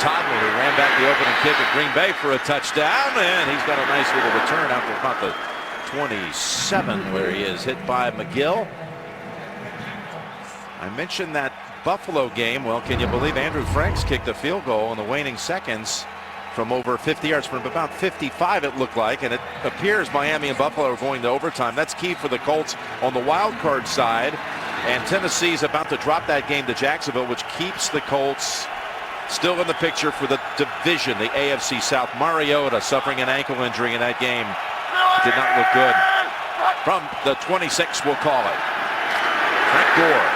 Toddler, who ran back the opening kick at Green Bay for a touchdown, and he's got a nice little return out to about the 27 where he is hit by McGill. I mentioned that Buffalo game. Well, can you believe Andrew Franks kicked a field goal in the waning seconds from over 50 yards, from about 55 it looked like, and it appears Miami and Buffalo are going to overtime. That's key for the Colts on the wild card side, and Tennessee's about to drop that game to Jacksonville, which keeps the Colts still in the picture for the division, the AFC South. Mariota suffering an ankle injury in that game. Did not look good. From the 26, we'll call it. Frank Gore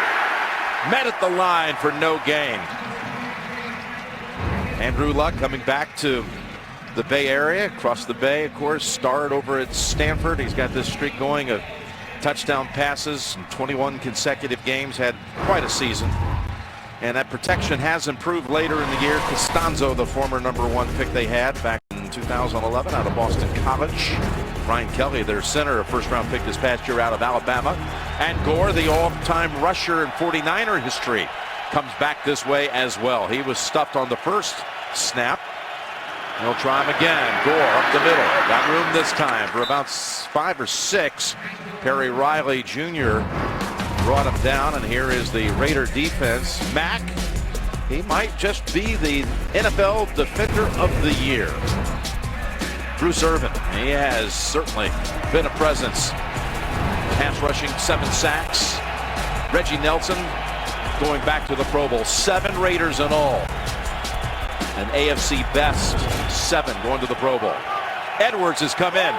met at the line for no gain. Andrew Luck coming back to the Bay Area, across the Bay, of course, starred over at Stanford. He's got this streak going of touchdown passes in 21 consecutive games, had quite a season. And that protection has improved later in the year. Costanzo, the former #1 pick they had back in 2011 out of Boston College. Brian Kelly, their center, a first-round pick this past year out of Alabama. And Gore, the all-time rusher in 49er history, comes back this way as well. He was stuffed on the first snap. He'll try him again. Gore up the middle. Got room this time for about 5 or 6. Perry Riley Jr. brought him down, and here is the Raider defense. Mack, he might just be the NFL Defender of the Year. Bruce Irvin, he has certainly been a presence. Pass rushing, 7 sacks. Reggie Nelson going back to the Pro Bowl. 7 Raiders in all. An AFC best 7 going to the Pro Bowl. Edwards has come in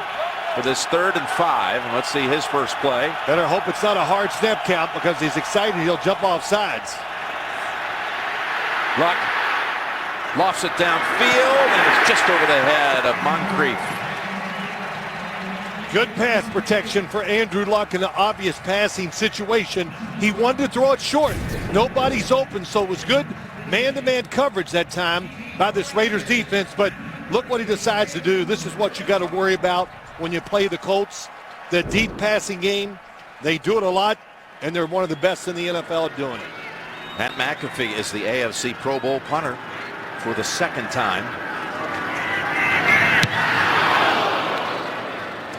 for this 3rd and 5. And let's see his first play. Better hope it's not a hard snap count, because he's excited he'll jump off sides. Luck lofts it downfield, and it's just over the head of Moncrief. Good pass protection for Andrew Luck in an obvious passing situation. He wanted to throw it short. Nobody's open, so it was good man-to-man coverage that time by this Raiders defense. But look what he decides to do. This is what you got to worry about when you play the Colts. The deep passing game, they do it a lot, and they're one of the best in the NFL at doing it. Matt McAfee is the AFC Pro Bowl punter for the 2nd time.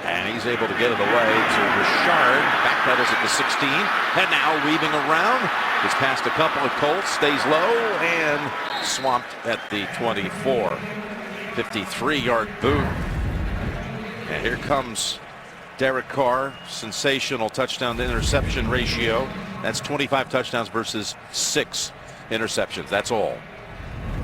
And he's able to get it away to Richard. Back that is at the 16. And now weaving around. Gets past a couple of Colts. Stays low and swamped at the 24. 53-yard boot. And here comes Derek Carr. Sensational touchdown to interception ratio. That's 25 touchdowns versus 6 interceptions. That's all.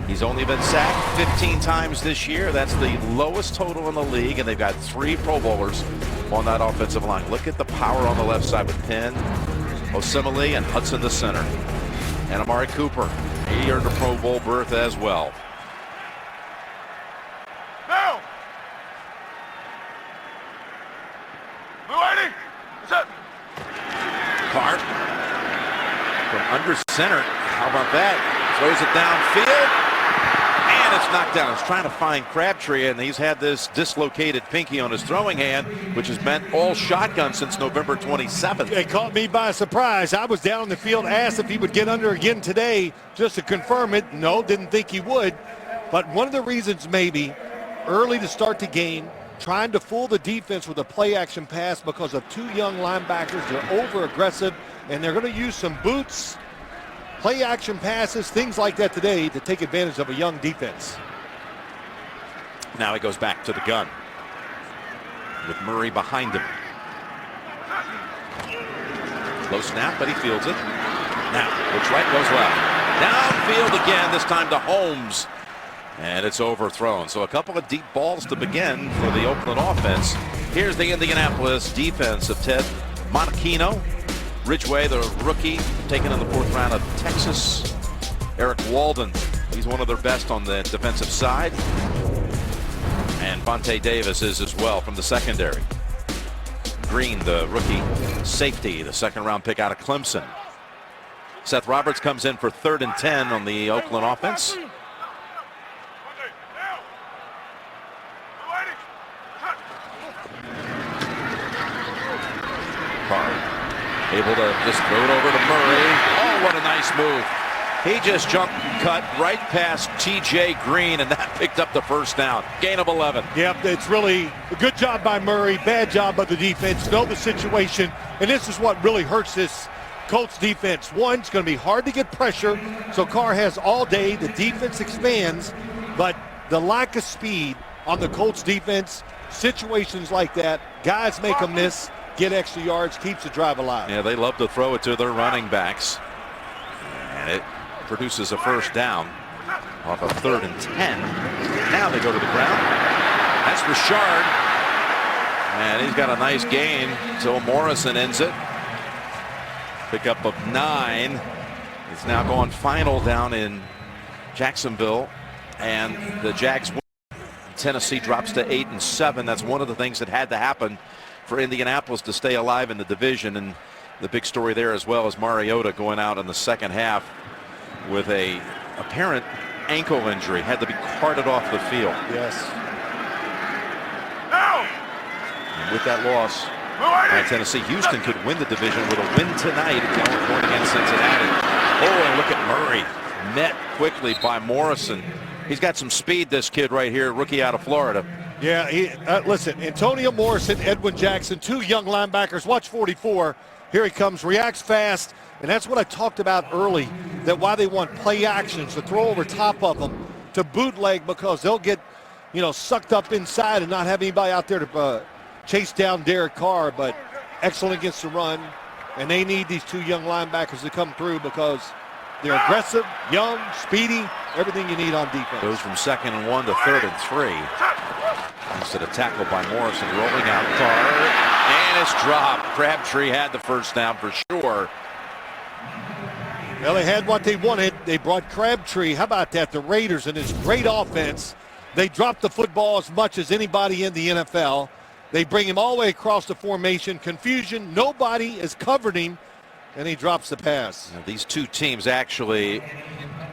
He's only been sacked 15 times this year. That's the lowest total in the league, and they've got 3 Pro Bowlers on that offensive line. Look at the power on the left side with Penn, Osemele, and Hudson the center. And Amari Cooper, he earned a Pro Bowl berth as well. Now! Carr from under center. How about that? Throws it downfield. And it's knocked down. He's trying to find Crabtree, and he's had this dislocated pinky on his throwing hand, which has meant all shotgun since November 27th. It caught me by surprise. I was down in the field, asked if he would get under again today just to confirm it. No, didn't think he would. But one of the reasons maybe early to start the game, trying to fool the defense with a play-action pass because of 2 young linebackers. They're over-aggressive, and they're going to use some boots, play-action passes, things like that today to take advantage of a young defense. Now he goes back to the gun with Murray behind him. Low snap, but he fields it. Now, looks right, goes left. Downfield again, this time to Holmes. And it's overthrown. So a couple of deep balls to begin for the Oakland offense. Here's the Indianapolis defense of Ted Monachino. Ridgeway, the rookie, taken in the 4th round of Texas. Eric Walden, he's one of their best on the defensive side. And Vontae Davis is as well from the secondary. Green, the rookie safety, the 2nd round pick out of Clemson. Seth Roberts comes in for 3rd and 10 on the Oakland offense. Carr able to just throw it over to Murray. Oh, what a nice move He just jumped and cut right past T.J. Green, and that picked up the first down. Gain of 11. Yep, it's really a good job by Murray, bad job by the defense. Know the situation, and this is what really hurts this Colts defense. One, it's going to be hard to get pressure, so Carr has all day. The defense expands, but the lack of speed on the Colts defense, situations like that, guys make a miss, get extra yards, keeps the drive alive. Yeah, they love to throw it to their running backs. And it produces a first down off of 3rd and 10. Now they go to the ground. That's Richard. And he's got a nice gain until Morrison ends it. Pickup of 9. It's now going final down in Jacksonville. And the Jags win. Tennessee drops to 8-7. That's one of the things that had to happen for Indianapolis to stay alive in the division. And the big story there as well is Mariota going out in the second half with a apparent ankle injury. Had to be carted off the field. Yes. And with that loss by Tennessee, Houston could win the division with a win tonight going against Cincinnati. Oh, and look at Murray. Met quickly by Morrison. He's got some speed, this kid right here, rookie out of Florida. Yeah, listen, Antonio Morrison, Edwin Jackson, 2 young linebackers. Watch 44. Here he comes, reacts fast, and that's what I talked about early, that why they want play actions to throw over top of them, to bootleg, because they'll get, sucked up inside and not have anybody out there to chase down Derek Carr. But excellent against the run, and they need these 2 young linebackers to come through because they're aggressive, young, speedy, everything you need on defense. Goes from 2nd and 1 to 3rd and 3. Instead of tackle by Morrison, rolling out Carr, and it's dropped. Crabtree had the first down for sure. Well, they had what they wanted. They brought Crabtree. How about that? The Raiders and his great offense. They dropped the football as much as anybody in the NFL. They bring him all the way across the formation. Confusion. Nobody is covered him. And he drops the pass. Now, these 2 teams actually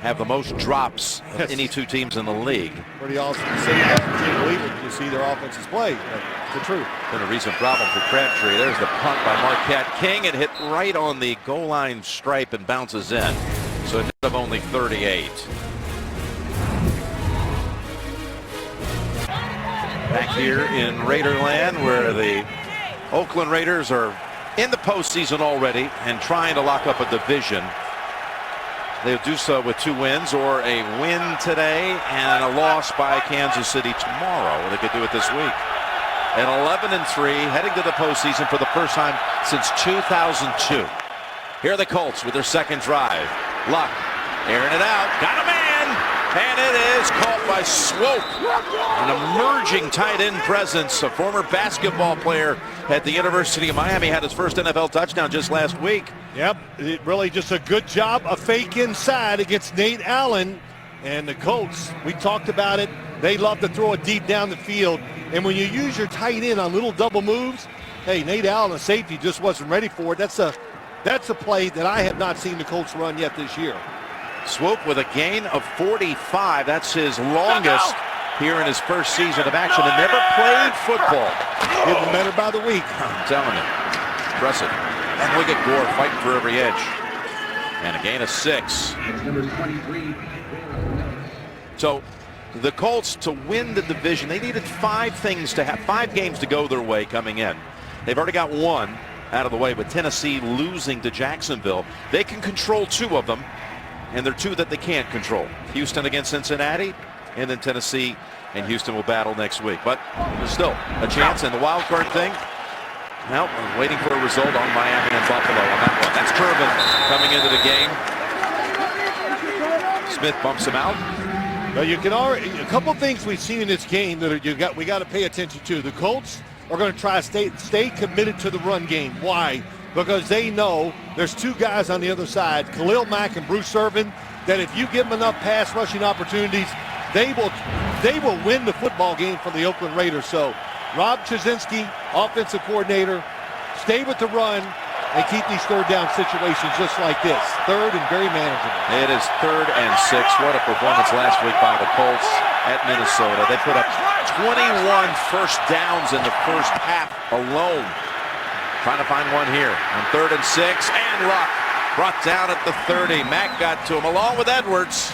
have the most drops of any 2 teams in the league. Pretty awesome to see. You can't believe it when you see their offenses play. That's the truth. Been a recent problem for Crabtree. There's the punt by Marquette King. It hit right on the goal line stripe and bounces in. So a net of only 38. Back here in Raiderland, where the Oakland Raiders are in the postseason already and trying to lock up a division. They'll do so with 2 wins or a win today and a loss by Kansas City tomorrow. They could do it this week. And 11-3, heading to the postseason for the first time since 2002. Here are the Colts with their second drive. Luck, airing it out, got a man! And it is caught by Swope. An emerging tight end presence. A former basketball player at the University of Miami had his first NFL touchdown just last week. Yep, it really just a good job. A fake inside against Nate Allen. And the Colts, we talked about it. They love to throw it deep down the field. And when you use your tight end on little double moves, hey, Nate Allen, a safety, just wasn't ready for it. That's a play that I have not seen the Colts run yet this year. Swope with a gain of 45. That's his longest here in his first season of action, and never played football. Getting better by the week. I'm telling you. Impressive. And look at Gore fighting for every edge. And a gain of 6. So the Colts, to win the division, they needed 5 games to go their way coming in. They've already got 1 out of the way, but Tennessee losing to Jacksonville. They can control 2 of them. And there are 2 that they can't control. Houston against Cincinnati, and then Tennessee and Houston will battle next week. But there's still a chance. And the wild card thing, well, I'm waiting for a result on Miami and Buffalo on that one. That's Turbin coming into the game. Smith bumps him out. Well, you can already, a couple things we've seen in this game that we got to pay attention to. The Colts are going to try to stay committed to the run game. Why? Because they know there's 2 guys on the other side, Khalil Mack and Bruce Irvin, that if you give them enough pass rushing opportunities, they will win the football game for the Oakland Raiders. So Rob Chudzinski, offensive coordinator, stay with the run and keep these 3rd down situations just like this. 3rd and very manageable. It is 3rd and 6. What a performance last week by the Colts at Minnesota. They put up 21 first downs in the first half alone. Trying to find one here on 3rd and 6, and Luck Brought down at the 30. Mack got to him along with Edwards.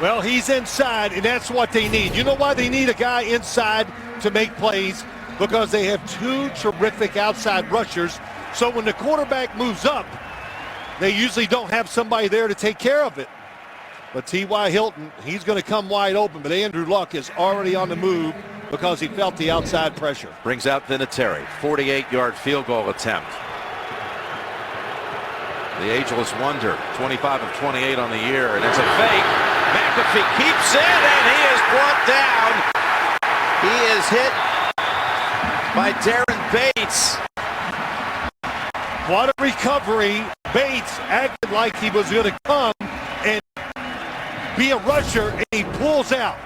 Well, he's inside, and that's what they need. You know why they need a guy inside to make plays? Because they have two terrific outside rushers. So when the quarterback moves up, they usually don't have somebody there to take care of it. But T.Y. Hilton, he's going to come wide open, but Andrew Luck is already on the move because he felt the outside pressure. Brings out Vinatieri, 48-yard field goal attempt. The ageless wonder, 25 of 28 on the year, and it's a fake. McAfee keeps it, and he is brought down. He is hit by Darren Bates. What a recovery. Bates acted like he was going to come and be a rusher, and he pulls out.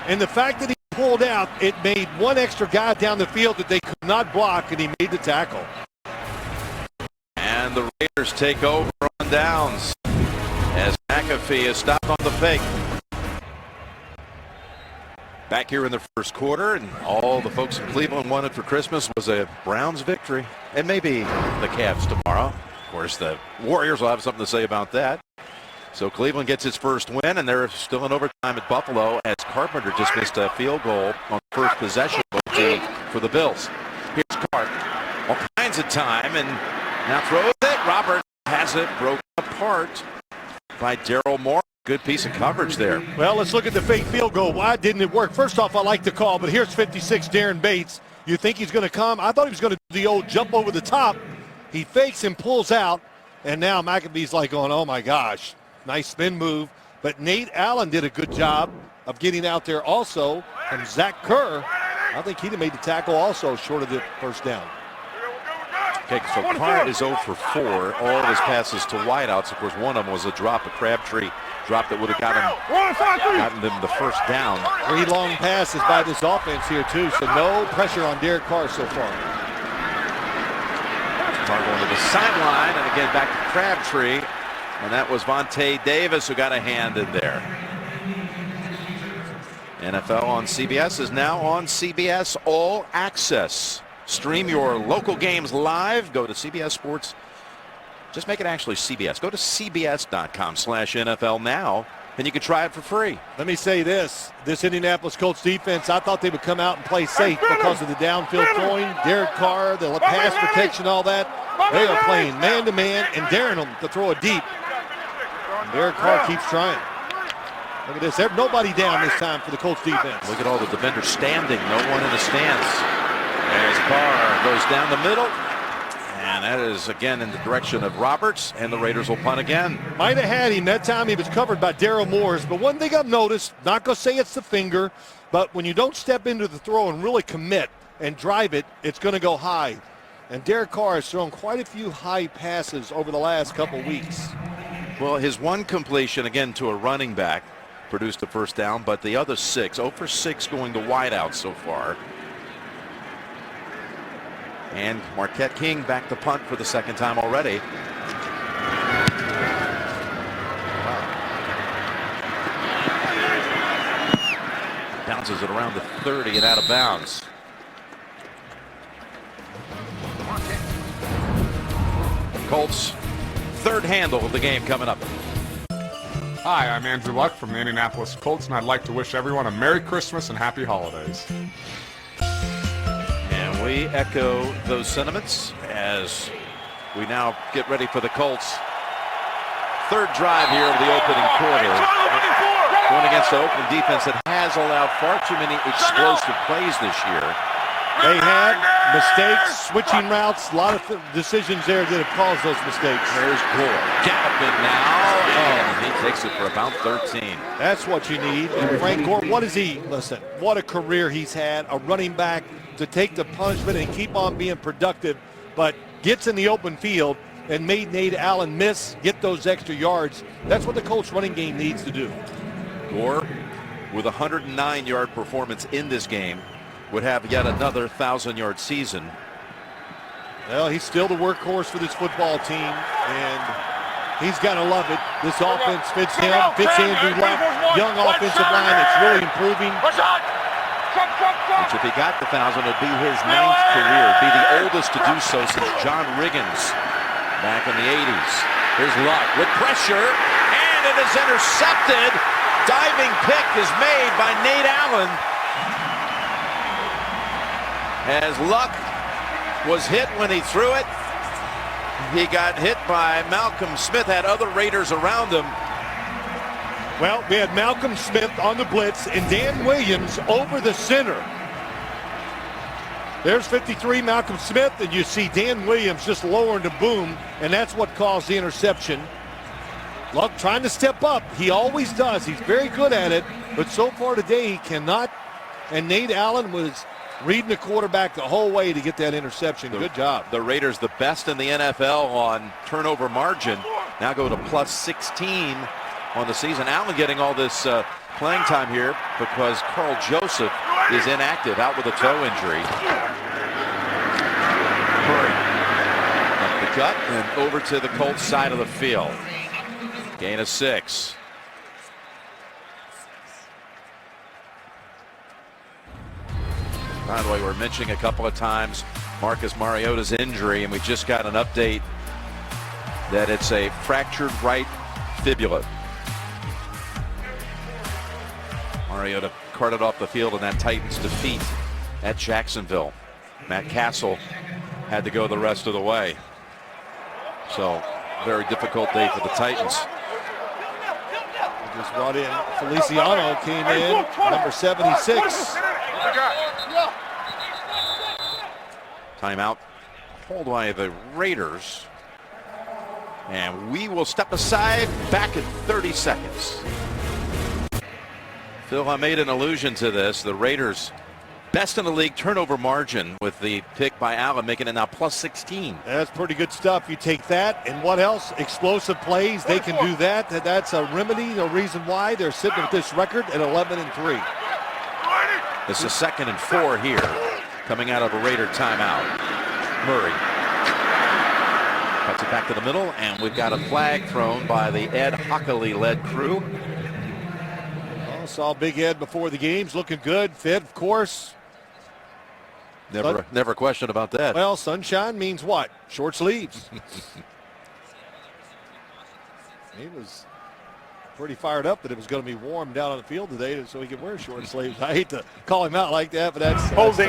And the fact that he pulled out, it made one extra guy down the field that they could not block, and he made the tackle. And the Raiders take over on downs as McAfee is stopped on the fake. Back here in the first quarter, and all the folks in Cleveland wanted for Christmas was a Browns victory, and maybe the Cavs tomorrow. Of course, the Warriors will have something to say about that. So Cleveland gets its first win, and they're still in overtime at Buffalo as Carpenter just missed a field goal on first possession for the Bills. Here's Carr, all kinds of time, and now throws it. Robert has it broken apart by Daryl Moore. Good piece of coverage there. Well, let's look at the fake field goal. Why didn't it work? First off, I like the call, but here's 56 Darren Bates. You think he's going to come? I thought he was going to do the old jump over the top. He fakes and pulls out, and now McAfee's like going, oh my gosh, nice spin move. But Nate Allen did a good job of getting out there also. And Zach Kerr, I think he'd have made the tackle also short of the first down. Okay, so Carr is 0 for 4. All of his passes to wideouts. Of course, one of them was a drop, a Crabtree drop that would have gotten them the first down. 3 long passes by this offense here, too, so no pressure on Derek Carr so far. Carr going to the sideline, and again back to Crabtree, and that was Vontae Davis who got a hand in there. NFL on CBS is now on CBS All Access. Stream your local games live. Go to CBS Sports. Just make it actually CBS. Go to cbs.com/NFL now, and you can try it for free. Let me say this Indianapolis Colts defense, I thought they would come out and play safe because of the downfield throwing. Derek Carr, the pass protection, all that. They are playing man-to-man and daring them to throw it deep. And Derek Carr keeps trying. Look at this. There's nobody down this time for the Colts defense. Look at all the defenders standing. No one in the stance. As Carr goes down the middle, and that is again in the direction of Roberts, and the Raiders will punt again. Might have had him. That time he was covered by Daryl Morris, but one thing I've noticed, not going to say it's the finger, but when you don't step into the throw and really commit and drive it, it's going to go high. And Derek Carr has thrown quite a few high passes over the last couple weeks. Well, his one completion, again, to a running back, produced the first down, but the other 6, 0 for 6 going to wideout so far. And Marquette King back to punt for the second time already. Wow. Bounces it around the 30 and out of bounds. Colts third handle of the game coming up. Hi, I'm Andrew Luck from the Indianapolis Colts, and I'd like to wish everyone a Merry Christmas and Happy Holidays. We echo those sentiments as we now get ready for the Colts' third drive here of the opening quarter. Going against the Oakland defense that has allowed far too many explosive plays this year. They had mistakes, switching routes, a lot of decisions there that have caused those mistakes. There's Gore galloping now, and he takes it for about 13. That's what you need. And Frank Gore, what is he? Listen, what a career he's had, a running back to take the punishment and keep on being productive, but gets in the open field and made Nate Allen miss, get those extra yards. That's what the Colts running game needs to do. Gore, with a 109-yard performance in this game, would have yet another 1,000-yard season. Well, he's still the workhorse for this football team, and he's got to love it. This offense fits him, fits Andrew Luck. Young offensive line that's really improving. which if he got the 1,000 would be his 9th career. It'd be the oldest to do so since John Riggins back in the 80s. Here's Luck with pressure, and it is intercepted. Diving pick is made by Nate Allen. As Luck was hit when he threw it, he got hit by Malcolm Smith, had other Raiders around him. Well, we had Malcolm Smith on the blitz and Dan Williams over the center. There's 53, Malcolm Smith, and you see Dan Williams just lowering the boom, and that's what caused the interception. Luck trying to step up. He always does. He's very good at it, but so far today he cannot. And Nate Allen was reading the quarterback the whole way to get that interception. Good job. The Raiders, the best in the NFL on turnover margin, now go to plus 16 on the season. Allen getting all this playing time here because Carl Joseph is inactive, out with a toe injury. Murray up the gut and over to the Colts side of the field. Gain of 6. By the way, we're mentioning a couple of times Marcus Mariota's injury, and we just got an update that it's a fractured right fibula. Mariota carted off the field in that Titans defeat at Jacksonville. Matt Castle had to go the rest of the way. So, very difficult day for the Titans. Just brought in Feliciano, came in, number 76. Timeout called by the Raiders. And we will step aside back in 30 seconds. Phil, I made an allusion to this. The Raiders best in the league turnover margin with the pick by Allen, making it now plus 16. That's pretty good stuff. You take that, and what else? Explosive plays. They can do that. That's a remedy, the reason why they're sitting with this record at 11-3. It's a 2nd and 4 here, coming out of a Raider timeout. Murray cuts it back to the middle, and we've got a flag thrown by the Ed Hockley-led crew. Well, saw Big Ed before the games, looking good, fit, of course. Never a question about that. Well, sunshine means what? Short sleeves. He was pretty fired up that it was going to be warm down on the field today so he could wear short sleeves. I hate to call him out like that, but that's holding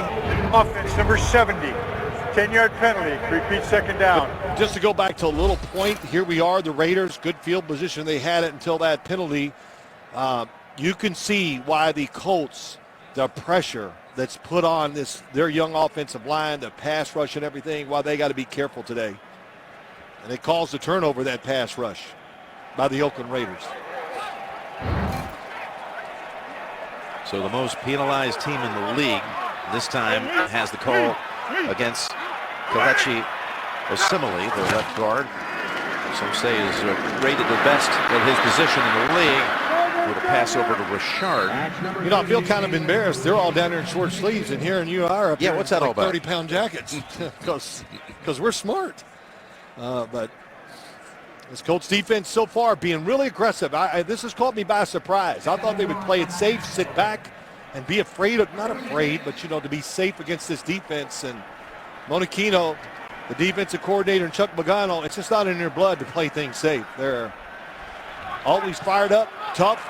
offense number 70. 10-yard penalty. Repeat, 2nd down. But just to go back to a little point, here we are, the Raiders, good field position. They had it until that penalty. You can see why the Colts, the pressure that's put on their young offensive line, the pass rush and everything, why they got to be careful today. And it caused the turnover, that pass rush by the Oakland Raiders. So the most penalized team in the league this time has the call against Kelechi Osemele, their left guard. Some say is rated the best at his position in the league. With a pass over to Richard. You know, I feel kind of embarrassed. They're all down there in short sleeves, and here you are up yeah, there what's that in all about? 30-pound jackets because we're smart. But this Colts defense so far being really aggressive. This has caught me by surprise. I thought they would play it safe, sit back, and be afraid of, not afraid, but, you know, to be safe against this defense. And Monachino, the defensive coordinator, and Chuck Pagano, it's just not in their blood to play things safe. They're always fired up, tough.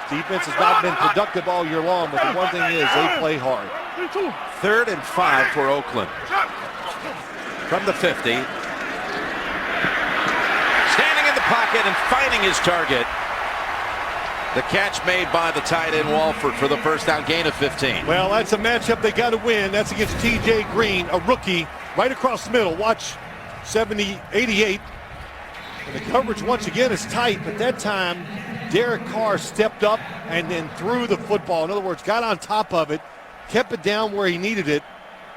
This defense has not been productive all year long, but the one thing is they play hard. 3rd and 5 for Oakland. From the 50. Standing in the pocket and finding his target. The catch made by the tight end Walford for the first down, gain of 15. Well, that's a matchup they got to win. That's against T.J. Green, a rookie, right across the middle. Watch 88. And the coverage once again is tight, but that time Derek Carr stepped up and then threw the football. In other words, got on top of it, kept it down where he needed it,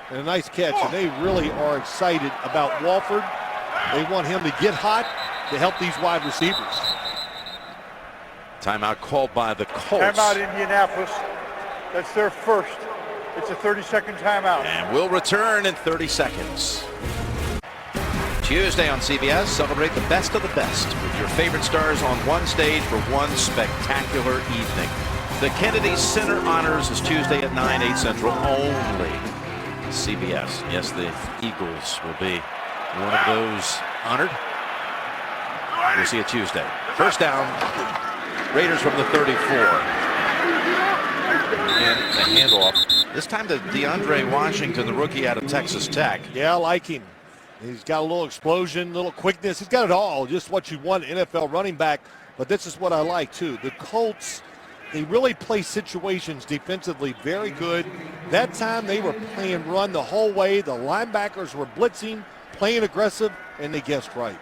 and a nice catch. And they really are excited about Walford. They want him to get hot to help these wide receivers. Timeout called by the Colts. Timeout Indianapolis. That's their first. It's a 30-second timeout. And we'll return in 30 seconds. Tuesday on CBS, celebrate the best of the best with your favorite stars on one stage for one spectacular evening. The Kennedy Center Honors is Tuesday at 9, 8 Central only. CBS. Yes, the Eagles will be one of those honored. We'll see it Tuesday. First down. Raiders from the 34. And the handoff. This time to DeAndre Washington, the rookie out of Texas Tech. Yeah, I like him. He's got a little explosion, a little quickness. He's got it all, just what you want NFL running back. But this is what I like, too. The Colts, they really play situations defensively very good. That time they were playing run the whole way. The linebackers were blitzing, playing aggressive, and they guessed right.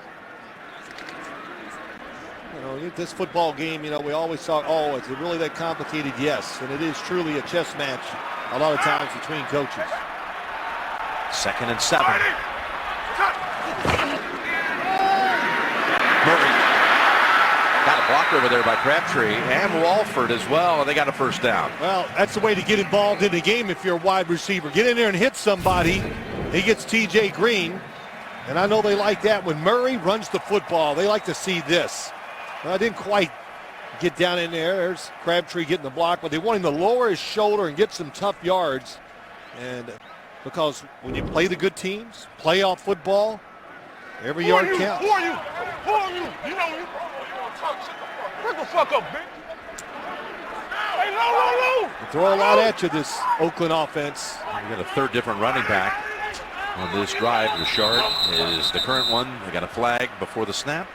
You know, this football game, you know, we always talk, oh, is it really that complicated? Yes, and it is truly a chess match a lot of times between coaches. 2nd and 7. Murray got a block over there by Crabtree and Walford as well, and they got a first down. Well, that's the way to get involved in the game if you're a wide receiver. Get in there and hit somebody. He gets TJ Green, and I know they like that when Murray runs the football. They like to see this. Well, I didn't quite get down in there. There's Crabtree getting the block, but they want him to lower his shoulder and get some tough yards. And because when you play the good teams, playoff football, every yard counts. Who are you? Who are you? You know you talk shit. Shut the fuck up, bitch. Hey, no. They throw a lot at you, this Oakland offense. We got a third different running back on this drive. Richard is the current one. They got a flag before the snap.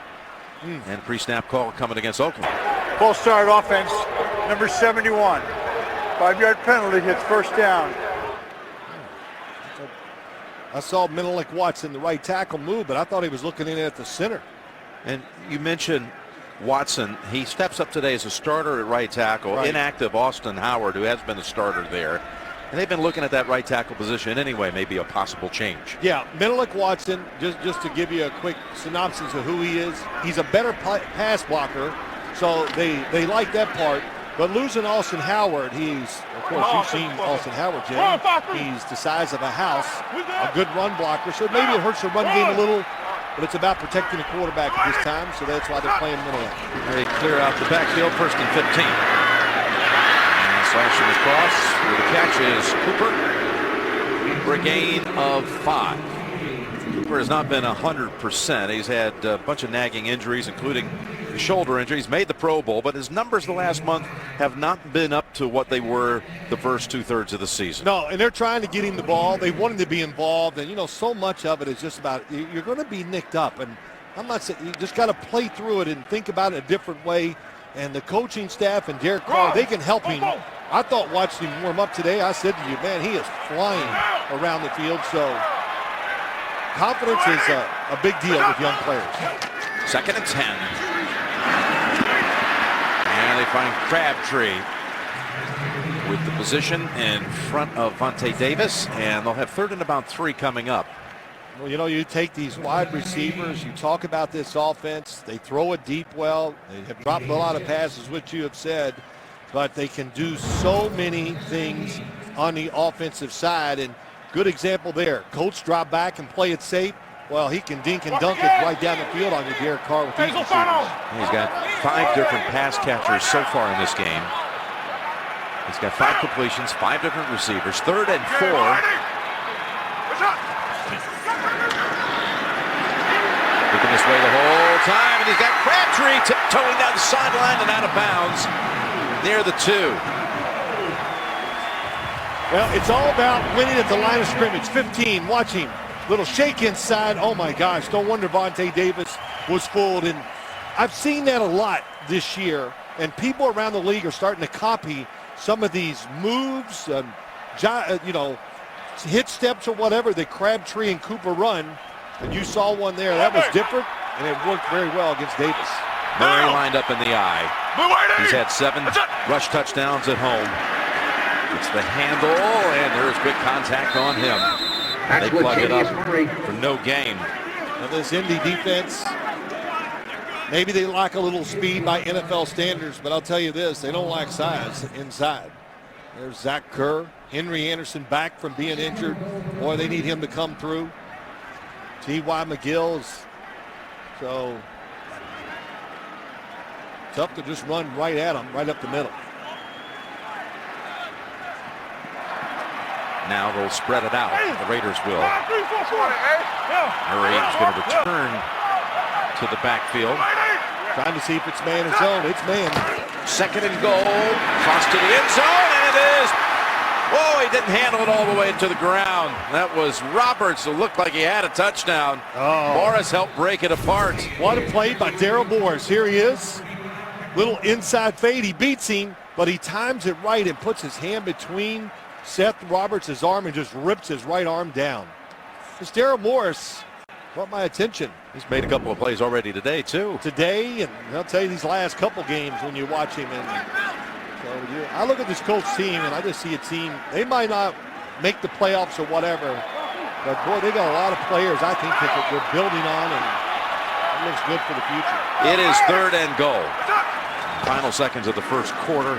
And pre-snap call coming against Oakland. Full start offense, number 71. 5-yard penalty, hits first down. I saw Menelik Watson, the right tackle, move, but I thought he was looking in at the center. And you mentioned Watson. He steps up today as a starter at right tackle. Right. Inactive Austin Howard, who has been a starter there. And they've been looking at that right tackle position anyway, maybe a possible change. Yeah, Menelik Watson, just to give you a quick synopsis of who he is, he's a better pass blocker, so they like that part. But losing Austin Howard, he's, of course, you've seen Austin Howard, Jim. He's the size of a house, a good run blocker, so maybe it hurts the run game a little, but it's about protecting the quarterback at this time, so that's why they're playing Menelik. They clear out the backfield, 1st and 15. Slashing across with the catch is Cooper for a gain of 5. Cooper has not been 100%. He's had a bunch of nagging injuries, including shoulder injuries. Made the Pro Bowl, but his numbers the last month have not been up to what they were the first 2/3 of the season. No, and they're trying to get him the ball. They want him to be involved, and you know, so much of it is just about you're going to be nicked up, and I'm not saying you just got to play through it and think about it a different way. And the coaching staff and Derek Carr, they can help him. I thought watching him warm up today, I said to you, man, he is flying around the field. So confidence is a big deal with young players. 2nd and 10. And they find Crabtree with the position in front of Vontae Davis, and they'll have 3rd and about 3 coming up. Well, you know, you take these wide receivers, you talk about this offense, they throw it deep well, they have dropped a lot of passes, which you have said, but they can do so many things on the offensive side, and good example there. Colts drop back and play it safe. Well, he can dink and dunk it right down the field on your Derek Carr with these receivers. He's got 5 different pass catchers so far in this game. He's got 5 completions, 5 different receivers. 3rd and 4. Looking this way the whole time, and he's got Crabtree tiptoeing down the sideline and out of bounds near the 2. Well, it's all about winning at the line of scrimmage. 15, watch him. Little shake inside. Oh, my gosh. No wonder Vontae Davis was fooled. And I've seen that a lot this year, and people around the league are starting to copy some of these moves, you know, hit steps or whatever that Crabtree and Cooper run. And you saw one there. That was different, and it worked very well against Davis. Murray lined up in the eye. He's had 7 rush touchdowns at home. It's the handle, and there is quick contact on him. They plug it up for no gain. Now this Indy defense, maybe they lack a little speed by NFL standards, but I'll tell you this, they don't lack size inside. There's Zach Kerr, Henry Anderson back from being injured. Boy, they need him to come through. T.Y. McGill is so tough to just run right at him, right up the middle. Now they'll spread it out. The Raiders will. 5, 3, 4, 4. Murray is going to return to the backfield. Trying to see if it's man or zone. It's man. 2nd and goal. Toss to the end zone, and it is. Whoa, he didn't handle it all the way to the ground. That was Roberts, who looked like he had a touchdown. Oh. Morris helped break it apart. What a play by Daryl Morris. Here he is. Little inside fade. He beats him, but he times it right and puts his hand between Seth Roberts' arm and just rips his right arm down. This Daryl Morris caught my attention. He's made a couple of plays already today, too. Today, and I'll tell you these last couple games when you watch him. And so I look at this Colts team, and I just see a team. They might not make the playoffs or whatever, but boy, they got a lot of players I think that they're building on, and it looks good for the future. It is 3rd and goal. Final seconds of the first quarter.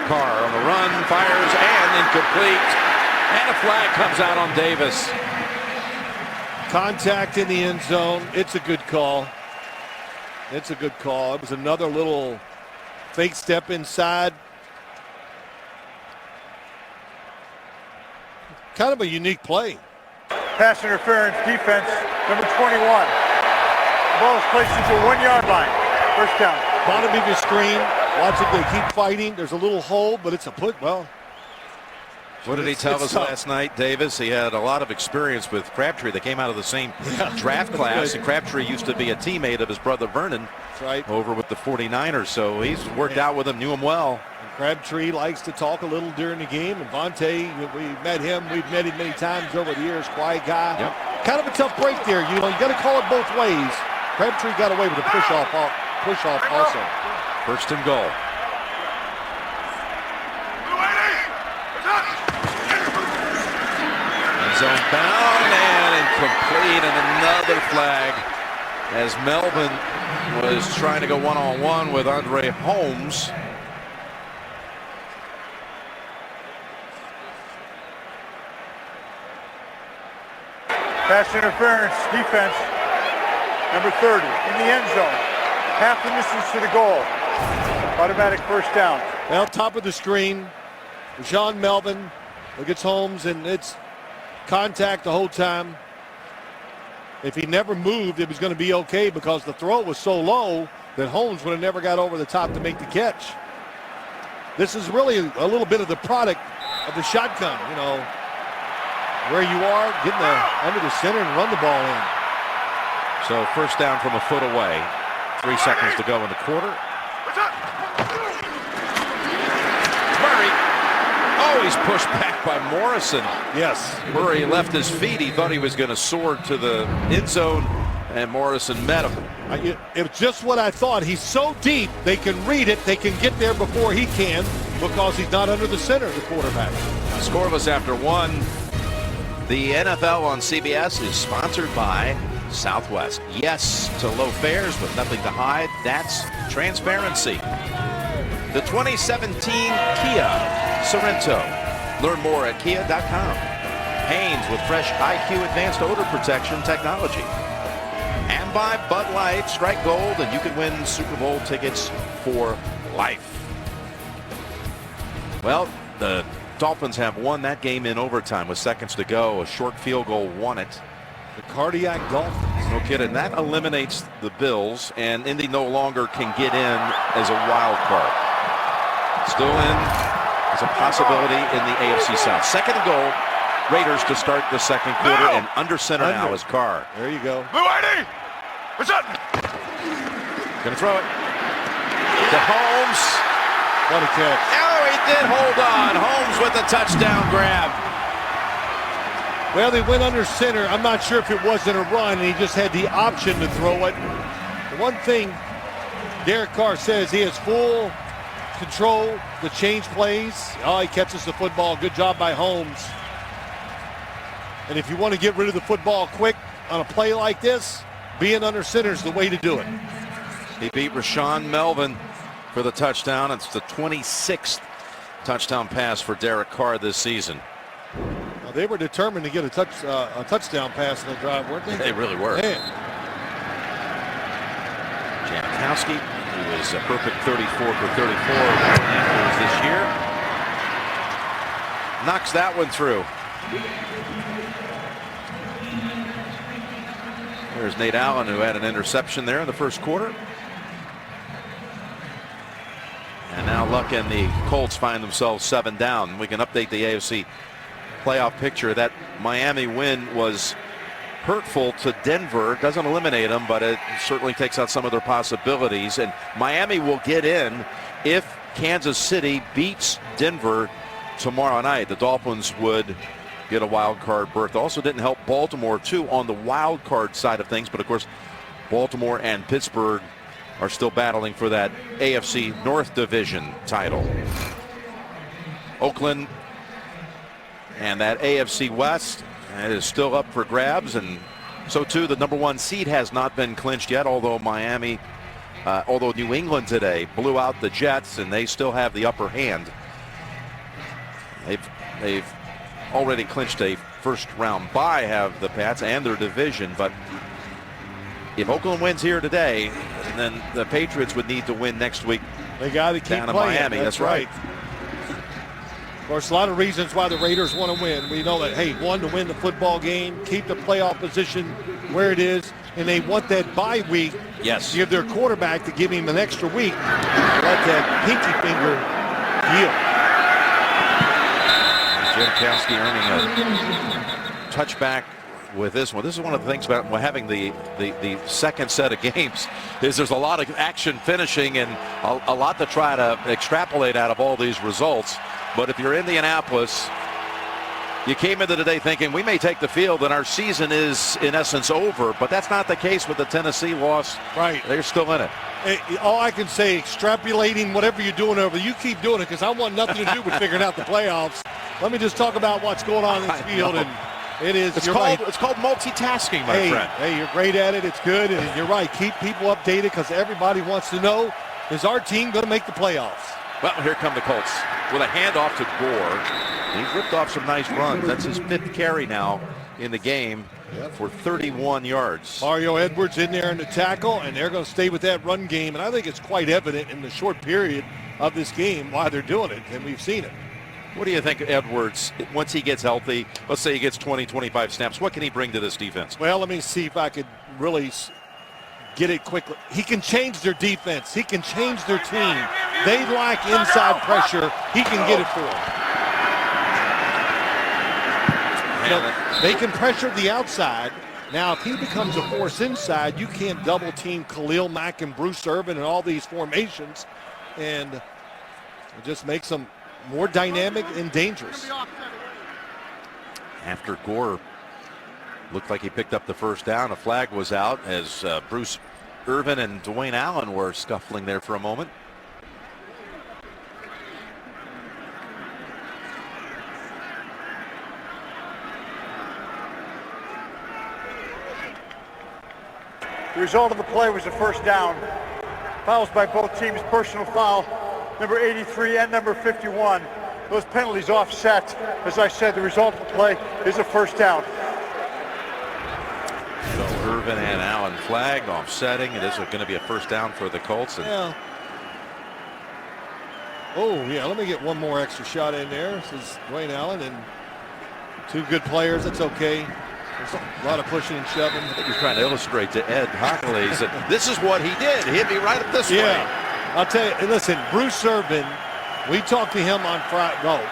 Carr on the run, fires, and incomplete. And a flag comes out on Davis. Contact in the end zone. It's a good call. It's a good call. It was another little fake step inside. Kind of a unique play. Pass interference defense, number 21. The ball is placed into the 1-yard line. First down. Bottom of your screen. Watch it. They keep fighting. There's a little hole, but it's a put. Well, what did he tell us last night, Davis? He had a lot of experience with Crabtree. They came out of the same draft class, and Crabtree used to be a teammate of his brother Vernon. That's right. Over with the 49ers, so he's worked out with him, knew him well. And Crabtree likes to talk a little during the game, and Vontae, we met him. We've met him many times over the years. Quiet guy. Yep. Kind of a tough break there. You know, you got to call it both ways. Crabtree got away with a push off also. 1st and goal. Zone bound and incomplete, and another flag as Melvin was trying to go one-on-one with Andre Holmes. Pass interference defense, number 30, in the end zone. Half the distance to the goal. Automatic first down. Well, top of the screen, Sean Melvin gets Holmes, and it's contact the whole time. If he never moved, it was going to be okay because the throw was so low that Holmes would have never got over the top to make the catch. This is really a little bit of the product of the shotgun, you know, where you are, getting under the center and run the ball in. So 1st down from a foot away. 3 seconds to go in the quarter. Murray. Oh, he's pushed back by Morrison. Yes. Murray left his feet. He thought he was going to soar to the end zone, and Morrison met him. It was just what I thought. He's so deep, they can read it. They can get there before he can because he's not under the center of the quarterback. Scoreless after 1. The NFL on CBS is sponsored by Southwest. Yes to low fares with nothing to hide. That's transparency. The 2017 Kia Sorento. Learn more at kia.com. Hanes with fresh IQ advanced odor protection technology. And by Bud Light, strike gold and you can win Super Bowl tickets for life. Well, the Dolphins have won that game in overtime with seconds to go. A short field goal won it. The cardiac Dolphins. No kidding. That eliminates the Bills, and Indy no longer can get in as a wild card. Still in as a possibility in the AFC South. 2nd and goal. Raiders to start the 2nd quarter, and under center now is Carr. There you go. Blue 80. What's up? Going to throw it to Holmes. What a catch. Oh, he did hold on. Holmes with a touchdown grab. Well, they went under center. I'm not sure if it wasn't a run, and he just had the option to throw it. The one thing Derek Carr says, he has full control, the change plays. Oh, he catches the football. Good job by Holmes. And if you want to get rid of the football quick on a play like this, being under center is the way to do it. He beat Rashawn Melvin for the touchdown. It's the 26th touchdown pass for Derek Carr this season. Well, they were determined to get a touchdown pass in the drive, weren't they? They really were. Man. Janikowski, who was a perfect 34 for 34 this year, knocks that one through. There's Nate Allen, who had an interception there in the first quarter. And now Luck and the Colts find themselves 7 down. We can update the AFC playoff picture. That Miami win was hurtful to Denver. Doesn't eliminate them, but it certainly takes out some of their possibilities. And Miami will get in if Kansas City beats Denver tomorrow night. The Dolphins would get a wild card berth. Also didn't help Baltimore too on the wild card side of things, but of course Baltimore and Pittsburgh are still battling for that AFC North Division title. Oakland and that AFC West, that is still up for grabs, and so too the #1 seed has not been clinched yet, although New England today blew out the Jets, and they still have the upper hand. They've already clinched a first round bye, have the Pats, and their division. But if Oakland wins here today, then the Patriots would need to win next week. They got to keep down in playing. Miami. That's right. Of course, a lot of reasons why the Raiders want to win. We know that, hey, one, to win the football game, keep the playoff position where it is, and they want that bye week. Yes. Give their quarterback to give him an extra week to let that pinky finger heal. Jankowski earning a touchback with this one. This is one of the things about having the second set of games is there's a lot of action finishing and a lot to try to extrapolate out of all these results. But if you're Indianapolis, you came into today thinking we may take the field and our season is in essence over, but that's not the case with the Tennessee loss. Right. They're still in it. Hey, all I can say, extrapolating whatever you're doing over, you keep doing it because I want nothing to do with figuring out the playoffs. Let me just talk about what's going on in this field. And it is, it's called multitasking, my friend. Hey, you're great at it. It's good. And you're right. Keep people updated because everybody wants to know, is our team going to make the playoffs? Well, here come the Colts with a handoff to Gore. He's ripped off some nice runs. That's his 5th carry now in the game for 31 yards. Mario Edwards in there in the tackle, and they're going to stay with that run game. And I think it's quite evident in the short period of this game why they're doing it, and we've seen it. What do you think of Edwards once he gets healthy? Let's say he gets 20, 25 snaps. What can he bring to this defense? Well, let me see if I could really get it quickly. He can change their defense. He can change their team. They lack inside pressure. He can get it for them. They can pressure the outside. Now, if he becomes a force inside, you can't double team Khalil Mack and Bruce Irvin and all these formations. And it just makes them more dynamic and dangerous. After Gore looked like he picked up the first down, a flag was out as Bruce Irvin and Dwayne Allen were scuffling there for a moment. The result of the play was a first down. Fouls by both teams, personal foul, number 83 and number 51. Those penalties offset. As I said, the result of the play is a first down. So Irvin and Allen flagged, offsetting. It is going to be a first down for the Colts. And yeah. Oh, yeah, let me get one more extra shot in there. This is Dwayne Allen and 2 good players. That's okay. There's a lot of pushing and shoving. I think he's trying to illustrate to Ed Hockley that this is what he did. He hit me right up this way. I'll tell you, listen, Bruce Irvin, we talked to him on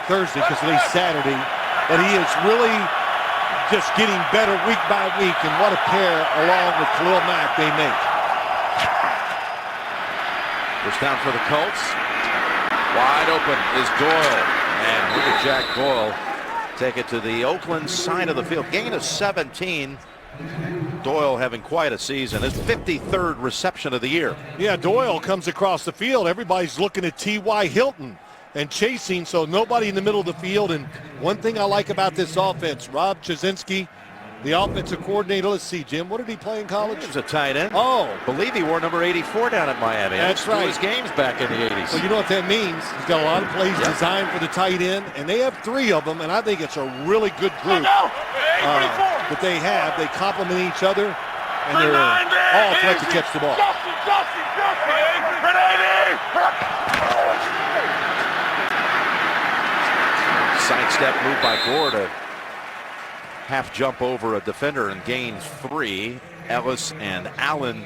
Thursday because today's Saturday, but he is really just getting better week by week, and what a pair along with Khalil Mack they make. First down for the Colts. Wide open is Doyle, and look at Jack Doyle take it to the Oakland side of the field. Gain of 17. Doyle having quite a season. His 53rd reception of the year. Yeah, Doyle comes across the field. Everybody's looking at T.Y. Hilton and chasing, so nobody in the middle of the field. And one thing I like about this offense, Rob Chazinski, the offensive coordinator. Let's see, Jim, what did he play in college? He was a tight end. Oh. Believe he wore number 84 down at Miami. That's right. His games back in the 80s. Well, you know what that means? He's got a lot of plays designed for the tight end, and they have 3 of them, and I think it's a really good group that they have. They complement each other, and they're all threat to catch the ball. Sidestep move by Gore to half jump over a defender and gain 3. Ellis and Allen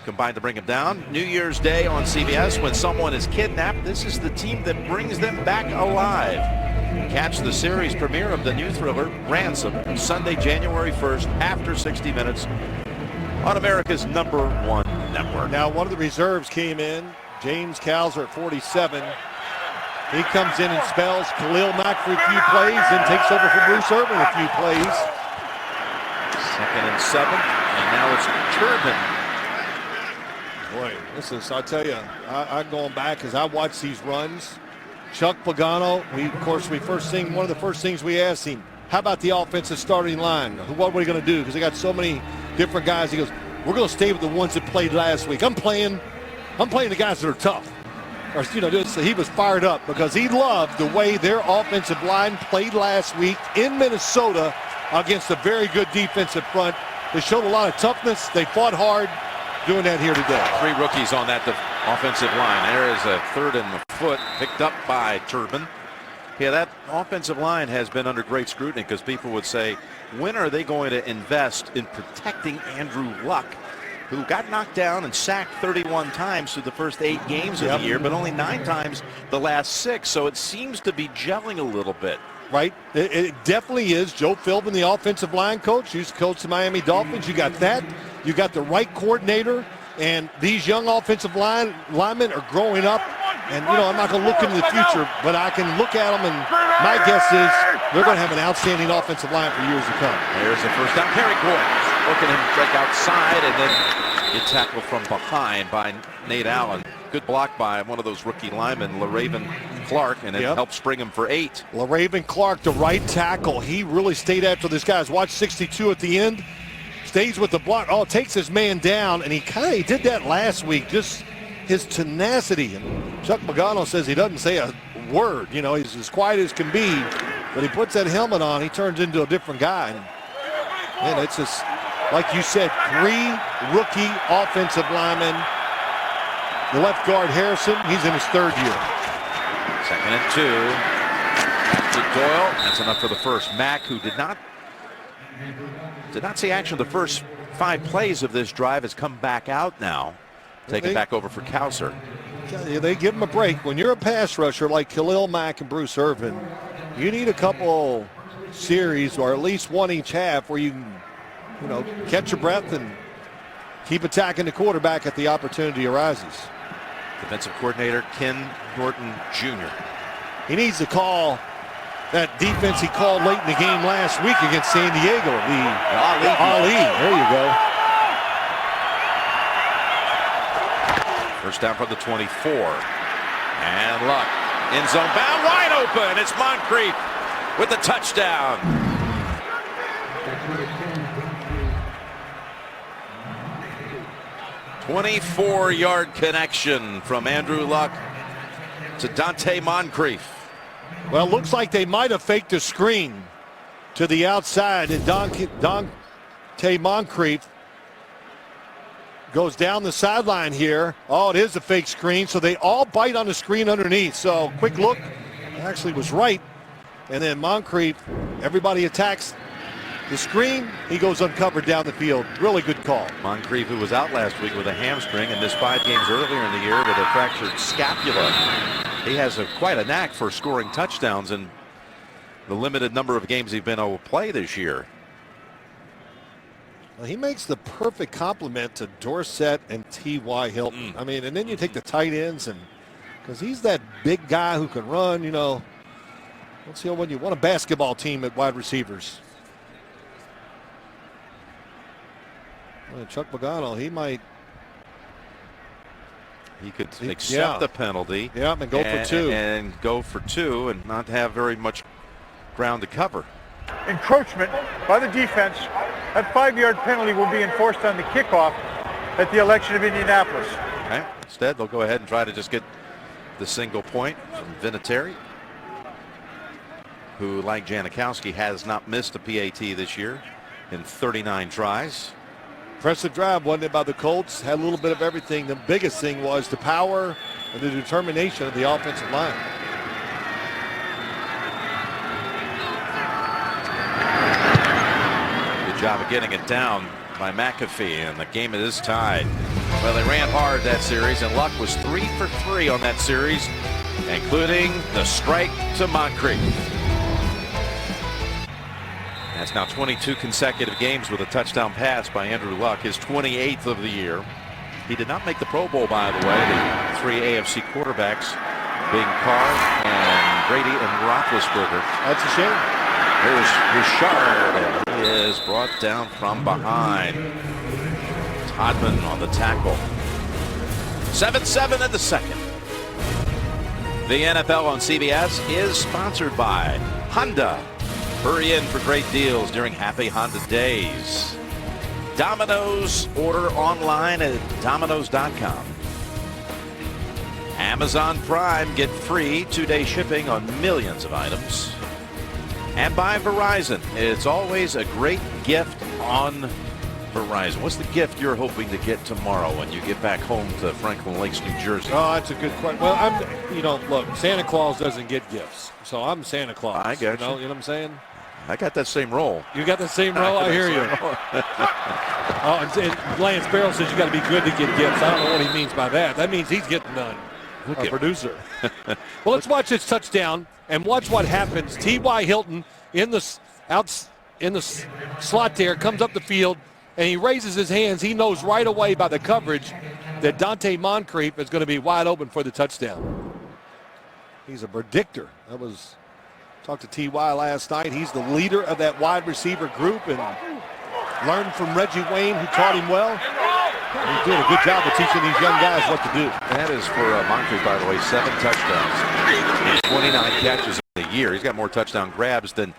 combined to bring him down. New Year's Day on CBS, when someone is kidnapped, this is the team that brings them back alive. Catch the series premiere of the new thriller Ransom, Sunday, January 1st, after 60 minutes on America's #1 network. Now, one of the reserves came in, James Calzer at 47. He comes in and spells Khalil Mack for a few plays and takes over for Bruce Irvin a few plays. 2nd and 7, and now it's Turbin. Boy, listen, so I tell you, I'm going back as I watch these runs. Chuck Pagano, one of the first things we asked him, how about the offensive starting line? What are we going to do? Because they got so many different guys. He goes, we're going to stay with the ones that played last week. I'm playing the guys that are tough. Or, he was fired up because he loved the way their offensive line played last week in Minnesota against a very good defensive front. They showed a lot of toughness. They fought hard. Doing that here today. 3 rookies on that offensive line. There is a 3rd and a foot picked up by Turbin. Yeah, that offensive line has been under great scrutiny because people would say, when are they going to invest in protecting Andrew Luck, who got knocked down and sacked 31 times through the first 8 games of the year, but only 9 times the last 6. So it seems to be gelling a little bit. Right. It definitely is. Joe Philbin, the offensive line coach, used to coach the Miami Dolphins. You got that. You got the right coordinator. And these young offensive linemen are growing up. And, I'm not going to look into the future, but I can look at them, and my guess is they're going to have an outstanding offensive line for years to come. There's the first down. Perry Gordon working him break outside and then get tackled from behind by Nate Allen. Good block by one of those rookie linemen, LaRaven Clark, and it helped spring him for 8. LaRaven Clark, the right tackle. He really stayed after this guy's watch 62 at the end. Stays with the block. Takes his man down, and he did that last week. Just his tenacity. And Chuck Pagano says he doesn't say a word. He's as quiet as can be, but he puts that helmet on. He turns into a different guy. And it's just, like you said, 3 rookie offensive linemen. The left guard, Harrison, he's in his 3rd year. 2nd and 2. Back to Doyle. That's enough for the first. Mack, who did not see action the first 5 plays of this drive, has come back out now. Take it back over for Calzer. They give him a break. When you're a pass rusher like Khalil Mack and Bruce Irvin, you need a couple series, or at least one each half, where you can, catch your breath and keep attacking the quarterback at the opportunity arises. Defensive coordinator Ken Norton Jr. He needs to call that defense he called late in the game last week against San Diego. The Ali. There you go. First down from the 24. And Luck. End zone bound, wide open. It's Moncrief with the touchdown. "24-yard connection from Andrew Luck to Dante Moncrief." Well, it looks like they might have faked a screen to the outside, and Dante Moncrief goes down the sideline here. It is a fake screen, so they all bite on the screen underneath. So quick look, actually was right. And then Moncrief, everybody attacks the screen. He goes uncovered down the field. Really good call. Moncrief, who was out last week with a hamstring and missed 5 games earlier in the year with a fractured scapula. He has quite a knack for scoring touchdowns in the limited number of games he's been able to play this year. Well, he makes the perfect complement to Dorsett and T.Y. Hilton. I mean, and then you take the tight ends, and because he's that big guy who can run, let's see when you want a basketball team at wide receivers. Well, Chuck Pagano, he could accept the penalty. Yeah, and go for 2. And go for 2 and not have very much ground to cover. Encroachment by the defense. That 5-yard penalty will be enforced on the kickoff at the election of Indianapolis. Okay. Instead, they'll go ahead and try to just get the single point from Vinatieri, who, like Janikowski, has not missed a PAT this year in 39 tries. Impressive drive, wasn't it, by the Colts? Had a little bit of everything. The biggest thing was the power and the determination of the offensive line. job of getting it down by McAfee, and the game is tied. Well, they ran hard that series, and Luck was 3 for 3 on that series, including the strike to Moncrief. That's now 22 consecutive games with a touchdown pass by Andrew Luck, his 28th of the year. He did not make the Pro Bowl, by the way. The 3 AFC quarterbacks being Carr and Brady and Roethlisberger. That's a shame. Here's Richard, and he is brought down from behind. Todman on the tackle. 7-7 in the second. The NFL on CBS is sponsored by Honda. Hurry in for great deals during Happy Honda Days. Domino's, order online at Domino's.com. Amazon Prime, get free 2-day shipping on millions of items. And by Verizon, it's always a great gift on Verizon. What's the gift you're hoping to get tomorrow when you get back home to Franklin Lakes, New Jersey? Oh, that's a good question. Well, look, Santa Claus doesn't get gifts, so I'm Santa Claus. I got you. You know what I'm saying? I got that same role. You got the same role? I hear you. And Lance Barrow says you got to be good to get gifts. I don't know what he means by that. That means he's getting none. Our producer. Well, let's watch this touchdown and watch what happens. T.Y. Hilton in the slot there, comes up the field, and he raises his hands. He knows right away by the coverage that Dante Moncrief is going to be wide open for the touchdown. He's a predictor. Talked to T.Y. last night. He's the leader of that wide receiver group and learned from Reggie Wayne, who taught him well. He's doing a good job of teaching these young guys what to do. That is for Moncrief, by the way, 7 touchdowns and 29 catches in the year. He's got more touchdown grabs than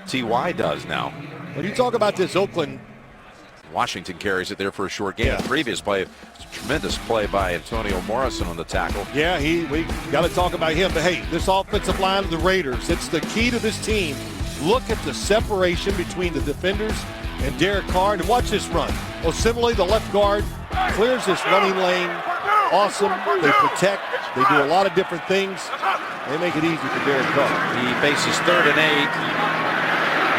T.Y. does now. When you talk about this Oakland, Washington carries it there for a short game. The previous play, tremendous play by Antonio Morrison on the tackle. Yeah, we got to talk about him. But hey, this offensive line of the Raiders, it's the key to this team. Look at the separation between the defenders and Derek Carr. And watch this run. Osemele, the left guard, clears this running lane. Awesome. They protect. They do a lot of different things. They make it easy for Derek Carr. He faces 3rd and 8.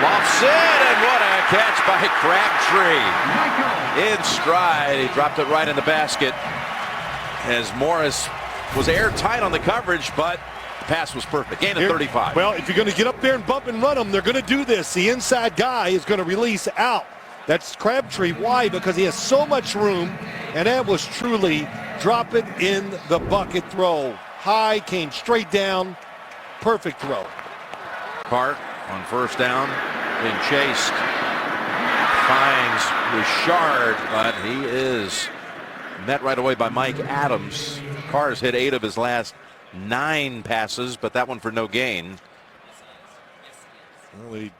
Lofts it, and what a catch by Crabtree. In stride, he dropped it right in the basket as Morris was airtight on the coverage, but the pass was perfect. Gain of 35. Well, if you're going to get up there and bump and run them, they're going to do this. The inside guy is going to release out. That's Crabtree. Why? Because he has so much room, and that was truly drop it in the bucket throw. High, came straight down. Perfect throw. Carr on 1st down, being chased. Finds Richard, but he is met right away by Mike Adams. Carr's hit 8 of his last 9 passes, but that one for no gain. Well, he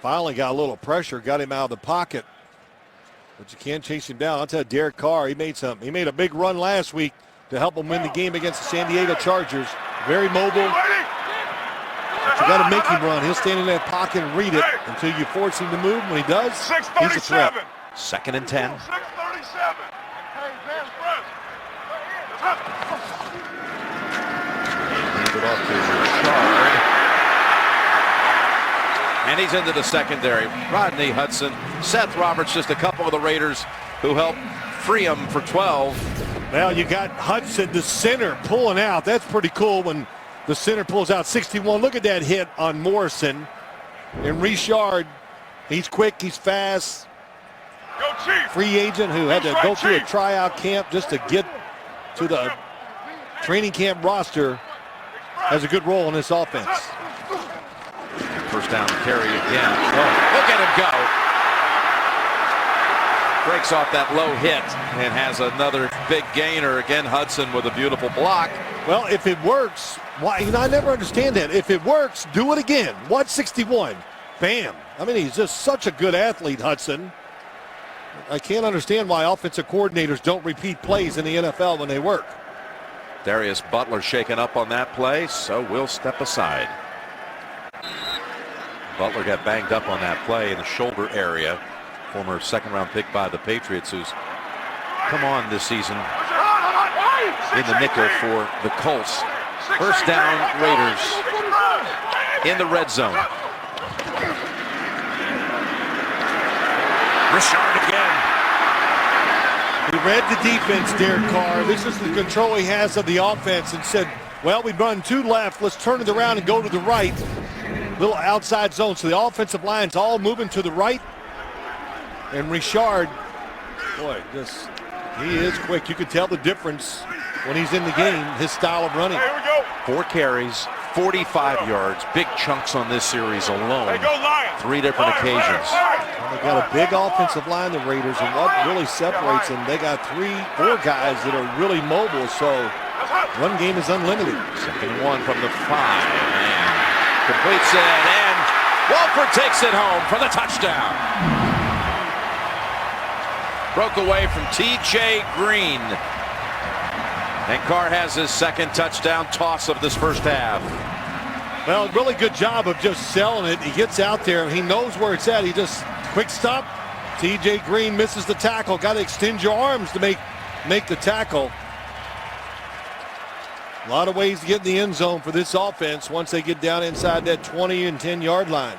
finally got a little pressure, got him out of the pocket, but you can't chase him down. I'll tell you, Derek Carr, he made a big run last week to help him win the game against the San Diego Chargers. Very mobile. But you got to make him run. He'll stand in that pocket and read it until you force him to move. When he does, he's a threat. 2nd and 10. 6:37. Hey, man, press. Hand it off to Richard. And he's into the secondary. Rodney Hudson, Seth Roberts, just a couple of the Raiders who helped free him for 12. Well, you got Hudson, the center, pulling out. That's pretty cool when the center pulls out 61. Look at that hit on Morrison. And Richard, he's quick, he's fast. Go Chief. Free agent who had to go through a tryout camp just to get to the training camp roster. Has a good role in this offense. 1st down carry again. Oh, look at him go. Breaks off that low hit and has another big gainer. Again, Hudson with a beautiful block. Well, if it works, why? I never understand that. If it works, do it again. 161. Bam. I mean, he's just such a good athlete, Hudson. I can't understand why offensive coordinators don't repeat plays in the NFL when they work. Darius Butler shaken up on that play, so we'll step aside. Butler got banged up on that play in the shoulder area. Former 2nd-round pick by the Patriots, who's come on this season in the nickel for the Colts. 1st down, Raiders in the red zone. Richard again. He read the defense, Derek Carr. This is the control he has of the offense and said, well, we've run 2 left. Let's turn it around and go to the right. Little outside zone. So the offensive line's all moving to the right. And Richard, boy, he is quick. You can tell the difference when he's in the game, his style of running. Here we go. 4 carries, 45 yards, big chunks on this series alone. Hey, go Lions. 3 different occasions. They got a big offensive line, the Raiders, and what really separates them, they got 3-4 guys that are really mobile, so run game is unlimited. 2nd and 1 from the 5, and completes it, and Walford takes it home for the touchdown. Broke away from T.J. Green. And Carr has his 2nd touchdown toss of this first half. Well, really good job of just selling it. He gets out there, and he knows where it's at. He just, quick stop. T.J. Green misses the tackle. Got to extend your arms to make the tackle. A lot of ways to get in the end zone for this offense once they get down inside that 20 and 10-yard line.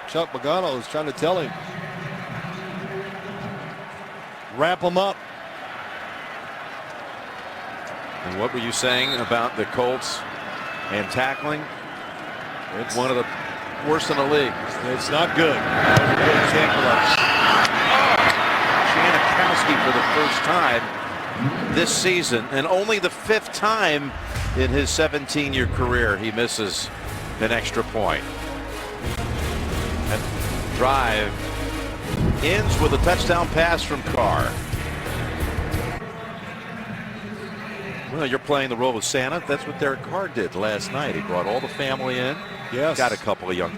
Chuck Pagano is trying to tell him. Wrap them up. And what were you saying about the Colts and tackling? It's one of the worst in the league. It's not good. Good example of it. Janikowski for the first time this season, and only the 5th time in his 17-year career he misses an extra point. That drive ends with a touchdown pass from Carr. Well, you're playing the role of Santa. That's what Derek Carr did last night. He brought all the family in. Yes. Got a couple of young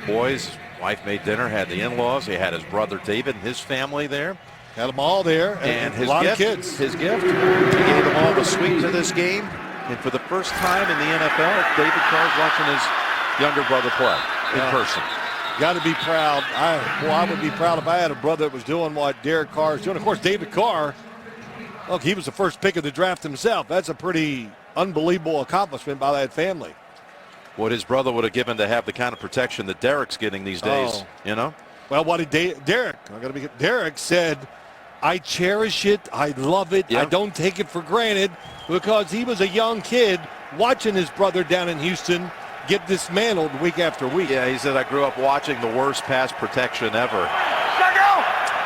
boys. Wife made dinner, had the in-laws. He had his brother David and his family there. Had them all there. And his a lot gift, of kids. His gift, he gave them all the suite to this game. And for the first time in the NFL, David Carr's watching his younger brother play in person. Got to be proud. I would be proud if I had a brother that was doing what Derek Carr is doing. Of course, David Carr, look, he was the first pick of the draft himself. That's a pretty unbelievable accomplishment by that family. What his brother would have given to have the kind of protection that Derek's getting these days, you know? Well, what did Derek said, I cherish it. I love it. Yep. I don't take it for granted, because he was a young kid watching his brother down in Houston get dismantled week after week. Yeah, he said, I grew up watching the worst pass protection ever.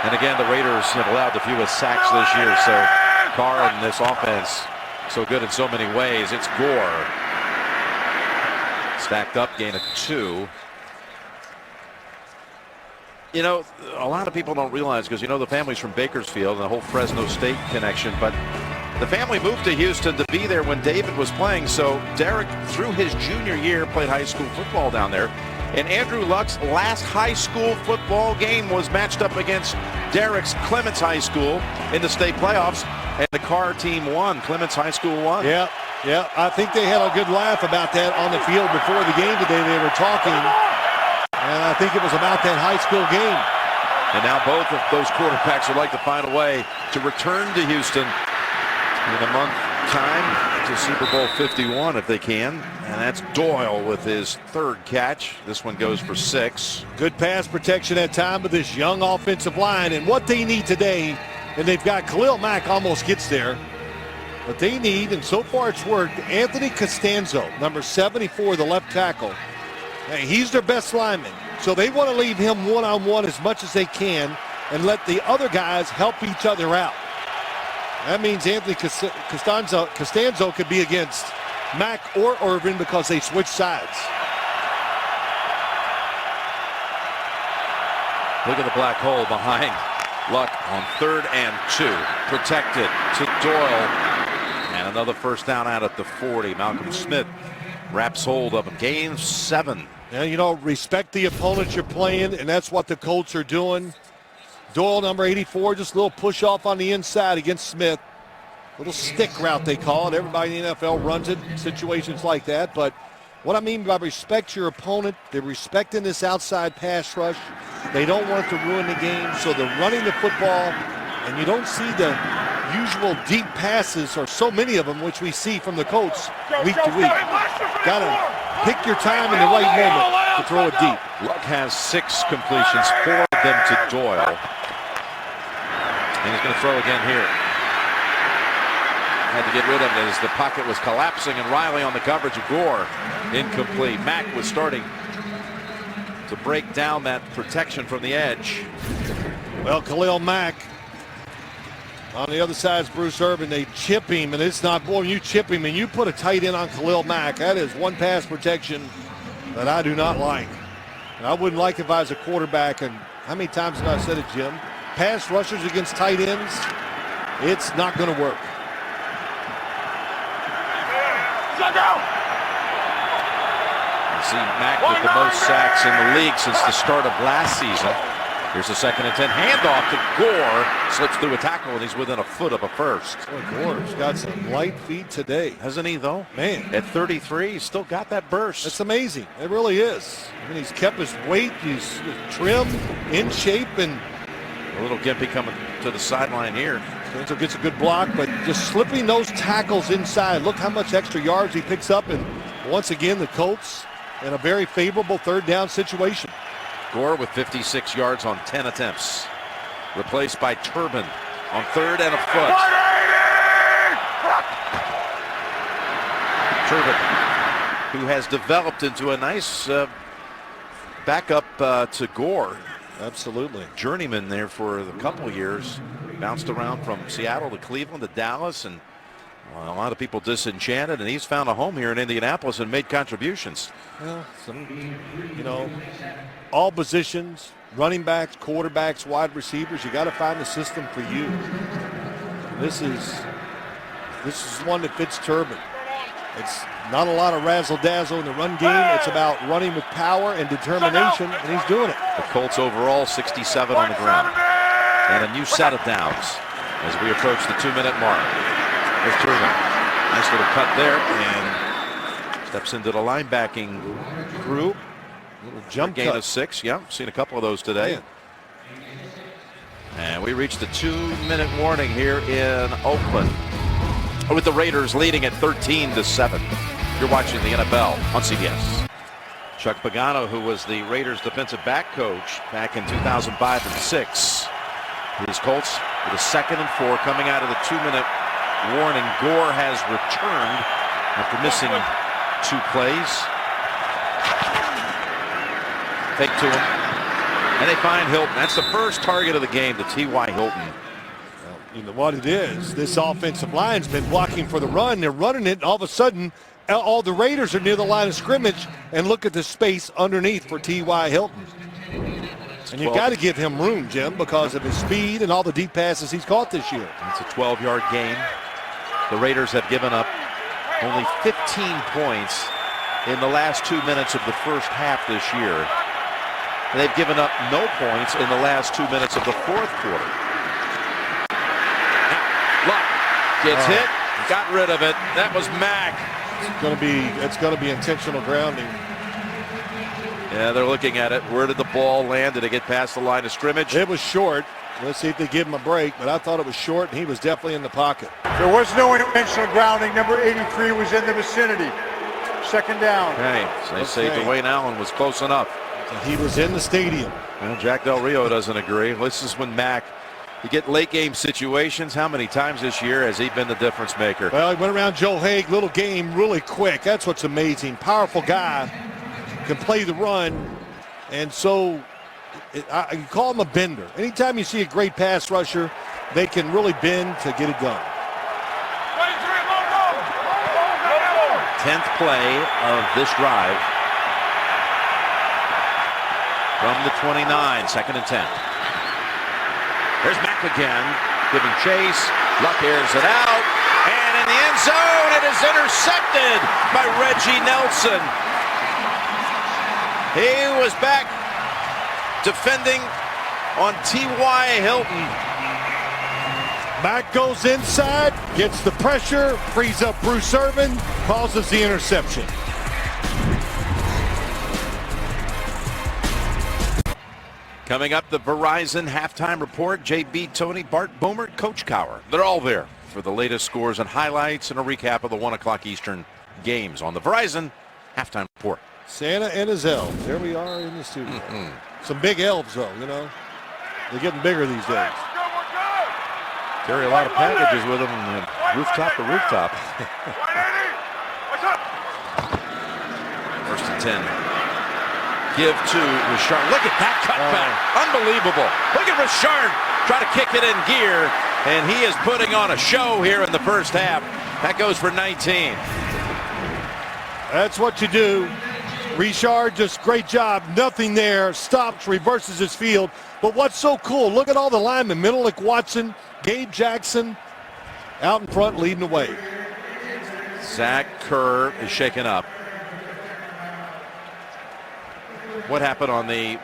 And again, the Raiders have allowed the fewest sacks this year, so Carr and this offense so good in so many ways. It's Gore. Stacked up, gain of 2. You know, a lot of people don't realize, because you know the family's from Bakersfield and the whole Fresno State connection, but the family moved to Houston to be there when David was playing. So Derek, through his junior year, played high school football down there. And Andrew Luck's last high school football game was matched up against Derek's Clements High School in the state playoffs, and the Carr team won. Clements High School won. Yeah. I think they had a good laugh about that on the field before the game today. They were talking, and I think it was about that high school game. And now both of those quarterbacks would like to find a way to return to Houston in a month time to Super Bowl 51 if they can. And that's Doyle with his 3rd catch. This one goes for 6. Good pass protection at time with this young offensive line, and what they need today, and they've got Khalil Mack almost gets there, but they need, and so far it's worked, Anthony Costanzo, number 74, the left tackle. Hey, he's their best lineman, so they want to leave him one-on-one as much as they can and let the other guys help each other out. That means Anthony Costanzo could be against Mack or Irvin because they switch sides. Look at the black hole behind Luck on 3rd and 2. Protected to Doyle. And another first down out at the 40. Malcolm Smith wraps hold of him. Gains 7. Yeah, you know, respect the opponent you're playing, and that's what the Colts are doing. Doyle, number 84, just a little push off on the inside against Smith. Little stick route, they call it. Everybody in the NFL runs it in situations like that. But what I mean by respect your opponent, they're respecting this outside pass rush. They don't want it to ruin the game, so they're running the football, and you don't see the usual deep passes, or so many of them, which we see from the Colts week to week. Got to pick your time in the right moment to throw it deep. Luck has 6 completions, 4 of them to Doyle. And he's going to throw again here. Had to get rid of it as the pocket was collapsing, and Riley on the coverage of Gore. Incomplete. Mack was starting to break down that protection from the edge. Well, Khalil Mack on the other side is Bruce Irvin. They chip him, and it's not, boy, you chip him and you put a tight end on Khalil Mack. That is one pass protection that I do not like. And I wouldn't like if I was a quarterback. And how many times have I said it, Jim? Pass rushers against tight ends, it's not going to work. You see Mack with the most sacks in the league since the start of last season. Here's a 2nd and 10 handoff to Gore. Slips through a tackle, and he's within a foot of a first. Boy, Gore's got some light feet today. Hasn't he, though? Man. At 33, he's still got that burst. That's amazing. It really is. I mean, he's kept his weight. He's trim, in shape, and a little gimpy coming to the sideline here. Angel gets a good block, but just slipping those tackles inside. Look how much extra yards he picks up. And once again, the Colts in a very favorable 3rd down situation. Gore with 56 yards on 10 attempts. Replaced by Turbin on 3rd and a foot. Turbin, who has developed into a nice backup to Gore. Absolutely. Journeyman there for a couple years. Bounced around from Seattle to Cleveland to Dallas, and a lot of people disenchanted, and he's found a home here in Indianapolis and made contributions. Well, you know, all positions, running backs, quarterbacks, wide receivers, you got to find the system for you. This is one that fits Turbin. It's not a lot of razzle-dazzle in the run game. It's about running with power and determination, and he's doing it. The Colts overall 67 on the ground. And a new set of downs as we approach the 2-minute mark. There's Turbin. Nice little cut there, and steps into the linebacking crew. Little jump gain cut. of 6. Yeah, seen a couple of those today. Man. And we reached the 2-minute warning here in Oakland, with the Raiders leading at 13-7. You're watching the NFL on CBS. Chuck Pagano, who was the Raiders defensive back coach back in 2005 and 6. His Colts with a 2nd and 4 coming out of the 2-minute warning. Gore has returned after missing 2 plays. Fake to him. And they find Hilton. That's the first target of the game to T.Y. Hilton. Well, you know what it is. This offensive line's been blocking for the run. They're running it, and all of a sudden, all the Raiders are near the line of scrimmage, and look at the space underneath for T.Y. Hilton. And you've got to give him room, Jim, because of his speed and all the deep passes he's caught this year. It's a 12-yard gain. The Raiders have given up only 15 points in the last 2 minutes of the first half this year. They've given up no points in the last 2 minutes of the 4th quarter. Now, Luck gets hit, got rid of it. That was Mack. It's going to be intentional grounding. Yeah, they're looking at it. Where did the ball land? Did it get past the line of scrimmage? It was short. Let's see if they give him a break, but I thought it was short, and he was definitely in the pocket. There was no intentional grounding. Number 83 was in the vicinity. 2nd down. Okay, so they say Dwayne Allen was close enough. He was in the stadium. Well, Jack Del Rio doesn't agree. This is when Mack, you get late game situations. How many times this year has he been the difference maker? Well, he went around Joe Haig, little game, really quick. That's what's amazing. Powerful guy, can play the run, and so you call him a bender. Anytime you see a great pass rusher, they can really bend to get it done. 10th play of this drive. From the 29, 2nd and 10. There's Mack again, giving chase. Luck airs it out, and in the end zone, it is intercepted by Reggie Nelson. He was back defending on T.Y. Hilton. Mack goes inside, gets the pressure, frees up Bruce Irvin, causes the interception. Coming up, the Verizon halftime report. JB, Tony, Bart Boomer, Coach Carr. They're all there for the latest scores and highlights and a recap of the 1 o'clock Eastern games on the Verizon halftime report. Santa and his elves. There we are in the studio. Some big elves, though, you know. They're getting bigger these days. Carry a lot of packages with him, rooftop to rooftop. First and 10. Give to Richard. Look at that cutback. Unbelievable. Look at Richard try to kick it in gear, and he is putting on a show here in the first half. That goes for 19. That's what you do. Richard, just great job. Nothing there. Stops, reverses his field. But what's so cool, look at all the linemen. Middlewick, Watson, Gabe Jackson out in front leading the way. Zach Carr is shaken up. What happened on the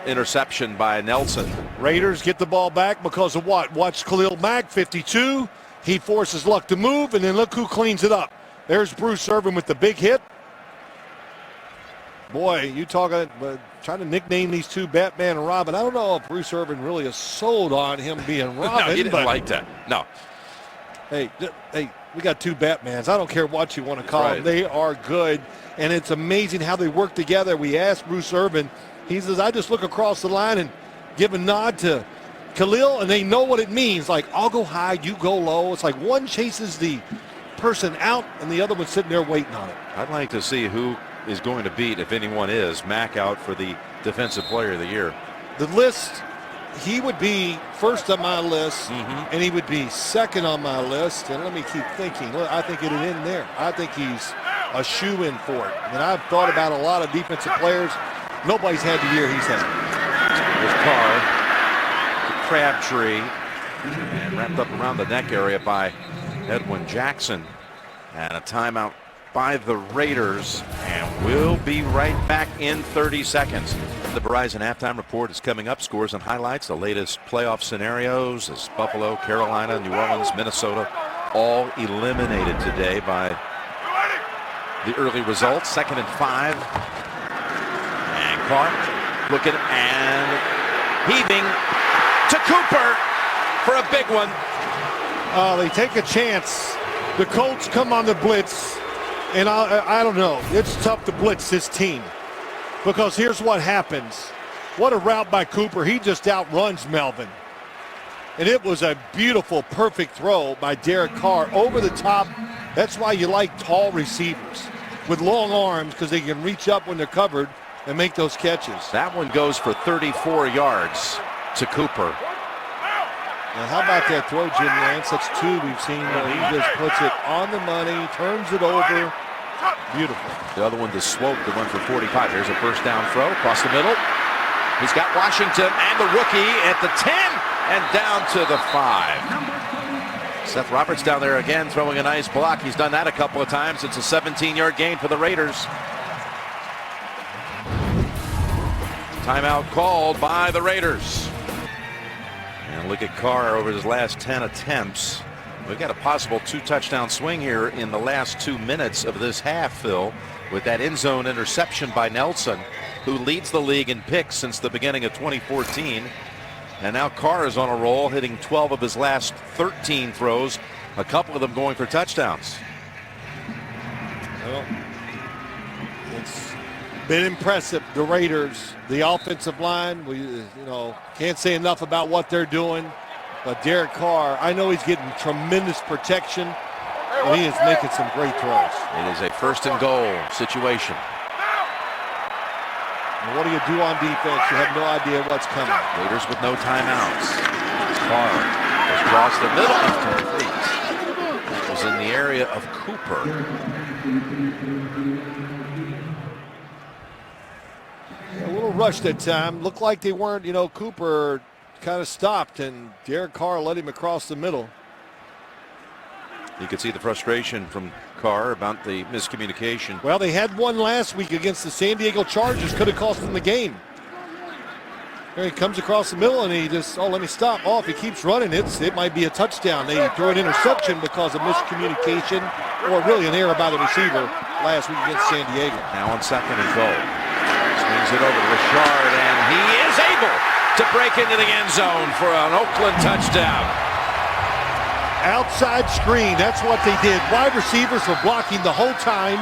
interception by Nelson? Raiders get the ball back because of what? Watch Khalil Mack, 52. He forces Luck to move, and then look who cleans it up. There's Bruce Irvin with the big hit. Boy, you talking, trying to nickname these two Batman and Robin. I don't know if Bruce Irvin really is sold on him being Robin. No, he didn't like that. No. Hey, we got two Batmans. I don't care what you want to call them. They are good, and it's amazing how they work together. We asked Bruce Irvin. He says, I just look across the line and give a nod to Khalil, and they know what it means. Like, I'll go high, you go low. It's like one chases the person out, and the other one's sitting there waiting on it. I'd like to see who is going to beat, if anyone is, Mack out for the Defensive Player of the Year. The list, he would be first on my list, and he would be second on my list. And let me keep thinking. Look, I think it'd end there. I think he's a shoe-in for it. And I've thought about a lot of defensive players. Nobody's had the year he's had. There's Carr, Crabtree, and wrapped up around the neck area by Edwin Jackson. And a timeout by the Raiders, and we'll be right back in 30 seconds. The Verizon halftime report is coming up. Scores and highlights, the latest playoff scenarios as Buffalo, Carolina, New Orleans, Minnesota all eliminated today by the early results. 2nd and 5. And Carr looking and heaving to Cooper for a big one. They take a chance. The Colts come on the blitz. And I don't know. It's tough to blitz this team because here's what happens. What a route by Cooper. He just outruns Melvin. And it was a beautiful, perfect throw by Derek Carr over the top. That's why you like tall receivers with long arms, because they can reach up when they're covered and make those catches. That one goes for 34 yards to Cooper. Now, how about that throw, Jim Nance? That's two we've seen where he just puts it on the money, turns it over. Beautiful. The other one to Swope, the one for 45. Here's a first down throw across the middle. He's got Washington and the rookie at the 10 and down to the 5. Seth Roberts down there again throwing a nice block. He's done that a couple of times. It's a 17-yard gain for the Raiders. Timeout called by the Raiders. And look at Carr over his last 10 attempts. We've got a possible 2-touchdown swing here in the last 2 minutes of this half, Phil, with that end zone interception by Nelson, who leads the league in picks since the beginning of 2014. And now Carr is on a roll, hitting 12 of his last 13 throws, a couple of them going for touchdowns. Well, it's been impressive. The Raiders, the offensive line, we can't say enough about what they're doing. But Derek Carr, I know he's getting tremendous protection, and he is making some great throws. It is a 1st and goal situation. And what do you do on defense? You have no idea what's coming. Raiders with no timeouts. Carr goes across the middle. That was in the area of Cooper. A little rushed that time. Looked like they weren't, Cooper kind of stopped, and Derek Carr led him across the middle. You could see the frustration from Carr about the miscommunication. Well, they had one last week against the San Diego Chargers. Could have cost them the game. There he comes across the middle, and he just, let me stop. If he keeps running, it might be a touchdown. They threw an interception because of miscommunication, or really an error by the receiver last week against San Diego. Now on 2nd and goal. Swings it over to Richard, and he is able to break into the end zone for an Oakland touchdown. Outside screen, that's what they did. Wide receivers were blocking the whole time,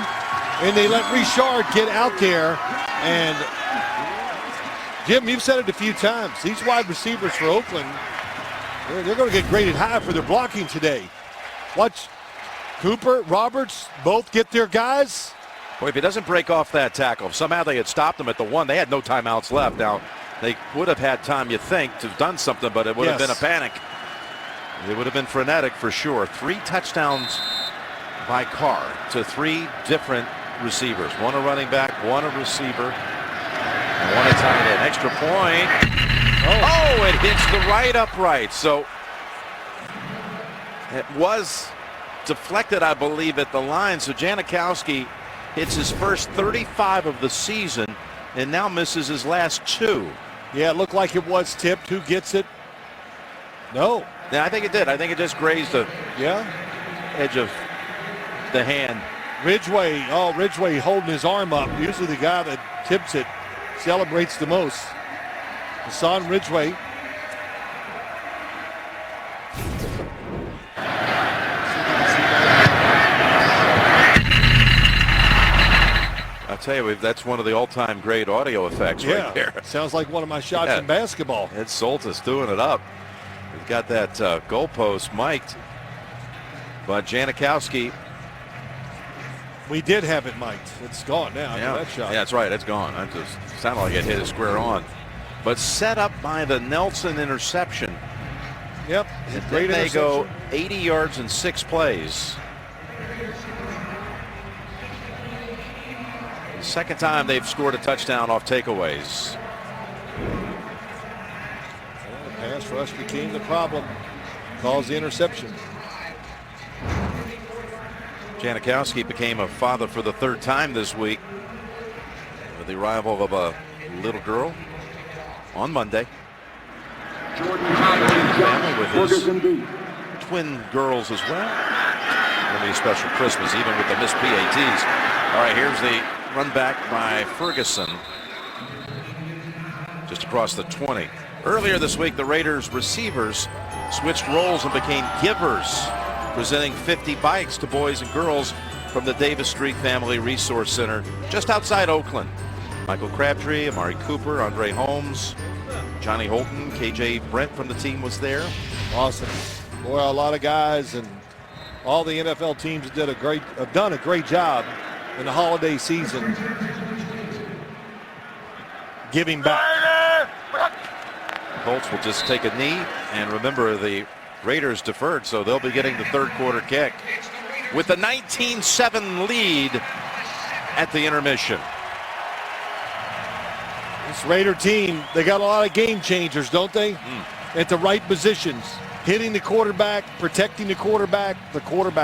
and they let Richard get out there. And Jim, you've said it a few times. These wide receivers for Oakland, They're going to get graded high for their blocking today. Watch Cooper, Roberts, both get their guys. Boy, if he doesn't break off that tackle, if somehow they had stopped him at the 1, they had no timeouts left. Now, they would have had time, you think, to have done something, but it would have been a panic. It would have been frenetic for sure. 3 touchdowns by Carr to 3 different receivers. 1 a running back, 1 a receiver, and 1 a tight end. Extra point. Oh, it hits the right upright. So it was deflected, I believe, at the line. So Janikowski hits his first 35 of the season and now misses his last 2. Yeah, it looked like it was tipped. Who gets it? No. Yeah, I think it did. I think it just grazed the edge of the hand. Ridgway, Ridgway holding his arm up. Usually the guy that tips it celebrates the most. Hassan Ridgway. I'll tell you, that's one of the all-time great audio effects right there. Sounds like one of my shots in basketball. Ed Soltis doing it up. We've got that goalpost mic'd. But Janikowski. We did have it mic'd. It's gone now. That shot. Yeah, that's right. It's gone. It just sounded like it hit it square on. But set up by the Nelson interception. Yep. And then they go 80 yards in 6 plays. The second time they've scored a touchdown off takeaways. The pass rush became the problem. Caused the interception. Janikowski became a father for the 3rd time this week with the arrival of a little girl on Monday. Family with his twin girls as well. It'll be a special Christmas, even with the missed PATs. All right, here's the run back by Ferguson. Just across the 20. Earlier this week, the Raiders receivers switched roles and became givers, presenting 50 bikes to boys and girls from the Davis Street Family Resource Center just outside Oakland. Michael Crabtree, Amari Cooper, Andre Holmes, Johnny Holton, KJ Brent from the team was there. Awesome. Boy, a lot of guys and all the NFL teams have done a great job in the holiday season giving back. Colts will just take a knee, and remember the Raiders deferred, so they'll be getting the 3rd quarter kick with the 19-7 lead at the intermission. This Raider team, they got a lot of game changers, don't they? At the right positions. Hitting the quarterback, protecting the quarterback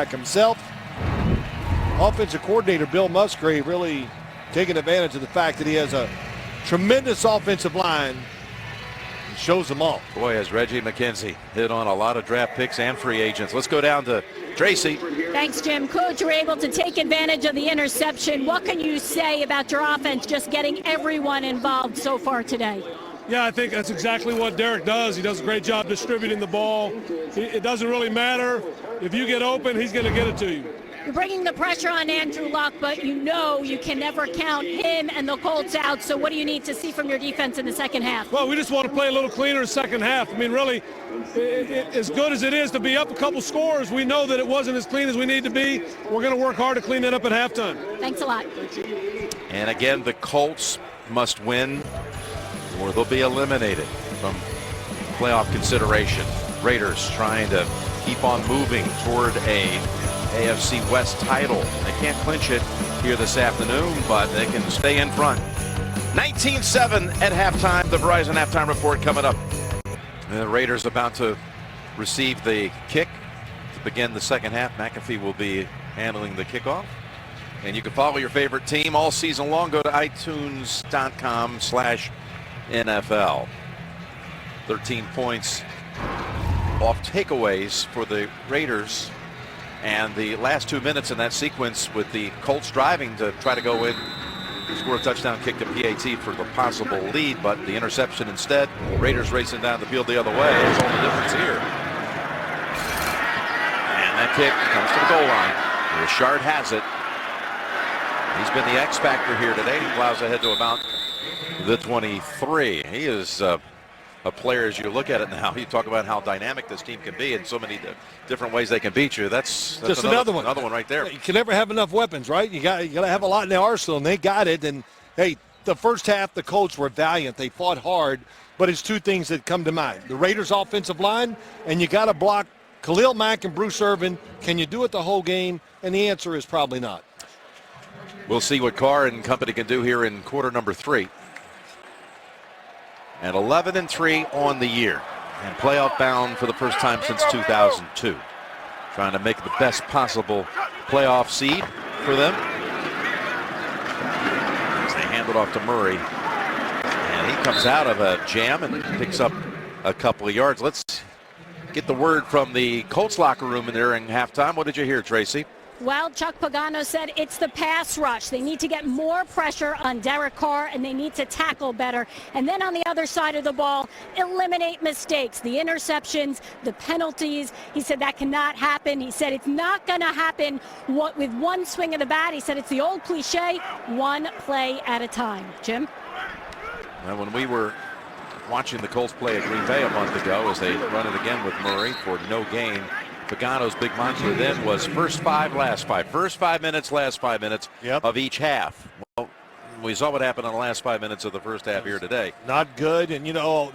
himself. Offensive coordinator Bill Musgrave really taking advantage of the fact that he has a tremendous offensive line. Shows them all. Boy, has Reggie McKenzie hit on a lot of draft picks and free agents. Let's go down to Tracy. Thanks, Jim. Coach, you were able to take advantage of the interception. What can you say about your offense just getting everyone involved so far today? Yeah, I think that's exactly what Derek does. He does a great job distributing the ball. It doesn't really matter. If you get open, he's going to get it to you. You're bringing the pressure on Andrew Luck, but you know you can never count him and the Colts out. So what do you need to see from your defense in the second half? Well, we just want to play a little cleaner in the second half. I mean, really, as good as it is to be up a couple scores, we know that it wasn't as clean as we need to be. We're going to work hard to clean it up at halftime. Thanks a lot. And again, the Colts must win or they'll be eliminated from playoff consideration. Raiders trying to keep on moving toward a AFC West title. They can't clinch it here this afternoon, but they can stay in front. 19-7 at halftime. The Verizon halftime report coming up. The Raiders about to receive the kick to begin the second half. McAfee will be handling the kickoff. And you can follow your favorite team all season long. Go to itunes.com/NFL. 13 points off takeaways for the Raiders. And the last 2 minutes in that sequence with the Colts driving to try to go in, score a touchdown kick to PAT for the possible lead, but the interception instead. Raiders racing down the field the other way. That's all the difference here. And that kick comes to the goal line. Richard has it. He's been the X factor here today. He plows ahead to about the 23. He is of players. You look at it now, you talk about how dynamic this team can be in so many different ways they can beat you. That's just another one right there. You can never have enough weapons, right? You got to have a lot in the arsenal, and they got it. And hey, the first half the Colts were valiant. They fought hard, but it's two things that come to mind: the Raiders' offensive line, and you got to block Khalil Mack and Bruce Irvin. Can you do it the whole game? And the answer is probably not. We'll see what Carr and company can do here in quarter number 3. And 11-3 on the year, and playoff bound for the first time since 2002. Trying to make the best possible playoff seed for them. As they hand it off to Murray, and he comes out of a jam and picks up a couple of yards. Let's get the word from the Colts locker room in there in halftime. What did you hear, Tracy? Well, Chuck Pagano said it's the pass rush. They need to get more pressure on Derek Carr, and they need to tackle better. And then on the other side of the ball, eliminate mistakes, the interceptions, the penalties. He said that cannot happen. He said it's not going to happen with one swing of the bat. He said it's the old cliche, one play at a time. Jim? Well, when we were watching the Colts play at Green Bay a month ago, as they run it again with Murray for no gain, Pagano's big mantra then was first 5, last 5. First 5 minutes, last 5 minutes of each half. Well, we saw what happened in the last 5 minutes of the first half here today. Not good. And, you know,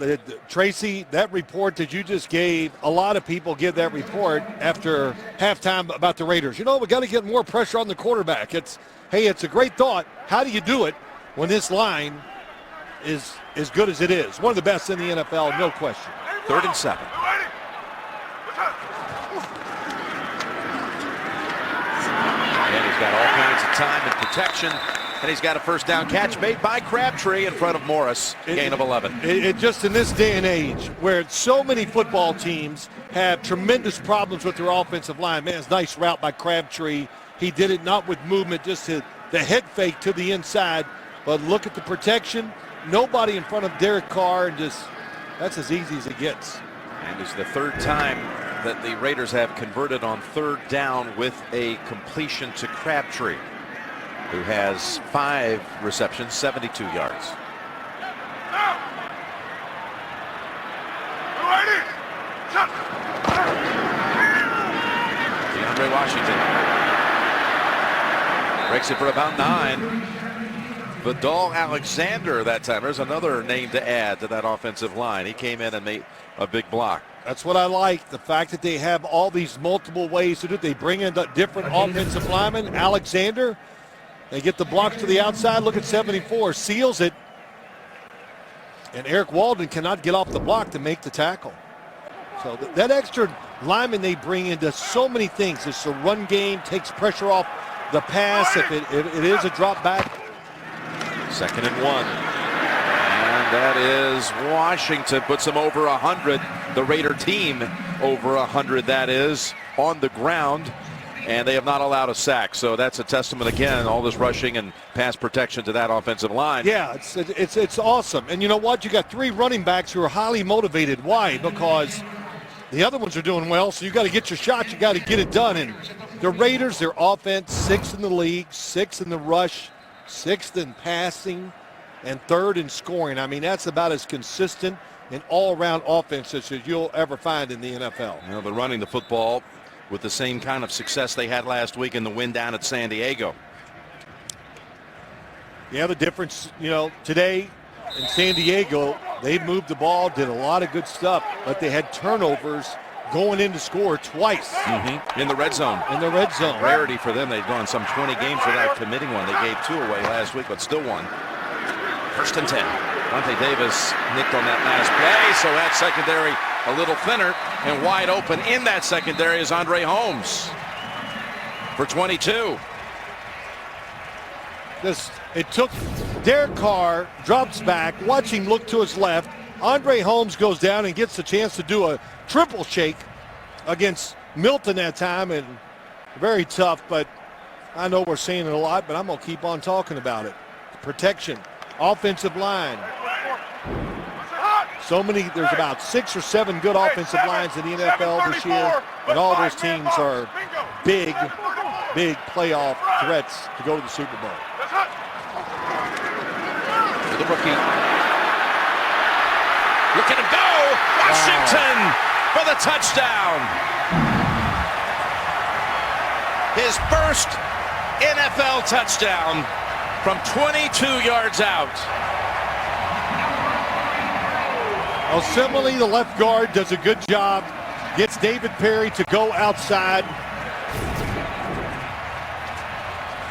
Tracy, that report that you just gave, a lot of people give that report after halftime about the Raiders. You know, we got to get more pressure on the quarterback. It's a great thought. How do you do it when this line is as good as it is? One of the best in the NFL, no question. 3rd and 7. And he's got all kinds of time and protection, and he's got a first down catch made by Crabtree in front of Morris, gain of 11. It just in this day and age where so many football teams have tremendous problems with their offensive line. Man, it's a nice route by Crabtree. He did it not with movement, just the head fake to the inside. But look at the protection. Nobody in front of Derek Carr, and just that's as easy as it gets. And it's the 3rd time that the Raiders have converted on 3rd down with a completion to Crabtree, who has 5 receptions, 72 yards. DeAndre Washington breaks it for about 9. Vidal Alexander that time. There's another name to add to that offensive line. He came in and made a big block. That's what I like, the fact that they have all these multiple ways to do it. They bring in different offensive linemen. Alexander, they get the blocks to the outside. Look at 74, seals it. And Eric Walden cannot get off the block to make the tackle. So that extra lineman they bring in does so many things. It's a run game, takes pressure off the pass. If it is a drop back. 2nd and 1. And that is Washington, puts them over 100. The Raider team over 100, that is, on the ground. And they have not allowed a sack. So that's a testament, again, all this rushing and pass protection to that offensive line. Yeah, it's awesome. And you know what? You got 3 running backs who are highly motivated. Why? Because the other ones are doing well, so you got to get your shot. You got to get it done. And the Raiders, their offense, 6th in the league, 6th in the rush, 6th in passing, and 3rd in scoring. I mean, that's about as consistent and all-around offense as you'll ever find in the NFL. You know, they're running the football with the same kind of success they had last week in the win down at San Diego. Yeah, the difference, you know, today in San Diego, they moved the ball, did a lot of good stuff, but they had turnovers going in to score twice. In the red zone. In the red zone. Rarity for them. They've gone some 20 games without committing one. They gave 2 away last week, but still won. 1st and 10. Monte Davis nicked on that last play, so that secondary a little thinner, and wide open in that secondary is Andre Holmes for 22. It took Derek Carr, drops back, watch him look to his left. Andre Holmes goes down and gets the chance to do a triple shake against Milton that time, and very tough, but I know we're saying it a lot, but I'm going to keep on talking about it. Protection, offensive line. So many, there's about 6 or 7 good offensive lines in the NFL this year, and all those teams are big playoff threats to go to the Super Bowl. The rookie Look at him go! Washington for the touchdown. His first NFL touchdown from 22 yards out. Well, similarly, the left guard does a good job. Gets David Perry to go outside.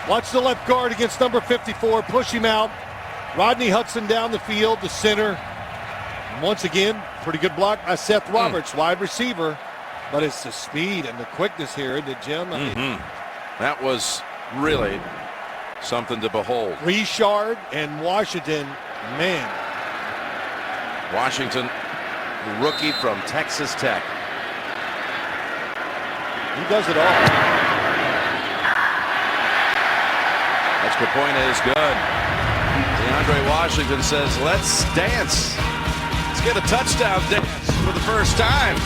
Watch the left guard against number 54. Push him out. Rodney Hudson down the field, the center. And once again, pretty good block by Seth Roberts, wide receiver. But it's the speed and the quickness here, isn't it, Jim? I mean, that was really something to behold. Richard and Washington, man. Washington, rookie from Texas Tech. He does it all. Extra point is good. DeAndre Washington says, let's dance. Let's get a touchdown dance for the first time.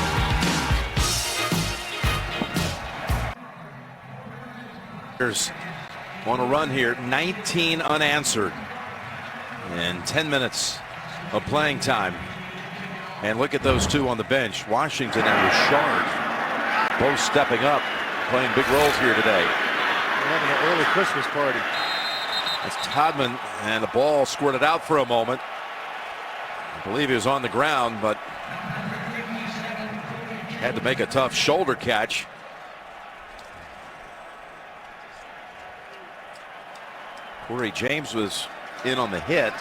Here's on a run here, 19 unanswered in 10 minutes of playing time. And look at those two on the bench, Washington and Richard, both stepping up, playing big roles here today. They're having an early Christmas party. That's Todman, and the ball squirted out for a moment. I believe he was on the ground, but had to make a tough shoulder catch. Corey James was in on the hit.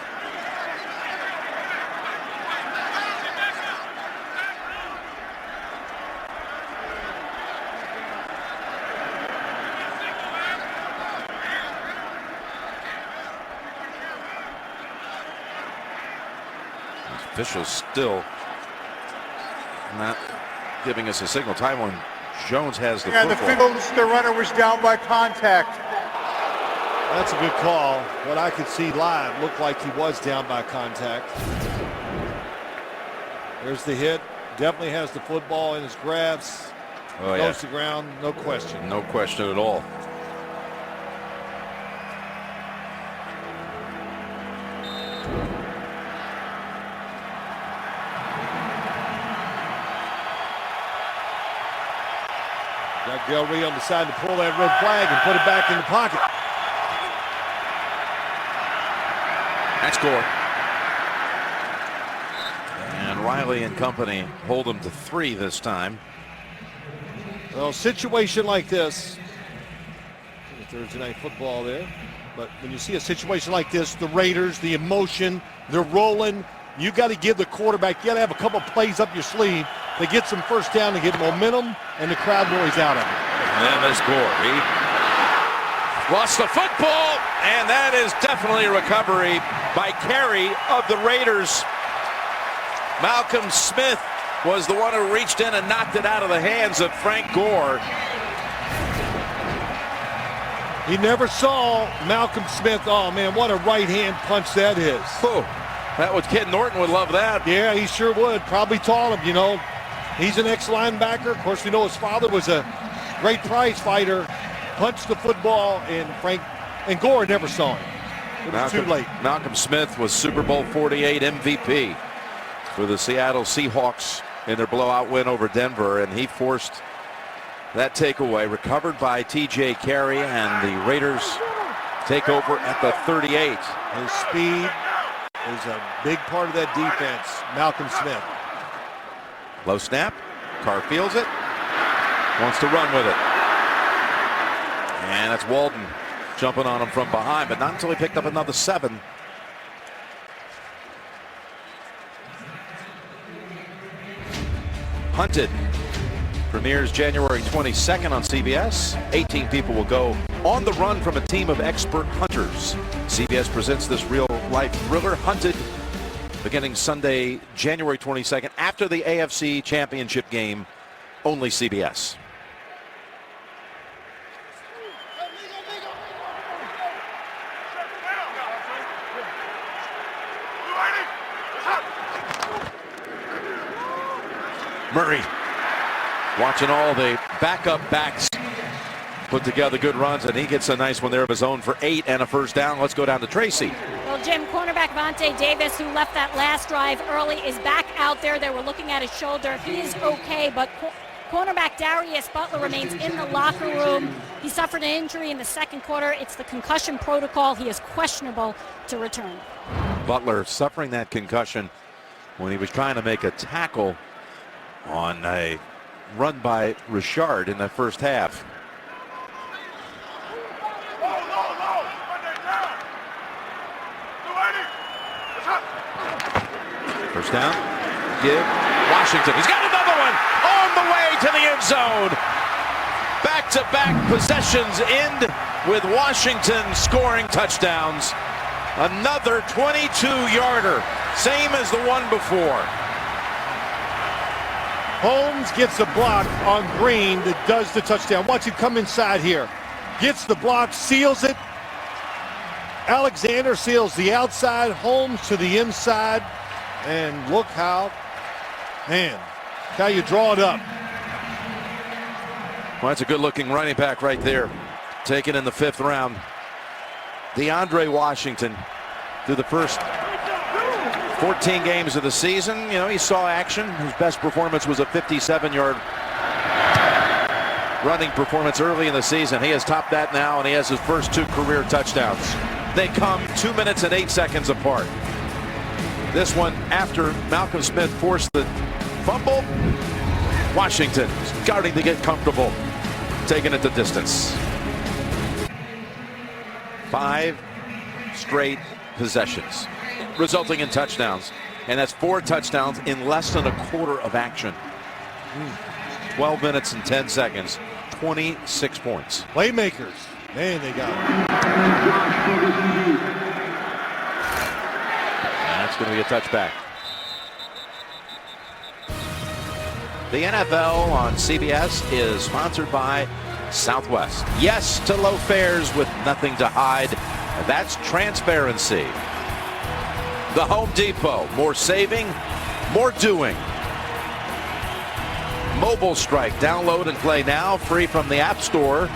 Officials still not giving us a signal. Tywone Jones has the football. The runner was down by contact. That's a good call. What I could see live looked like he was down by contact. There's the hit. Definitely has the football in his grasp. Oh, goes to the ground, no question. No question at all. Got Del Rio on the side to pull that red flag and put it back in the pocket. That's Gore. And Riley and company hold him to 3 this time. Well, situation like this, Thursday Night Football there, but when you see a situation like this, the Raiders, the emotion, they're rolling. You got to give the quarterback, you got to have a couple plays up your sleeve to get some first down and get momentum and the crowd noise out of it. And there's Gore. He lost the football, and that is definitely a recovery by Carey of the Raiders. Malcolm Smith was the one who reached in and knocked it out of the hands of Frank Gore. He never saw Malcolm Smith. Oh, man, what a right-hand punch that is. Oh, that would Ken Norton would love that. Yeah, he sure would. Probably taught him, you know. He's an ex-linebacker. Of course, we know his father was a great prize fighter. Punched the football, and Gore never saw him. It was too late. Malcolm Smith was Super Bowl 48 MVP for the Seattle Seahawks in their blowout win over Denver, and he forced that takeaway, recovered by T.J. Carey, and the Raiders take over at the 38. His speed is a big part of that defense, Malcolm Smith. Low snap. Carr fields it. Wants to run with it. And that's Walden jumping on him from behind, but not until he picked up another 7. Hunted premieres January 22nd on CBS. 18 people will go on the run from a team of expert hunters. CBS presents this real-life thriller, Hunted, beginning Sunday, January 22nd, after the AFC Championship game, only CBS. Murray watching all the backup backs put together good runs, and he gets a nice one there of his own for 8 and a first down. Let's go down to Tracy. Well, Jim, cornerback Vontae Davis, who left that last drive early, is back out there. They were looking at his shoulder. He is okay, but cornerback Darius Butler remains in the locker room. He suffered an injury in the second quarter. It's the concussion protocol. He is questionable to return. Butler suffering that concussion when he was trying to make a tackle on a run by Richard in the first half. First down. Give Washington. He's got another one on the way to the end zone. Back-to-back possessions end with Washington scoring touchdowns. Another 22-yarder, same as the one before. Holmes gets a block on Green that does the touchdown. Watch him come inside here. Gets the block, seals it. Alexander seals the outside, Holmes to the inside. And look how you draw it up. Well, that's a good-looking running back right there. Taken in the 5th round. DeAndre Washington, through the first 14 games of the season, you know, he saw action. His best performance was a 57-yard running performance early in the season. He has topped that now, and he has his first 2 career touchdowns. They come 2 minutes and 8 seconds apart. This one after Malcolm Smith forced the fumble. Washington starting to get comfortable, taking it the distance. 5 straight possessions, resulting in touchdowns. And that's 4 touchdowns in less than a quarter of action. 12 minutes and 10 seconds, 26 points. Playmakers, man, they got it. That's going to be a touchback. The NFL on CBS is sponsored by Southwest. Yes to low fares with nothing to hide. That's transparency. The Home Depot. More saving, more doing. Mobile Strike. Download and play now. Free from the App Store.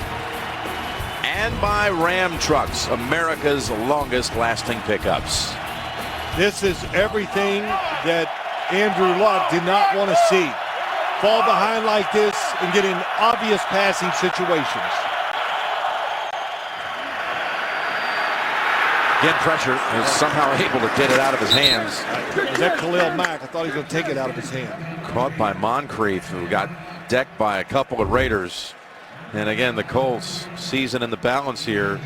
And by Ram Trucks, America's longest lasting pickups. This is everything that Andrew Luck did not want to see. Fall behind like this and get in obvious passing situations. Again, pressure is somehow able to get it out of his hands. Was that Khalil Mack? I thought he was going to take it out of his hand. Caught by Moncrief, who got decked by a couple of Raiders. And again, the Colts, season in the balance here.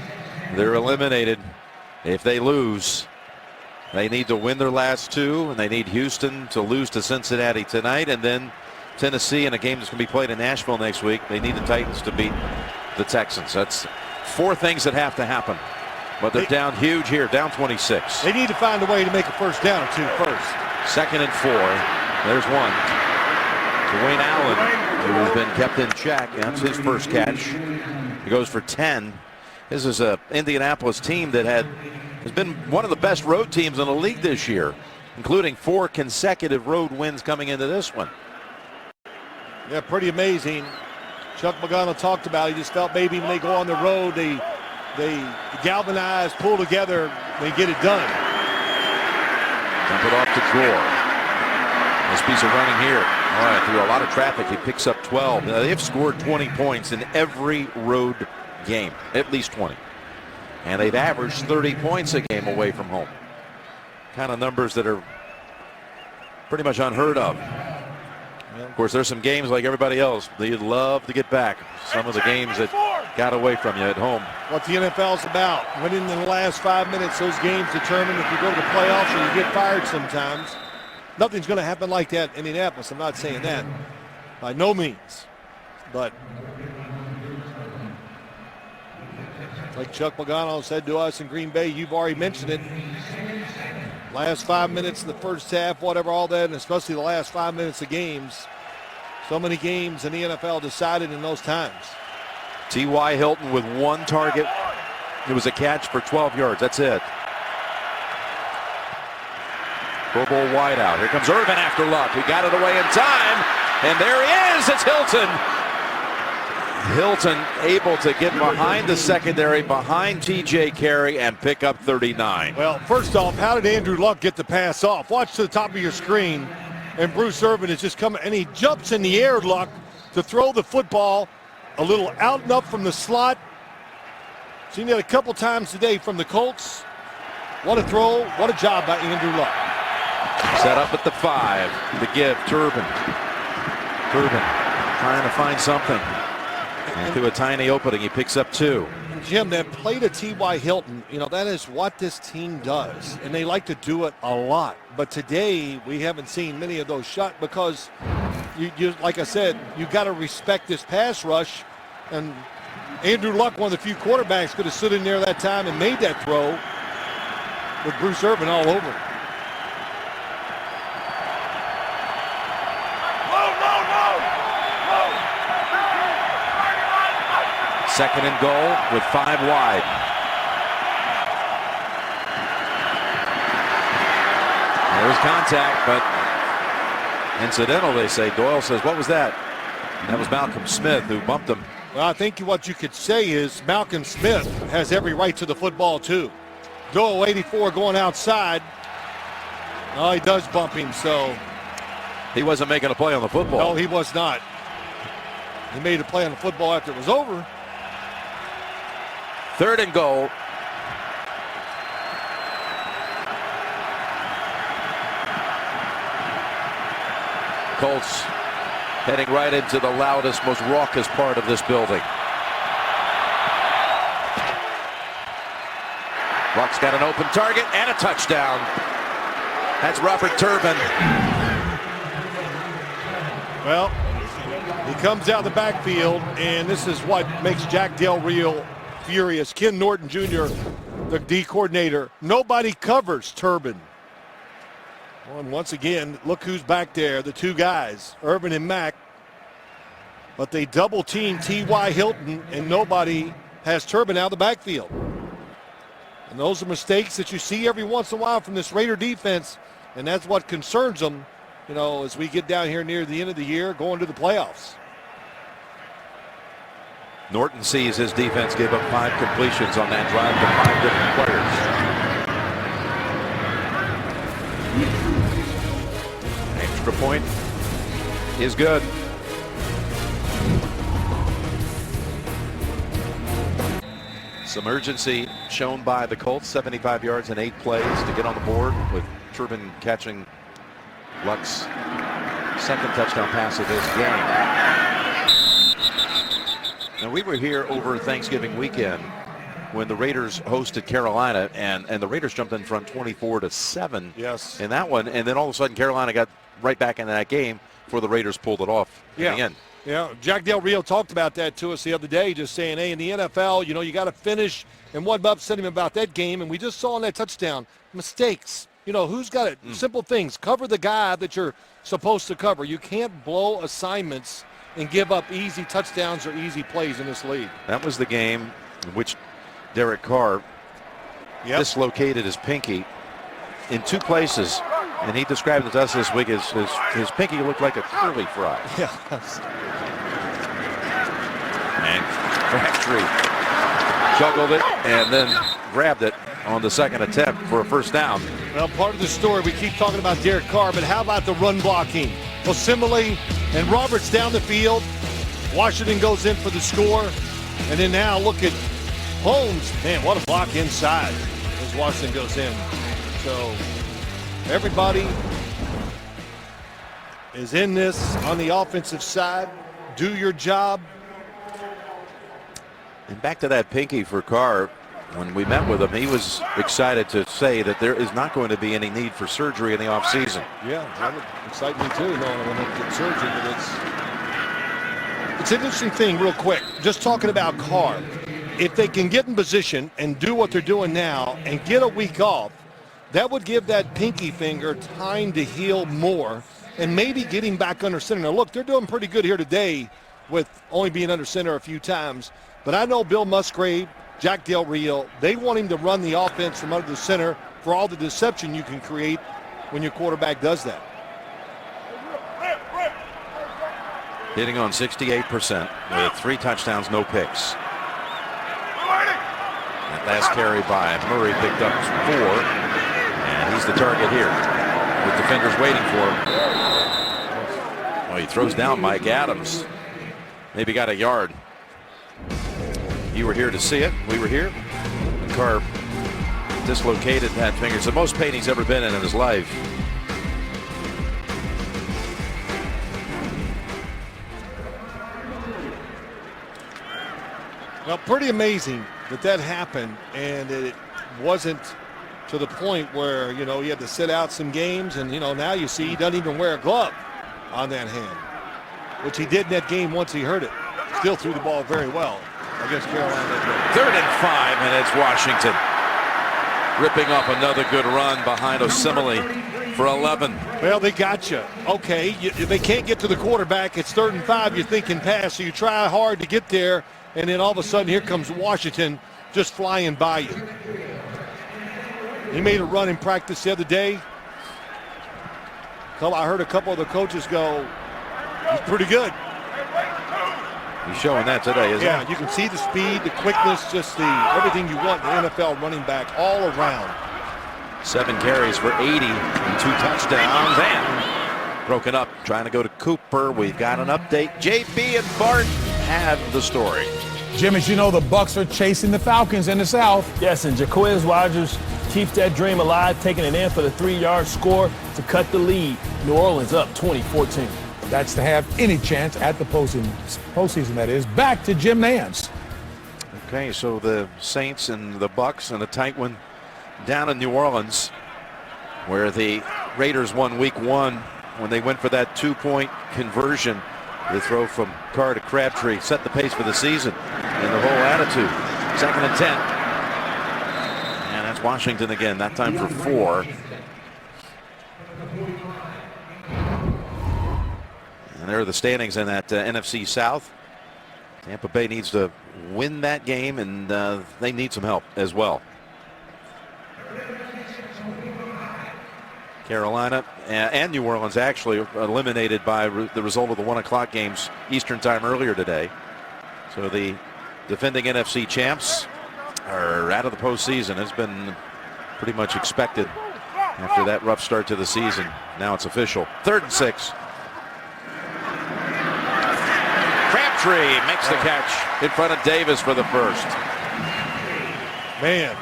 They're eliminated if they lose. They need to win their last 2, and they need Houston to lose to Cincinnati tonight, and then Tennessee in a game that's going to be played in Nashville next week. They need the Titans to beat the Texans. That's 4 things that have to happen. But they're down huge here, down 26. They need to find a way to make a first down or 2 first. 2nd and 4. There's one. Dwayne Allen, who has been kept in check. That's his first catch. He goes for 10. This is a Indianapolis team that has been one of the best road teams in the league this year, including 4 consecutive road wins coming into this one. Yeah, pretty amazing. Chuck Pagano talked about it. He just felt maybe when they go on the road, they galvanize, pull together, they get it done. Dump it off to Gore. This piece of running here. All right, through a lot of traffic, he picks up 12. Now, they've scored 20 points in every road game, at least 20. And they've averaged 30 points a game away from home. Kind of numbers that are pretty much unheard of. Of course, there's some games like everybody else that you'd love to get back. Some of the games that got away from you at home. What the NFL's about. Winning in the last 5 minutes, those games determine if you go to the playoffs or you get fired sometimes. Nothing's going to happen like that in Indianapolis. I'm not saying that. By no means. But like Chuck Pagano said to us in Green Bay, you've already mentioned it. Last 5 minutes in the first half, whatever, all that, and especially the last 5 minutes of games. So many games in the NFL decided in those times. T.Y. Hilton with 1 target. It was a catch for 12 yards. That's it. Pro Bowl wideout. Here comes Irvin after Luck. He got it away in time. And there he is. It's Hilton. Hilton able to get behind the secondary, behind T.J. Carey, and pick up 39. Well, first off, how did Andrew Luck get the pass off? Watch to the top of your screen, and Bruce Irvin is just coming, and he jumps in the air, Luck, to throw the football a little out and up from the slot. Seen it a couple times today from the Colts. What a throw, what a job by Andrew Luck. Set up at the 5, the give, Turbin trying to find something. And through a tiny opening, he picks up 2. Jim, that play to T.Y. Hilton, that is what this team does, and they like to do it a lot. But today, we haven't seen many of those shots because, you like I said, you got to respect this pass rush. And Andrew Luck, one of the few quarterbacks, could have stood in there that time and made that throw with Bruce Irvin all over it. Second and goal with 5 wide. There's contact, but incidental, they say. Doyle says, what was that? And that was Malcolm Smith who bumped him. Well, I think what you could say is Malcolm Smith has every right to the football, too. Doyle, 84, going outside. Oh, he does bump him, so. He wasn't making a play on the football. No, he was not. He made a play on the football after it was over. Third and goal. Colts heading right into the loudest, most raucous part of this building. Luck's got an open target and a touchdown. That's Robert Turbin. Well, he comes out of the backfield, and this is what makes Jack Del Rio furious. Ken Norton Jr., the D coordinator. Nobody covers Turbin. And once again, look who's back there, the 2 guys, Irvin and Mack. But they double team T.Y. Hilton, and nobody has Turbin out of the backfield. And those are mistakes that you see every once in a while from this Raider defense, and that's what concerns them, as we get down here near the end of the year, going to the playoffs. Norton sees his defense give up 5 completions on that drive to 5 different players. Extra point is good. Some urgency shown by the Colts. 75 yards and 8 plays to get on the board, with Turbin catching Luck's second touchdown pass of this game. Now, we were here over Thanksgiving weekend when the Raiders hosted Carolina, and the Raiders jumped in front 24-7 yes. in that one. And then all of a sudden, Carolina got right back in that game before the Raiders pulled it off in the end. Yeah, Jack Del Rio talked about that to us the other day, just saying, hey, in the NFL, you got to finish. And what upset him about that game, and we just saw in that touchdown, mistakes. Who's got it? Simple things. Cover the guy that you're supposed to cover. You can't blow assignments and give up easy touchdowns or easy plays in this league. That was the game in which Derek Carr dislocated his pinky in 2 places. And he described it to us this week as his pinky looked like a curly fry. Yeah. And Crabtree juggled it and then grabbed it on the second attempt for a first down. Well, part of the story, we keep talking about Derek Carr, but how about the run blocking? Osimile and Roberts down the field. Washington goes in for the score. And then now look at Holmes. Man, what a block inside as Washington goes in. So everybody is in this on the offensive side. Do your job. And back to that pinky for Carr. When we met with him, he was excited to say that there is not going to be any need for surgery in the offseason. Yeah, that would excite me too, knowing I'm going to get surgery. But it's an interesting thing, real quick. Just talking about Carr. If they can get in position and do what they're doing now and get a week off, that would give that pinky finger time to heal more and maybe getting back under center. Now, look, they're doing pretty good here today with only being under center a few times. But I know Bill Musgrave, Jack Del Rio, they want him to run the offense from under the center for all the deception you can create when your quarterback does that. Hitting on 68% with 3 touchdowns, no picks. That last carry by Murray picked up 4, and he's the target here with defenders waiting for him. Oh, he throws down Mike Adams. Maybe got a yard. You were here to see it. We were here. Carr dislocated that finger. It's the most pain he's ever been in his life. Well, pretty amazing that happened, and it wasn't to the point where, you know, he had to sit out some games, and, you know, now you see he doesn't even wear a glove on that hand, which he did in that game once he hurt it. Still threw the ball very well against Carolina. 3rd and 5, and it's Washington ripping off another good run behind Osemele for 11. Well, they got you. Okay, they can't get to the quarterback. It's 3rd and 5. You're thinking pass, so you try hard to get there. And then all of a sudden, here comes Washington just flying by you. He made a run in practice the other day. I heard a couple of the coaches go, he's pretty good. He's showing that today, isn't he? Yeah, you can see the speed, the quickness, just everything you want in the NFL running back all around. 7 carries for 80 and 2 touchdowns, and broken up, trying to go to Cooper. We've got an update. JB and Bart have the story. Jim, as you know, the Bucs are chasing the Falcons in the South. Yes, and Jacquizz Rodgers keeps that dream alive, taking it in for the 3-yard score to cut the lead. New Orleans up 20-14. That's to have any chance at the postseason, that is. Back to Jim Nance. Okay, so the Saints and the Bucs and a tight one down in New Orleans, where the Raiders won week 1 when they went for that 2-point conversion. The throw from Carr to Crabtree set the pace for the season and the whole attitude. 2nd and 10. And that's Washington again, that time for 4. And there are the standings in that NFC South. Tampa Bay needs to win that game, and they need some help as well. Carolina and New Orleans actually eliminated by the result of the 1 o'clock games Eastern time earlier today. So the defending NFC champs are out of the postseason. It's been pretty much expected after that rough start to the season. Now it's official. 3rd and 6. Crabtree makes the catch in front of Davis for the first. Man.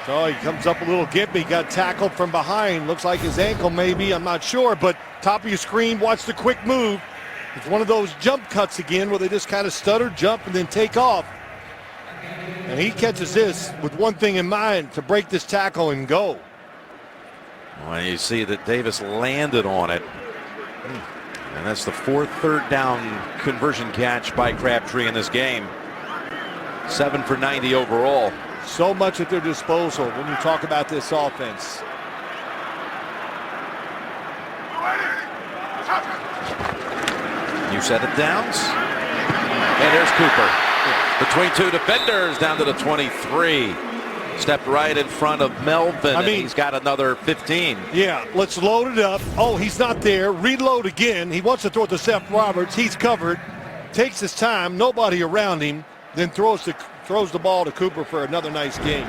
So he comes up a little gimpy, got tackled from behind. Looks like his ankle maybe, I'm not sure, but top of your screen, watch the quick move. It's one of those jump cuts again where they just kind of stutter, jump, and then take off. And he catches this with one thing in mind, to break this tackle and go. Well, you see that Davis landed on it. And that's the 4th 3rd down conversion catch by Crabtree in this game. 7 for 90 overall. So much at their disposal when you talk about this offense. New set of downs. And there's Cooper. Between 2 defenders down to the 23. Stepped right in front of Melvin. I mean, he's got another 15. Yeah, let's load it up. Oh, he's not there. Reload again. He wants to throw it to Seth Roberts. He's covered. Takes his time. Nobody around him. Then throws the ball to Cooper for another nice game.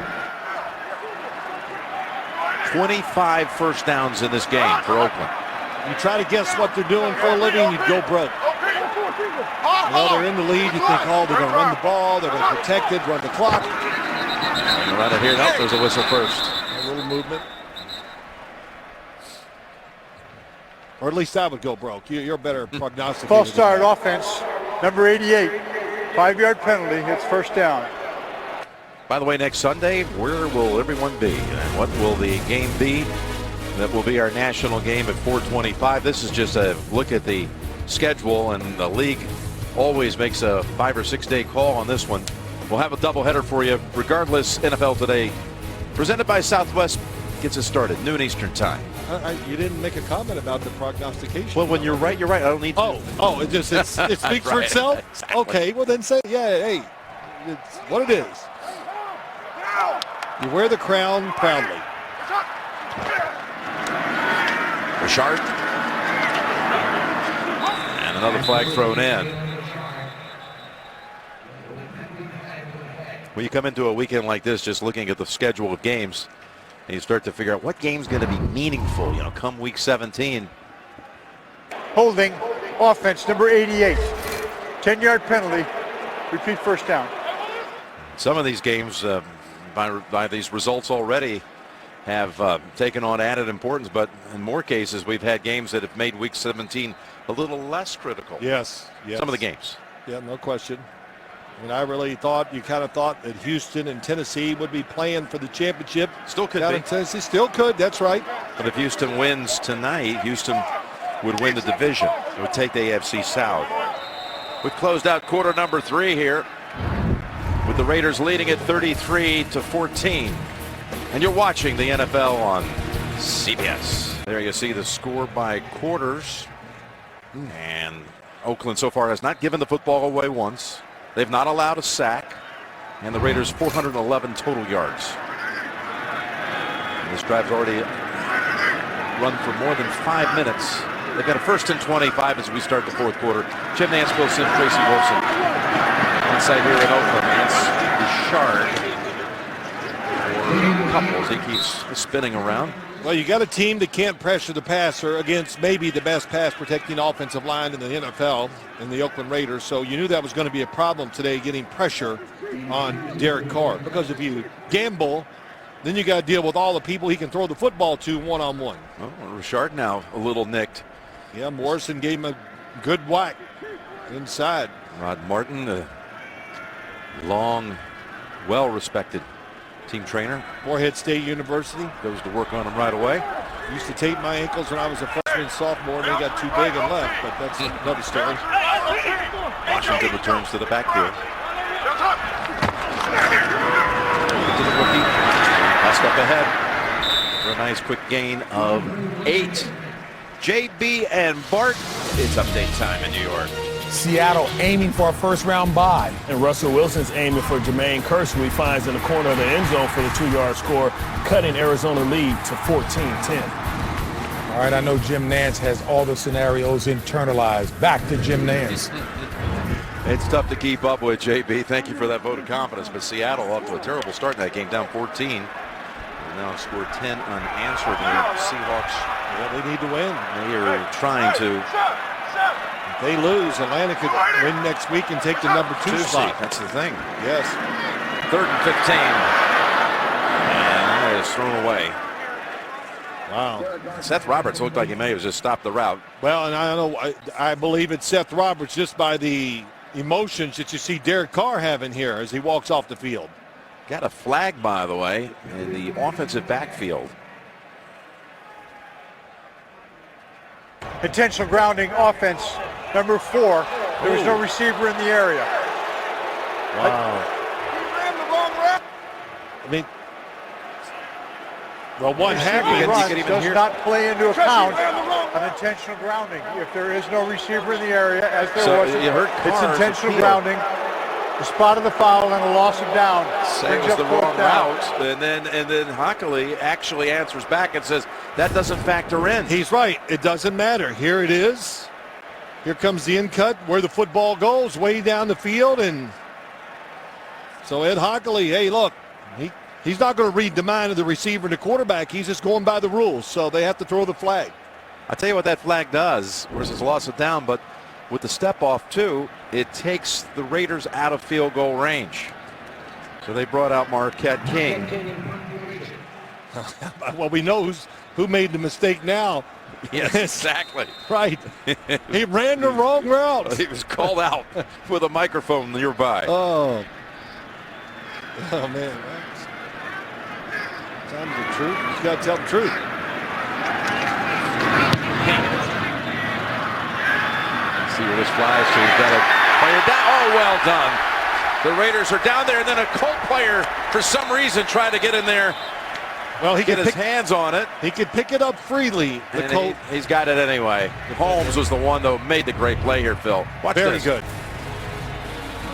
25 first downs in this game for Oakland. You try to guess what they're doing for a living, you'd go broke. Well, they're in the lead. You think, oh, they're going to run the ball. They're going to protect it, run the clock. Right here. Nope, there's a whistle first. A little movement. Or at least I would go broke. You're a better prognosticator. False start offense, number 88. 5-yard penalty. It's 1st down. By the way, next Sunday, where will everyone be? And what will the game be? That will be our national game at 4:25. This is just a look at the schedule, and the league always makes a 5 or 6 day call on this one. We'll have a doubleheader for you. Regardless, NFL Today, presented by Southwest, gets us started, noon Eastern time. You didn't make a comment about the prognostication. Well, when you're right, you're right. I don't need to. It speaks for Right, itself? exactly. Okay, well then say, yeah, hey, it's what it is. You wear the crown proudly. Richard. And Another flag thrown in. When you come into a weekend like this, just looking at the schedule of games, and you start to figure out what game's going to be meaningful, come week 17. Holding offense number 88. 10-yard penalty. Repeat first down. Some of these games, by these results already, have taken on added importance, but in more cases, we've had games that have made week 17 a little less critical. Yes. Some of the games. Yeah, no question. And I really you kind of thought that Houston and Tennessee would be playing for the championship. Still could down be. in Tennessee. Still could, that's right. But if Houston wins tonight, Houston would win the division. It would take the AFC South. We've closed out quarter number 3 here, with the Raiders leading at 33-14. And you're watching the NFL on CBS. There you see the score by quarters. And Oakland so far has not given the football away once. They've not allowed a sack. And the Raiders 411 total yards. And this drive's already run for more than 5 minutes. They've got a 1st and 25 as we start the 4th quarter. Jim Nance, Bill Sims, Tracy Wilson. Inside here in Oakland, Nance Bouchard. Couples, he keeps spinning around. Well, you got a team that can't pressure the passer against maybe the best pass protecting offensive line in the NFL in the Oakland Raiders. So you knew that was going to be a problem today, getting pressure on Derek Carr. Because if you gamble, then you got to deal with all the people he can throw the football to one-on-one. Well, Richard now a little nicked. Yeah, Morrison gave him a good whack inside. Rod Martin, a long, well-respected team trainer. Morehead State University. Goes to work on him right away. Used to tape my ankles when I was a freshman, sophomore, and they got too big and left, but that's another story. Washington returns to the backfield. To the rookie. Pass up ahead. For a nice quick gain of 8. JB and Bart. It's update time in New York. Seattle aiming for a first-round bye. And Russell Wilson's aiming for Jermaine Kearse, who he finds in the corner of the end zone for the 2-yard score, cutting Arizona lead to 14-10. All right, I know Jim Nance has all the scenarios internalized. Back to Jim Nance. It's tough to keep up with, JB. Thank you for that vote of confidence. But Seattle off to a terrible start in that game, down 14. And now scored 10 unanswered. The Seahawks, well, they need to win. They are trying to. If they lose, Atlanta could win next week and take the number 2 spot. That's the thing. Yes. 3rd and 15. And it's thrown away. Wow. Seth Roberts looked like he may have just stopped the route. Well, and I don't know, I believe it's Seth Roberts just by the emotions that you see Derek Carr having here as he walks off the field. Got a flag, by the way, in the offensive backfield. Intentional grounding offense number 4. There was no receiver in the area. Wow. I mean, well, one half of it does not play into account an intentional grounding. If there is no receiver in the area, as there wasn't, it's intentional grounding. The spot of the foul and a loss of down. It was the wrong route, and then Hockley actually answers back and says that doesn't factor in. He's right. It doesn't matter. Here it is. Here comes the in cut where the football goes, way down the field, and so Ed Hockley, hey, look, he's not going to read the mind of the receiver and the quarterback. He's just going by the rules, so they have to throw the flag. I'll tell you what that flag does versus loss of down, but with the step off too, it takes the Raiders out of field goal range. So they brought out Marquette King. Well, we know who made the mistake now. Yes, exactly. Right. He ran the wrong route. He was called out with a microphone nearby. Oh man. Time the truth. You got to tell the truth. See where this flies to. He's got a player down. Oh, well done. The Raiders are down there, and then a Colt player, for some reason, tried to get in there. Well, he get his hands on it. He could pick it up freely. The Colt. He's got it anyway. Holmes was the one, though, made the great play here, Phil. Watch Very this. good.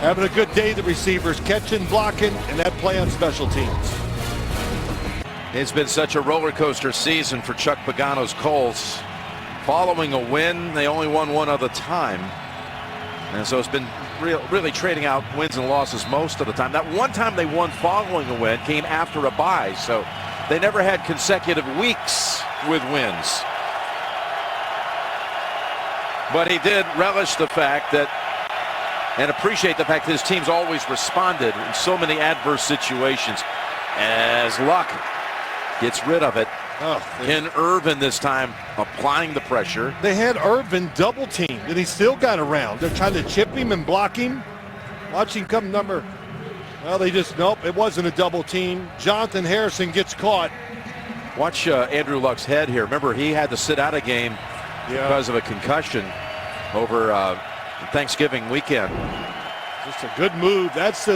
Having a good day, the receivers catching, blocking, and that play on special teams. It's been such a roller coaster season for Chuck Pagano's Colts. following a win. They only won one other time. And so it's been really trading out wins and losses most of the time. That one time they won following a win came after a bye. So they never had consecutive weeks with wins. But he did relish the fact that and appreciate the fact that his team's always responded in so many adverse situations. As Luck gets rid of it. Ken Irvin this time applying the pressure. They had Irvin double teamed and he still got around. They're trying to chip him and block him. Watch him come number. Well, they just, nope, it wasn't a double team. Jonathan Harrison gets caught. Watch Andrew Luck's head here. Remember, he had to sit out a game because of a concussion over Thanksgiving weekend. Just a good move. That's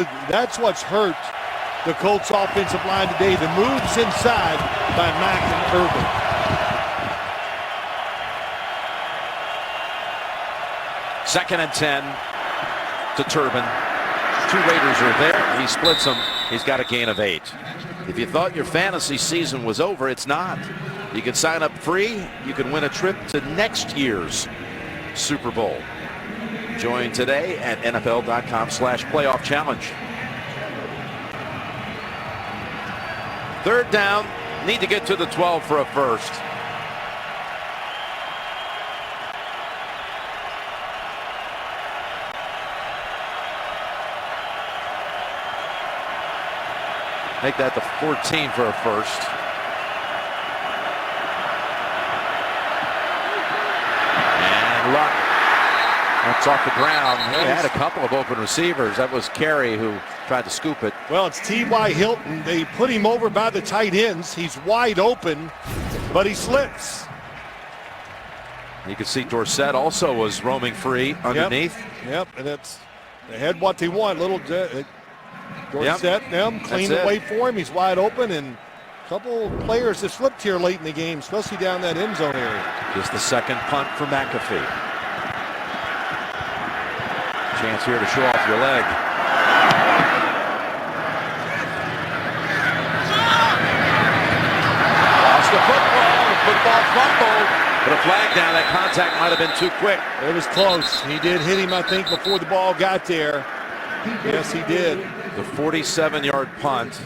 what's hurt the Colts offensive line today. The moves inside by Mack and Irvin. Second and 10 to Turbin. 2 Raiders are there. He splits them. He's got a gain of 8. If you thought your fantasy season was over, it's not. You can sign up free. You can win a trip to next year's Super Bowl. Join today at NFL.com/playoff challenge. Third down, need to get to the 12 for a first. Make that the 14 for a first. And Luck. That's off the ground. They had a couple of open receivers. That was Carey who tried to scoop it. Well, it's T.Y. Hilton. They put him over by the tight ends. He's wide open, but he slips. You can see Dorsett also was roaming free underneath. Yep, and they had what they want. Little Dorsett, them clean the way for him. He's wide open, and a couple players have slipped here late in the game, especially down that end zone area. Just the second punt for McAfee. Chance here to show off your leg. Lost the football fumbled. But a flag down. That contact might have been too quick. It was close. He did hit him, I think, before the ball got there. Yes, he did. The 47-yard punt.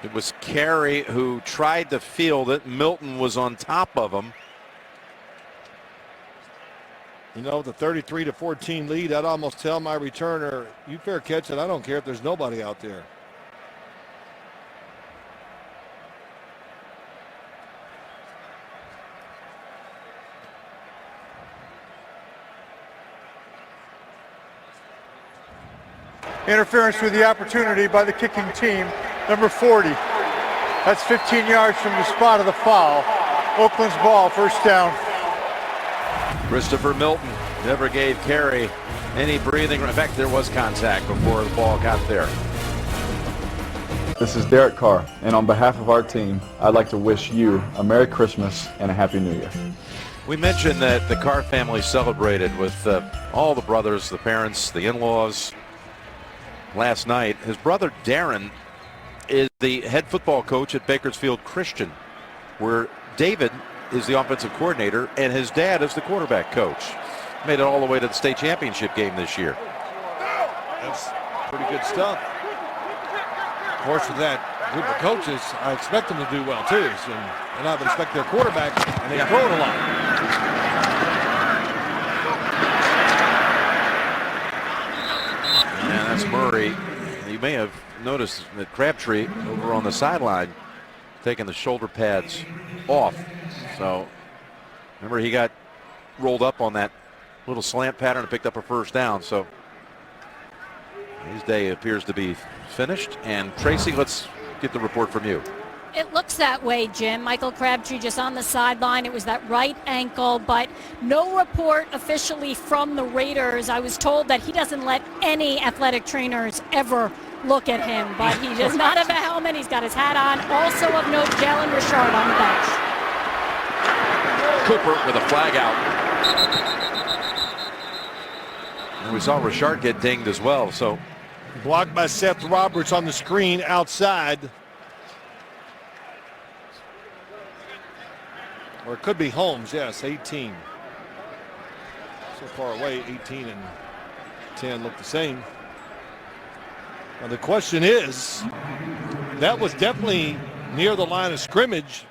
It was Carey who tried to field it. Milton was on top of him. You know, the 33-14 lead, I'd almost tell my returner, you fair catch it. I don't care if there's nobody out there. Interference with the opportunity by the kicking team, number 40. That's 15 yards from the spot of the foul. Oakland's ball, first down. Christopher Milton never gave Carey any breathing. In fact, there was contact before the ball got there. This is Derek Carr, and on behalf of our team, I'd like to wish you a Merry Christmas and a Happy New Year. We mentioned that the Carr family celebrated with all the brothers, the parents, the in-laws last night. His brother Darren is the head football coach at Bakersfield Christian, where David is the offensive coordinator and his dad is the quarterback coach. Made it all the way to the state championship game this year. That's pretty good stuff. Of course, with that group of coaches, I expect them to do well too. And I would expect their quarterback, and they throw it a lot. And that's Murray. You may have noticed that Crabtree over on the sideline taking the shoulder pads off. So remember, he got rolled up on that little slant pattern and picked up a first down. So his day appears to be finished. And Tracy, let's get the report from you. It looks that way, Jim. Michael Crabtree just on the sideline. It was that right ankle, but no report officially from the Raiders. I was told that he doesn't let any athletic trainers ever look at him, but he does not have a helmet. He's got his hat on. Also of note, Jalen Richard on the bench. Cooper with a flag out. And we saw Richard get dinged as well. So blocked by Seth Roberts on the screen outside. Or it could be Holmes, yes, 18. So far away, 18 and 10 look the same. Now the question is, that was definitely near the line of scrimmage.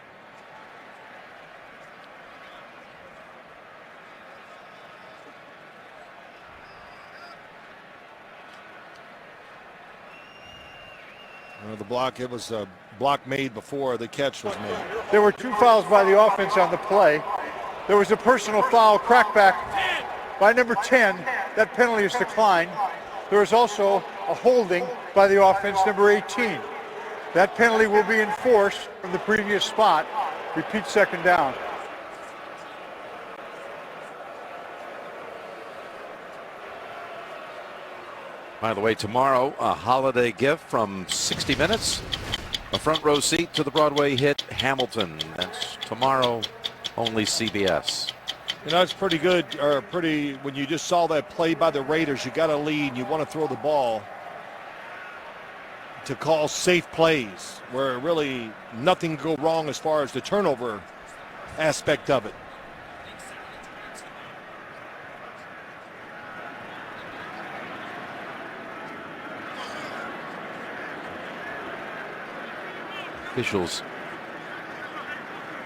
The block, it was a block made before the catch was made. There were 2 fouls by the offense on the play. There was a personal foul, crackback by number 10. That penalty is declined. There was also a holding by the offense, number 18. That penalty will be enforced from the previous spot. Repeat second down. By the way, tomorrow, a holiday gift from 60 Minutes. A front row seat to the Broadway hit Hamilton. That's tomorrow, only CBS. You know, it's pretty good, or pretty, when you just saw that play by the Raiders, you got a lead and you want to throw the ball to call safe plays where really nothing can go wrong as far as the turnover aspect of it. Officials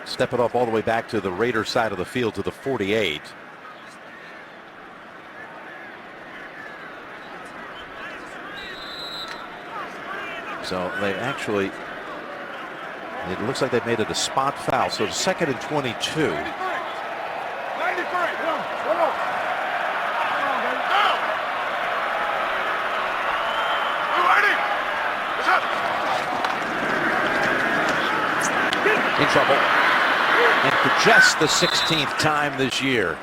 step it off all the way back to the Raiders side of the field to the 48. So they actually, it looks like they made it a spot foul. So 2nd and 22. 93. In trouble. And for just the 16th time this year,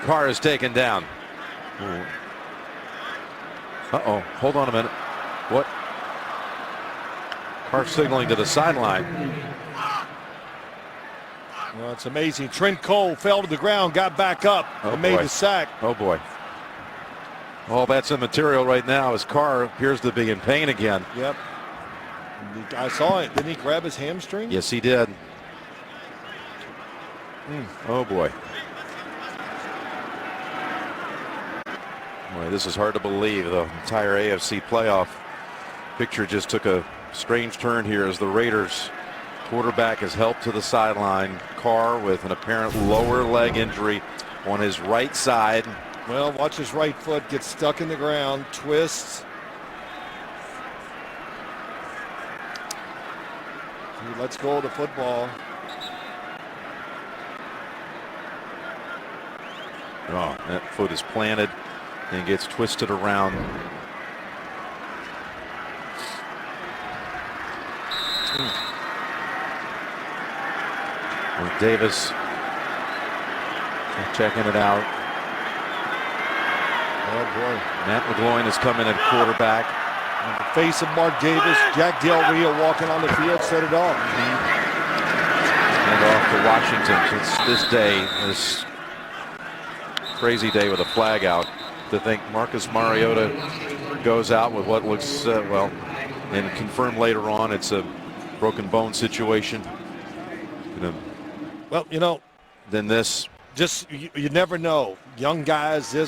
Carr is taken down. Uh-oh. Hold on a minute. What? Carr signaling to the sideline. Well, it's amazing. Trent Cole fell to the ground, got back up, and made the sack. Oh, boy. All that's immaterial right now as Carr appears to be in pain again. Yep. I saw it. Didn't he grab his hamstring? Yes, he did. Oh, boy. Boy, this is hard to believe. The entire AFC playoff picture just took a strange turn here as the Raiders quarterback is helped to the sideline. Carr with an apparent lower leg injury on his right side. Well, watch his right foot get stuck in the ground, twists. He lets go of the football. Oh, that foot is planted and gets twisted around. With Davis checking it out. Oh boy. Matt McGloin is coming at quarterback. In the face of Mark Davis, Jack Del Rio walking on the field set it off. And off to Washington. It's this day, this crazy day with a flag out. To think Marcus Mariota goes out with what looks, well, and confirmed later on it's a broken bone situation. Well, you know, then this. Just, you never know. Young guys, so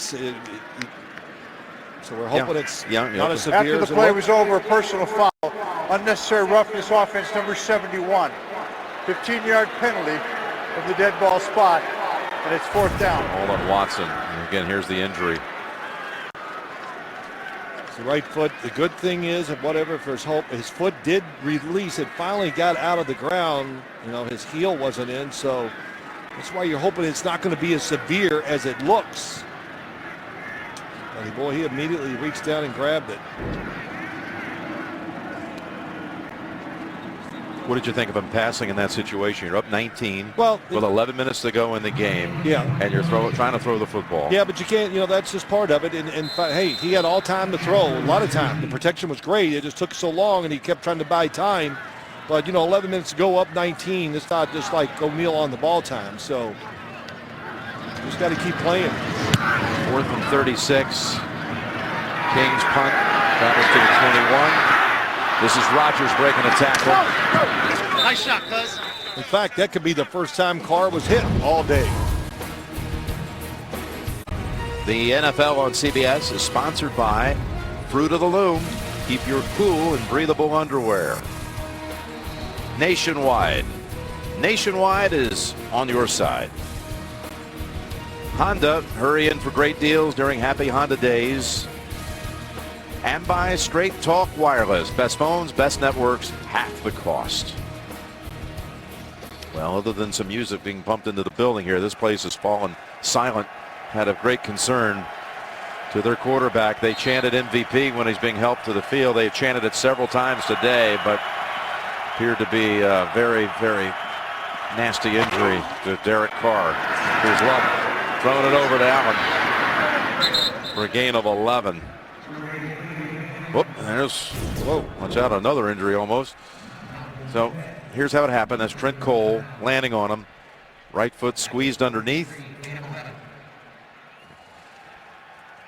we're hoping it's not as severe. After the play was over, personal foul, unnecessary roughness, offense number 71. 15-yard penalty from the dead ball spot, and it's 4th down. All on Watson. And again, here's the injury. It's the right foot. The good thing is, if whatever, for his foot did release. It finally got out of the ground. You know, his heel wasn't in, so that's why you're hoping it's not going to be as severe as it looks. And boy, he immediately reached down and grabbed it. What did you think of him passing in that situation? You're up 19 with 11 minutes to go in the game. Yeah. And you're trying to throw the football. Yeah, but you can't, that's just part of it. And hey, he had all time to throw, a lot of time. The protection was great. It just took so long, and he kept trying to buy time. But, 11 minutes to go, up 19. It's not just like O'Neal on the ball time. So you just got to keep playing. 4th and 36. Kings punt. Travels to the 21. This is Rodgers breaking a tackle. Nice shot, cuz. In fact, that could be the first time Carr was hit all day. The NFL on CBS is sponsored by Fruit of the Loom. Keep your cool and breathable underwear. Nationwide. Nationwide is on your side. Honda, hurry in for great deals during Happy Honda Days. And by Straight Talk Wireless. Best phones, best networks, half the cost. Well, other than some music being pumped into the building here, this place has fallen silent. Had a great concern to their quarterback. They chanted MVP when he's being helped to the field. They've chanted it several times today, but appeared to be a very, very nasty injury to Derek Carr. Here's Love throwing it over to Allen for a gain of 11. Whoop, there's, whoa, watch out, another injury almost. So here's how it happened. That's Trent Cole landing on him. Right foot squeezed underneath.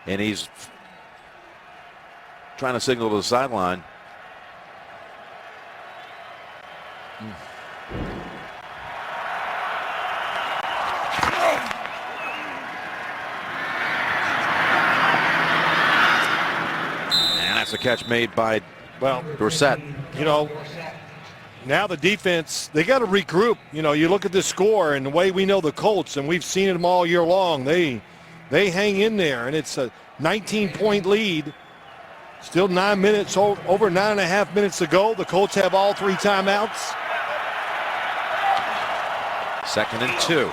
And he's trying to signal to the sideline. And that's a catch made by, well, Dorsett. You know, now the defense, they got to regroup. You know, you look at the score and the way we know the Colts, and we've seen them all year long. They hang in there, and it's a 19-point lead. Still 9 minutes, over 9.5 minutes to go. The Colts have all 3 timeouts. 2nd and 2.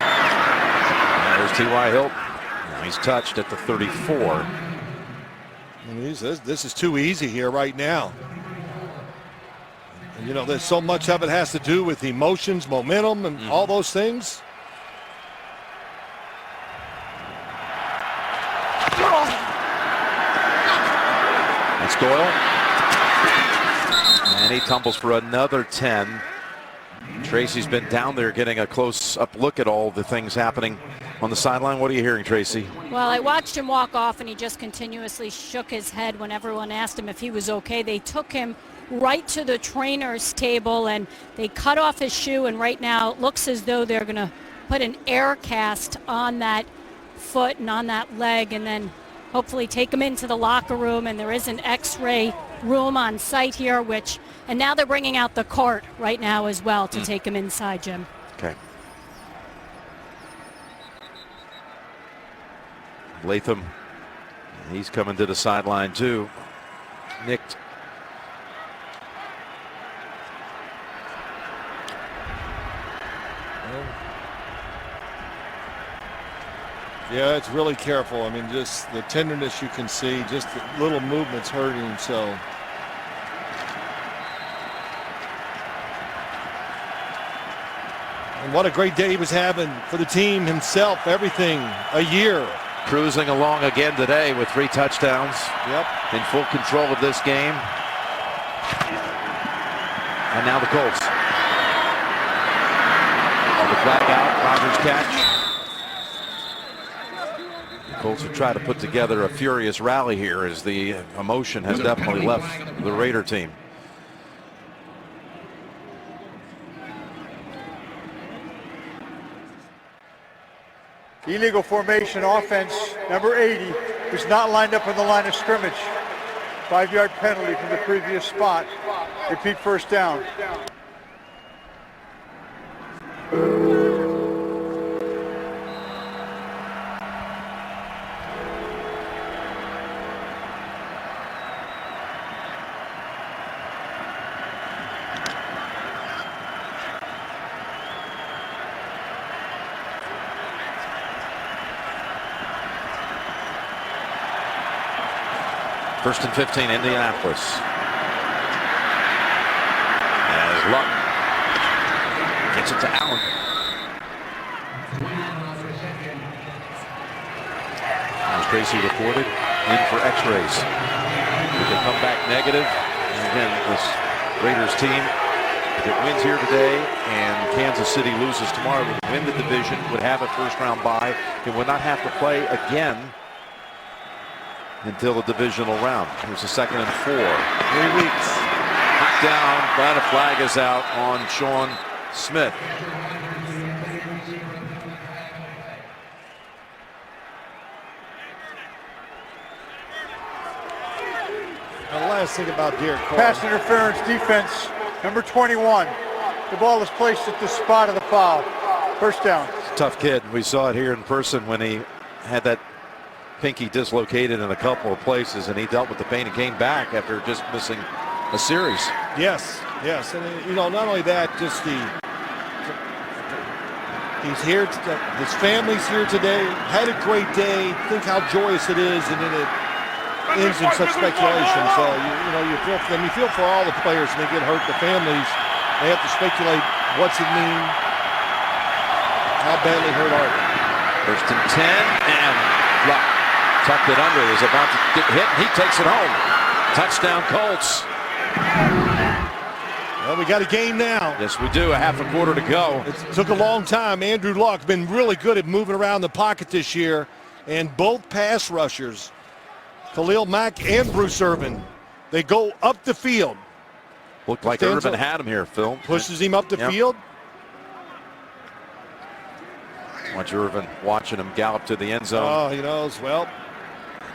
And there's T.Y. Hilton. Now he's touched at the 34. And this is too easy here right now. And, you know, there's so much of it has to do with emotions, momentum, and all those things. That's Doyle. And he tumbles for another 10. Tracy's been down there getting a close-up look at all the things happening on the sideline. What are you hearing, Tracy? Well, I watched him walk off, and he just continuously shook his head when everyone asked him if he was okay. They took him right to the trainer's table, and they cut off his shoe, and right now it looks as though they're going to put an air cast on that foot and on that leg, and then hopefully take him into the locker room. And there is an x-ray room on site here, and now they're bringing out the cart right now as well to take him inside, Jim. Okay. Latham, he's coming to the sideline too. Nicked. Yeah, it's really careful. I mean, just the tenderness you can see, just the little movements hurting him. So, and what a great day he was having for the team, himself, everything, a year. Cruising along again today with 3 touchdowns. Yep. In full control of this game. And now the Colts. The flag out, Rodgers catch. Colts have tried to put together a furious rally here as the emotion has definitely left the Raider team. Illegal formation offense, number 80, was not lined up on the line of scrimmage. 5-yard penalty from the previous spot. Repeat first down. First and 15, Indianapolis. As Luck gets it to Allen. As Tracy reported, in for x-rays. If they come back negative, and again, this Raiders team, if it wins here today and Kansas City loses tomorrow, would win the division, would have a first-round bye, and would not have to play again until the divisional round. Here's a 2nd and 4. 3 weeks. knocked down, but a flag is out on Sean Smith. The last thing about Derek Carr. Pass interference defense, number 21. The ball is placed at the spot of the foul. First down. Tough kid. We saw it here in person when he had that pinky dislocated in a couple of places, and he dealt with the pain and came back after just missing a series. Yes, yes, and not only that, just he's here. His family's here today. Had a great day. Think how joyous it is, and then it ends in such speculation. So you feel for them. You feel for all the players when they get hurt. The families, they have to speculate what's it mean. How badly hurt are they? First and 10, and Luck tucked it under. He's about to get hit, and he takes it home. Touchdown, Colts. Well, we got a game now. Yes, we do. A half a quarter to go. It took a long time. Andrew Luck been really good at moving around the pocket this year, and both pass rushers, Khalil Mack and Bruce Irvin, they go up the field. Looked like Irvin had him here, Phil. Pushes him up the field. Watch Irvin watching him gallop to the end zone. Oh, he knows. Well,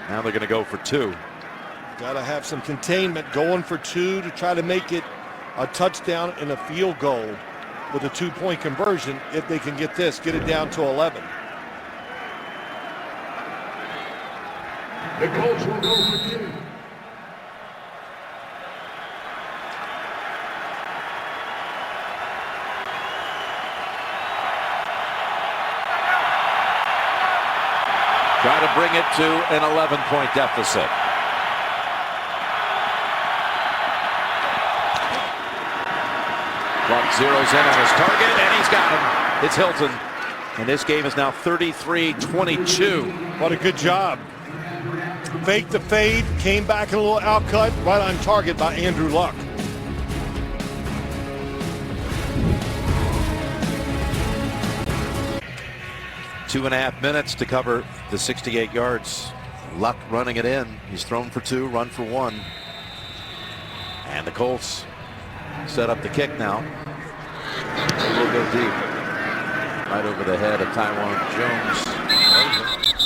now they're going to go for 2. Got to have some containment, going for 2 to try to make it a touchdown and a field goal with a 2-point conversion. If they can get this, get it down to 11. The Colts will go for 2. Try to bring it to an 11-point deficit. Luck zeroes in on his target, and he's got him. It's Hilton. And this game is now 33-22. What a good job. Fake the fade, came back in a little outcut, right on target by Andrew Luck. Two and a half minutes to cover the 68 yards. Luck running it in. He's thrown for 2, run for 1. And the Colts set up the kick now. They will go deep. Right over the head of Taiwan Jones.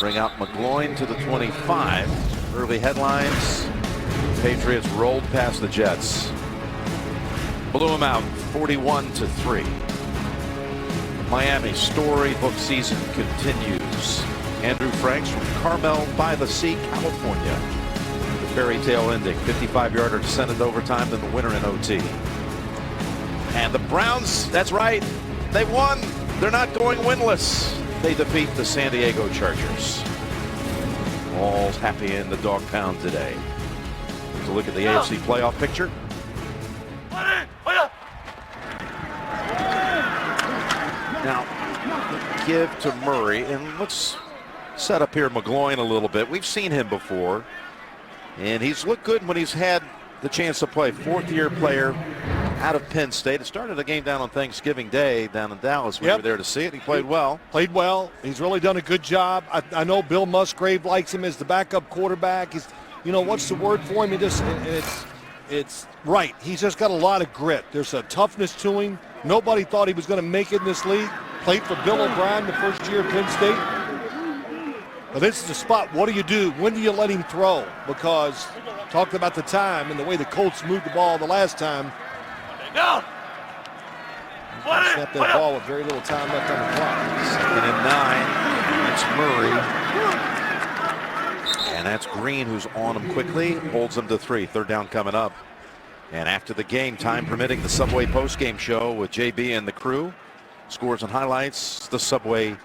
Bring out McGloin to the 25. Early headlines. Patriots rolled past the Jets. Blew them out 41-3. Miami storybook season continues. Andrew Franks from Carmel by the Sea, California. The fairy tale ending. 55-yarder to send it overtime, then the winner in OT. And the Browns, that's right, they won. They're not going winless. They defeat the San Diego Chargers. All's happy in the dog pound today. Let's look at the AFC playoff picture. Now, give to Murray, and let's set up here McGloin a little bit. We've seen him before, and he's looked good when he's had the chance to play. 4th-year player out of Penn State. It started a game down on Thanksgiving Day down in Dallas. We were there to see it. He played well. Played well. He's really done a good job. I know Bill Musgrave likes him as the backup quarterback. He's, what's the word for him? It's right. He's just got a lot of grit. There's a toughness to him. Nobody thought he was going to make it in this league. Played for Bill O'Brien the first year at Penn State. But this is the spot. What do you do? When do you let him throw? Because talked about the time and the way the Colts moved the ball the last time. Snap that ball with very little time left on the clock. 2nd and 9. It's Murray. And that's Green who's on him quickly. Holds him to 3. 3rd down coming up. And after the game, time permitting, the Subway postgame show with JB and the crew. Scores and highlights, the Subway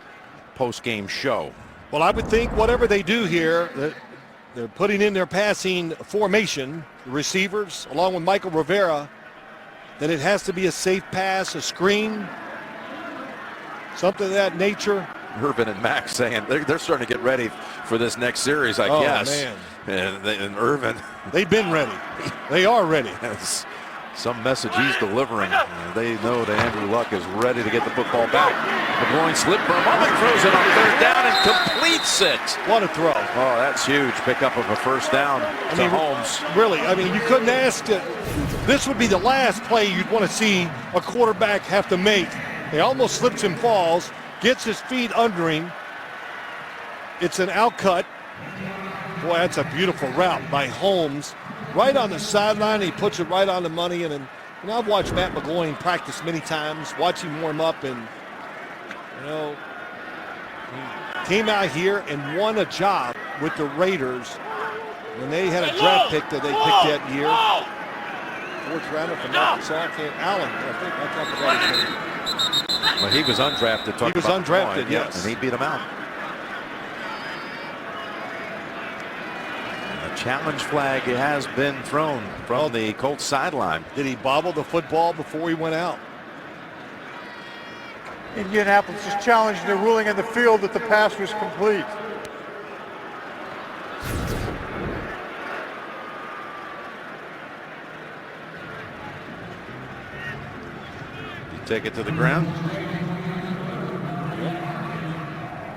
postgame show. Well, I would think whatever they do here, they're putting in their passing formation, the receivers, along with Michael Rivera, that it has to be a safe pass, a screen, something of that nature. Irvin and Max saying they're starting to get ready for this next series, I guess. Man. And Irvin. They've been ready. They are ready. Some message he's delivering. They know that Andrew Luck is ready to get the football back. McGloin slipped for a moment, throws it on third down and completes it. What a throw. Oh, that's huge. Pickup of a first down to Holmes. Really, I mean, you couldn't ask it. This would be the last play you'd want to see a quarterback have to make. He almost slips and falls, gets his feet under him. It's an outcut. Boy, that's a beautiful route by Holmes. Right on the sideline, he puts it right on the money. And I've watched Matt McGloin practice many times, watch him warm up, and he came out here and won a job with the Raiders when they had a draft pick that they picked that year. Fourth rounder from Arkansas, Allen, I think. I forgot his name. Well, he was undrafted. He was undrafted, yes. And he beat him out. Challenge flag has been thrown from the Colts sideline. Did he bobble the football before he went out? Indianapolis is challenging the ruling on the field that the pass was complete. You take it to the ground.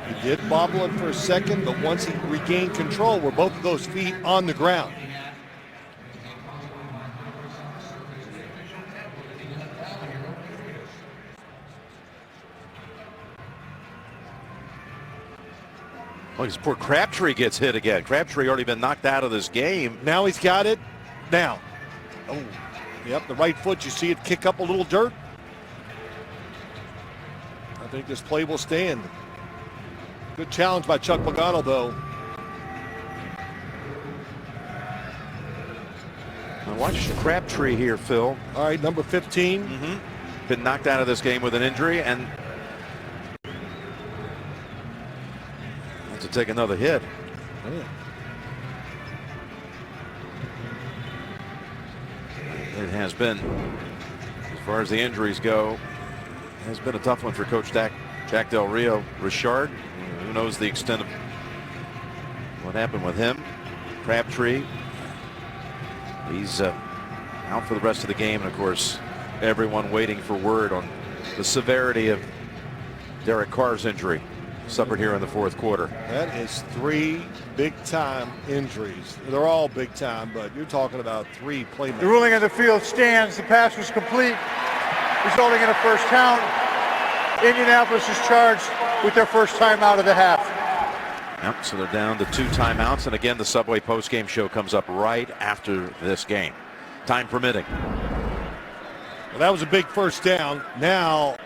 He did bobble it for a second, but once he regained control, were both of those feet on the ground. Well, his poor Crabtree gets hit again. Crabtree already been knocked out of this game. Now he's got it. Now. Oh, yep, the right foot. You see it kick up a little dirt. I think this play will stand. Good challenge by Chuck Pagano, though. Now watch Crabtree here, Phil. All right, number 15. Been knocked out of this game with an injury and have to take another hit. It has been, as far as the injuries go, has been a tough one for Coach Jack Del Rio. Richard, who knows the extent of what happened with him. Crabtree, he's out for the rest of the game. And of course, everyone waiting for word on the severity of Derek Carr's injury suffered here in the fourth quarter. That is 3 big-time injuries. They're all big-time, but you're talking about 3 playmakers. The ruling on the field stands. The pass was complete, resulting in a first down. Indianapolis is charged with their first timeout of the half. Yep, so they're down to 2 timeouts, and again the Subway postgame show comes up right after this game, time permitting. Well, that was a big first down. Now,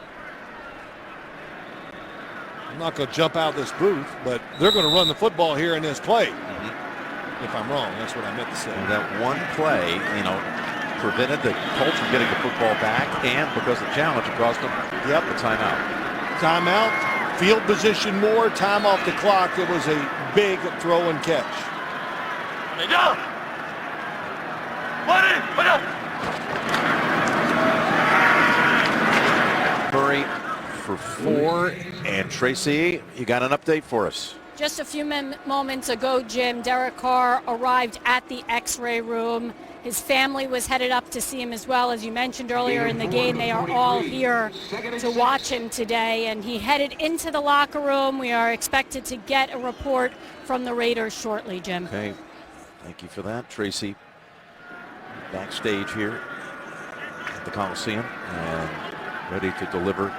I'm not going to jump out this booth, but they're going to run the football here in this play. If I'm wrong, that's what I meant to say. And that one play, prevented the Colts from getting the football back, and because of the challenge, it cost them the timeout. Timeout, field position more, time off the clock. It was a big throw and catch. Curry for 4, and Tracy, you got an update for us. Just a few moments ago, Jim, Derek Carr arrived at the X-ray room. His family was headed up to see him as well. As you mentioned earlier in the game, they are all here to watch him today. And he headed into the locker room. We are expected to get a report from the Raiders shortly, Jim. Okay, thank you for that. Tracy backstage here at the Coliseum and ready to deliver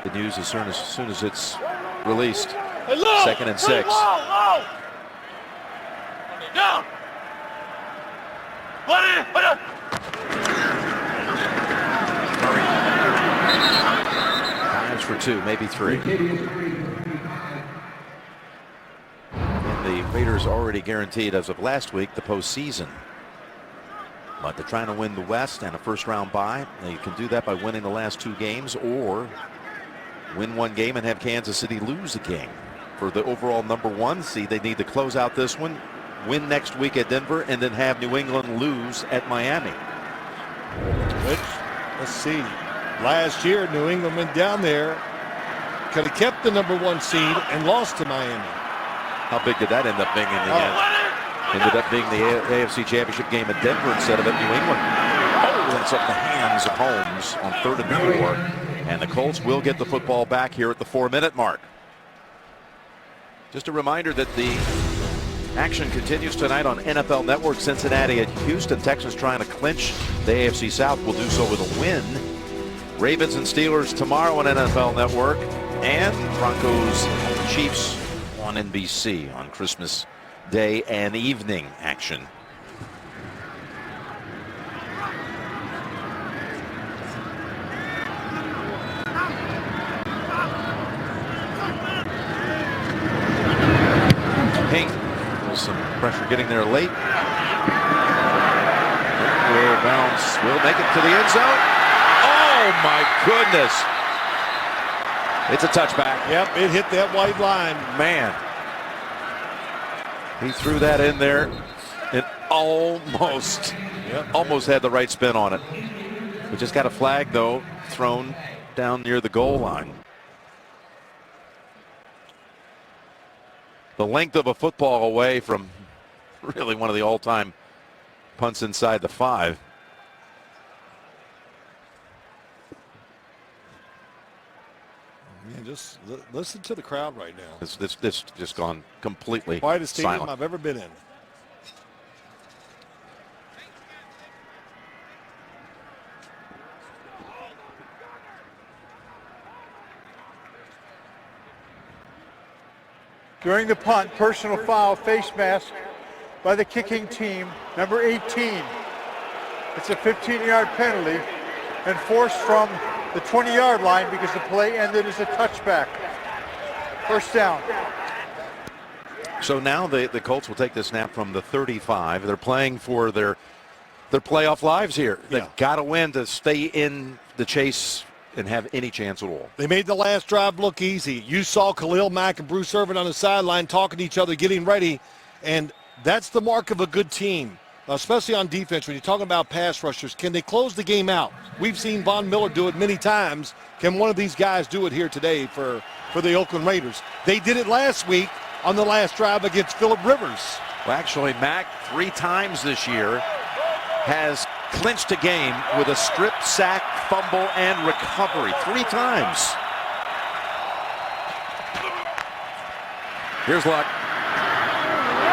the news as soon as it's released. Second and 6. Down. Times for 2, maybe 3. And the Raiders already guaranteed as of last week the postseason. But they're trying to win the West and a first-round bye. They can do that by winning the last 2 games or win 1 game and have Kansas City lose a game. For the overall number 1 seed, they need to close out this one, win next week at Denver, and then have New England lose at Miami. Which, let's see, last year New England went down there, could have kept the number 1 seed and lost to Miami. How big did that end up being in the end? Ended up being the AFC Championship game at Denver instead of at New England. Oh, that's up the hands of Holmes on 3rd and 4. And the Colts will get the football back here at the 4-minute mark. Just a reminder that the action continues tonight on NFL Network. Cincinnati at Houston. Texans trying to clinch the AFC South. Will do so with a win. Ravens and Steelers tomorrow on NFL Network. And Broncos Chiefs on NBC on Christmas Day and evening action. Pink, some pressure getting there late. Will bounce, will make it to the end zone. Oh my goodness. It's a touchback. Yep, it hit that white line. Man. He threw that in there. It almost had the right spin on it. We just got a flag, though, thrown down near the goal line. The length of a football away from really one of the all-time punts inside the 5. Man, just listen to the crowd right now. This just gone completely Quietest stadium silent. I've ever been in. During the punt, personal foul, face mask by the kicking team, number 18. It's a 15-yard penalty enforced from the 20-yard line because the play ended as a touchback. First down. So now the Colts will take the snap from the 35. They're playing for their playoff lives here. They've got to win to stay in the chase and have any chance at all. They made the last drive look easy. You saw Khalil Mack and Bruce Irvin on the sideline talking to each other, getting ready, and that's the mark of a good team, especially on defense. When you're talking about pass rushers, can they close the game out? We've seen Von Miller do it many times. Can one of these guys do it here today for the Oakland Raiders? They did it last week on the last drive against Phillip Rivers. Well, actually, Mack 3 times this year has clinched a game with a strip, sack, fumble, and recovery. 3 times. Here's Luck.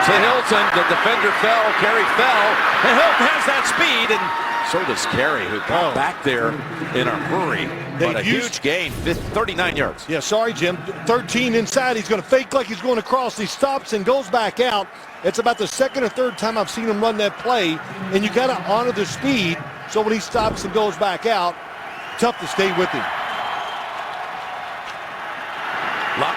To Hilton. The defender fell. Carey fell. And Hilton has that speed, and so does Carey, who got back there in a hurry. But a huge gain, 39 yards. Yeah, sorry, Jim. 13 inside. He's going to fake like he's going across. He stops and goes back out. It's about the second or third time I've seen him run that play, and you got to honor the speed. So when he stops and goes back out, tough to stay with him. Luck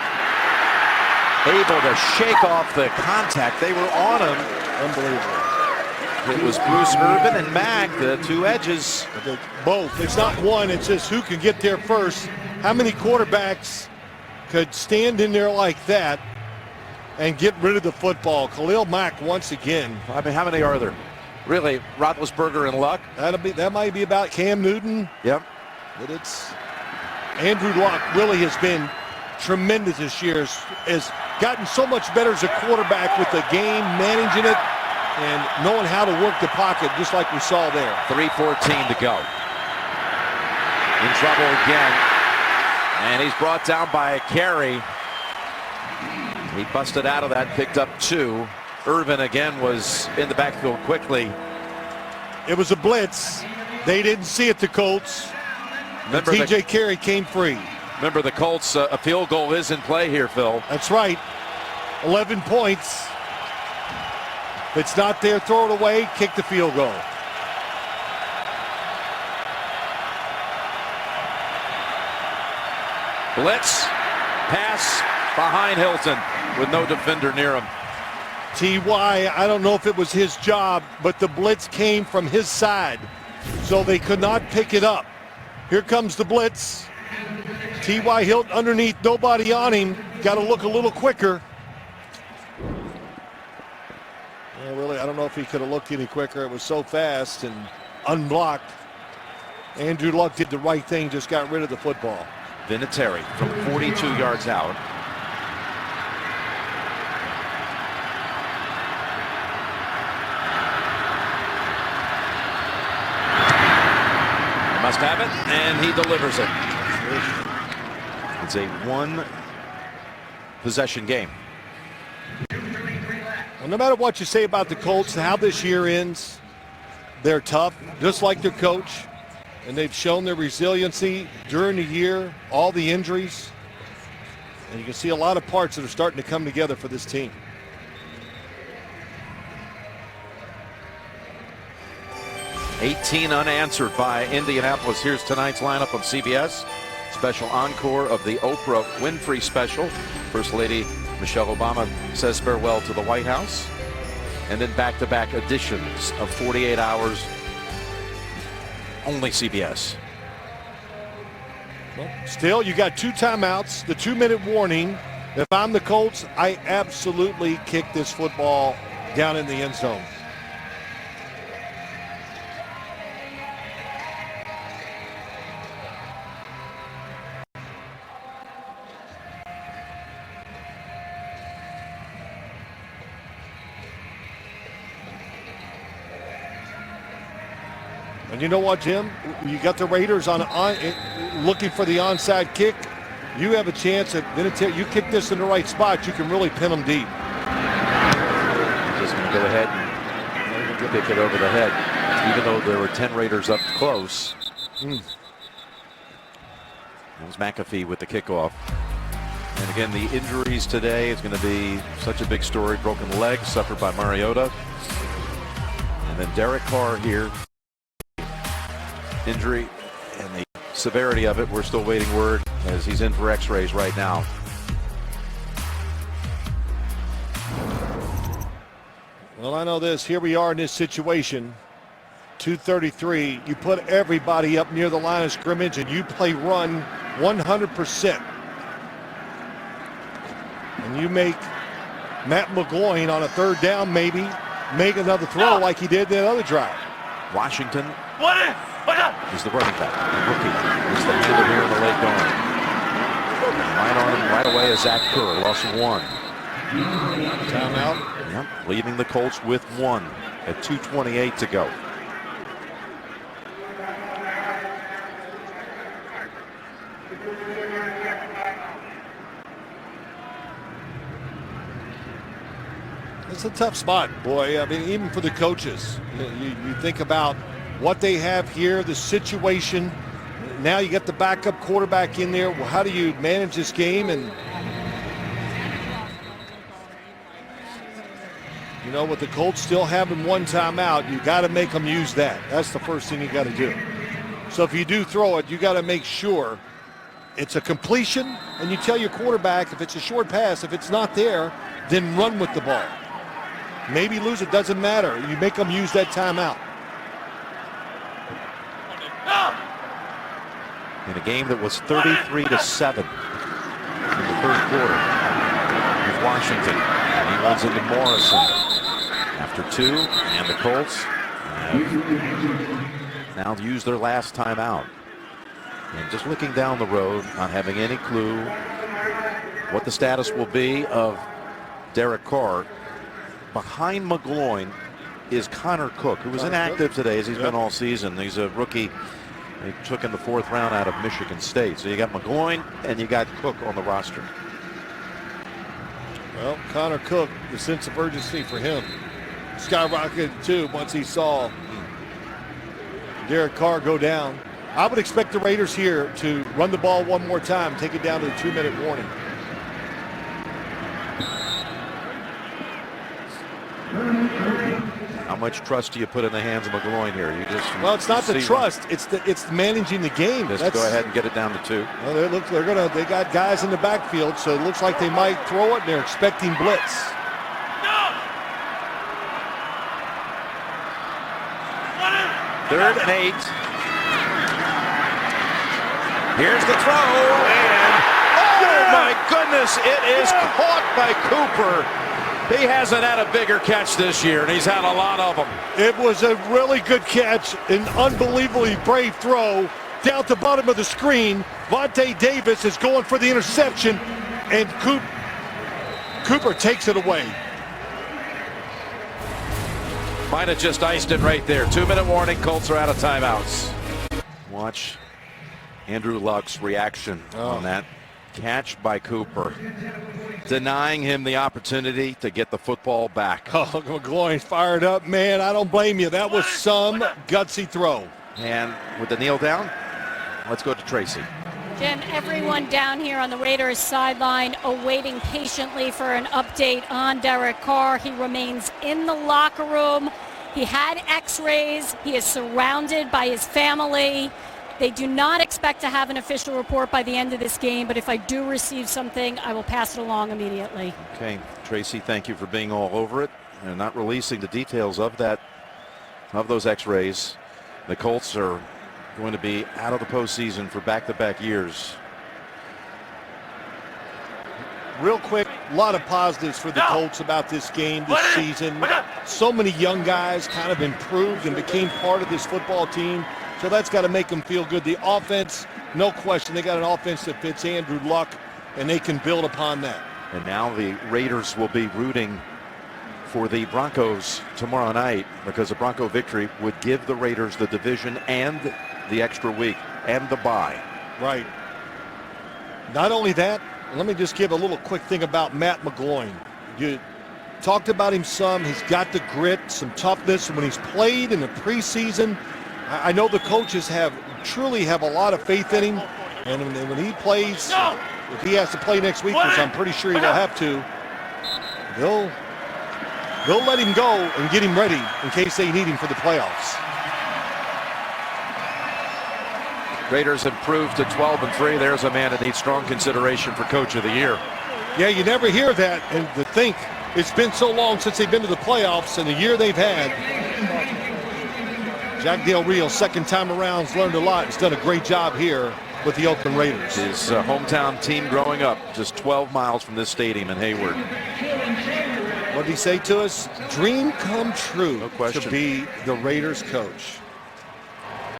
able to shake off the contact. They were on him. Unbelievable. It was Bruce Irvin and Mack, the 2 edges. Both. It's not one. It's just who can get there first. How many quarterbacks could stand in there like that and get rid of the football? Khalil Mack once again. I mean, how many are there? Really, Roethlisberger and Luck? That might be about Cam Newton. Yep. But it's Andrew Luck really has been tremendous this year. Has gotten so much better as a quarterback with the game, managing it, and knowing how to work the pocket, just like we saw there. 3:14 to go. In trouble again. And he's brought down by Carey. He busted out of that, picked up 2. Irvin again was in the backfield quickly. It was a blitz. They didn't see it, the Colts. TJ Carey came free. Remember, the Colts, a field goal is in play here, Phil. That's right. 11 points. If it's not there, throw it away, kick the field goal. Blitz, pass behind Hilton with no defender near him. T.Y., I don't know if it was his job, but the blitz came from his side, so they could not pick it up. Here comes the blitz. T.Y. Hilton underneath, nobody on him. Got to look a little quicker. Yeah, really, I don't know if he could have looked any quicker. It was so fast and unblocked. Andrew Luck did the right thing, just got rid of the football. Vinatieri from 42 yards out. Must have it, and he delivers it. It's a one-possession game. Well, no matter what you say about the Colts, how this year ends, they're tough, just like their coach, and they've shown their resiliency during the year, all the injuries, and you can see a lot of parts that are starting to come together for this team. $18 unanswered by Indianapolis. Here's tonight's lineup on CBS. Special encore of the Oprah Winfrey special. First Lady Michelle Obama says farewell to the White House. And then back-to-back editions of 48 Hours, only CBS. Well, still, you got 2 timeouts, the 2-minute warning. If I'm the Colts, I absolutely kick this football down in the end zone. And you know what, Jim? You got the Raiders on looking for the onside kick. You have a chance at you kick this in the right spot, you can really pin them deep. Just going to go ahead and kick it over the head, even though there were 10 Raiders up close. It was McAfee with the kickoff. And again, the injuries today is going to be such a big story. Broken leg suffered by Mariota. And then Derek Carr here. Injury and the severity of it, we're still waiting word as he's in for x-rays right now. Well, I know this. Here we are in this situation. 2:33. You put everybody up near the line of scrimmage and you play run 100%. And you make Matt McGloin on a 3rd down maybe make another throw like he did that other drive. Washington is the running back, the rookie. He's the handler here in the late going. Right on him right away is Zach Carr, loss of 1. Timeout. Yep, leaving the Colts with 1 at 2:28 to go. It's a tough spot, boy. I mean, even for the coaches. You think about what they have here, the situation. Now you got the backup quarterback in there. Well, how do you manage this game? And you know, with the Colts still having 1 timeout, you got to make them use that. That's the first thing you got to do. So if you do throw it, you got to make sure it's a completion, and you tell your quarterback if it's a short pass, if it's not there, then run with the ball. Maybe lose it, doesn't matter. You make them use that timeout. In a game that was 33-7 in the 3rd quarter with Washington. And he runs into Morrison after 2, and the Colts have now used their last timeout. And just looking down the road, not having any clue what the status will be of Derek Carr. Behind McGloin is Connor Cook, who was inactive today as he's been all season. He's a rookie they took in the 4th round out of Michigan State. So you got McGloin and you got Cook on the roster. Well, Connor Cook, the sense of urgency for him skyrocketed too once he saw Derek Carr go down. I would expect the Raiders here to run the ball 1 more time, take it down to the 2-minute warning. How much trust do you put in the hands of McGloin here? You just it's not the trust; it's managing the game. Just go ahead and get it down to 2. Well, they got guys in the backfield, so it looks like they might throw it. And they're expecting blitz. Third and 8. Here's the throw, and oh my goodness, it is caught by Cooper. He hasn't had a bigger catch this year, and he's had a lot of them. It was a really good catch, an unbelievably brave throw down at the bottom of the screen. Vontae Davis is going for the interception, and Cooper takes it away. Might have just iced it right there. 2-minute warning. Colts are out of timeouts. Watch Andrew Luck's reaction on that catch by Cooper, denying him the opportunity to get the football back. Oh, McGloin's fired up, man. I don't blame you. That was some gutsy throw. And with the kneel down, let's go to Tracy. Jim, everyone down here on the Raiders sideline awaiting patiently for an update on Derek Carr. He remains in the locker room. He had x-rays. He is surrounded by his family. They do not expect to have an official report by the end of this game, but if I do receive something, I will pass it along immediately. Okay, Tracy, thank you for being all over it and not releasing the details of those x-rays. The Colts are going to be out of the postseason for back-to-back years. Real quick, a lot of positives for the Colts about this game this season. So many young guys kind of improved and became part of this football team. So that's got to make them feel good. The offense, no question, they got an offense that fits Andrew Luck, and they can build upon that. And now the Raiders will be rooting for the Broncos tomorrow night, because a Bronco victory would give the Raiders the division and the extra week and the bye. Right. Not only that, let me just give a little quick thing about Matt McGloin. You talked about him some. He's got the grit, some toughness. When he's played in the preseason, I know the coaches truly have a lot of faith in him. And when he plays, if he has to play next week, which I'm pretty sure he will have to, they'll let him go and get him ready in case they need him for the playoffs. Raiders improved to 12-3. There's a man that needs strong consideration for Coach of the Year. Yeah, you never hear that, and to think it's been so long since they've been to the playoffs, and the year they've had. Jack Del Rio, second time around, has learned a lot. He's done a great job here with the Oakland Raiders. His hometown team growing up, just 12 miles from this stadium in Hayward. What did he say to us? Dream come true, no question, to be the Raiders coach.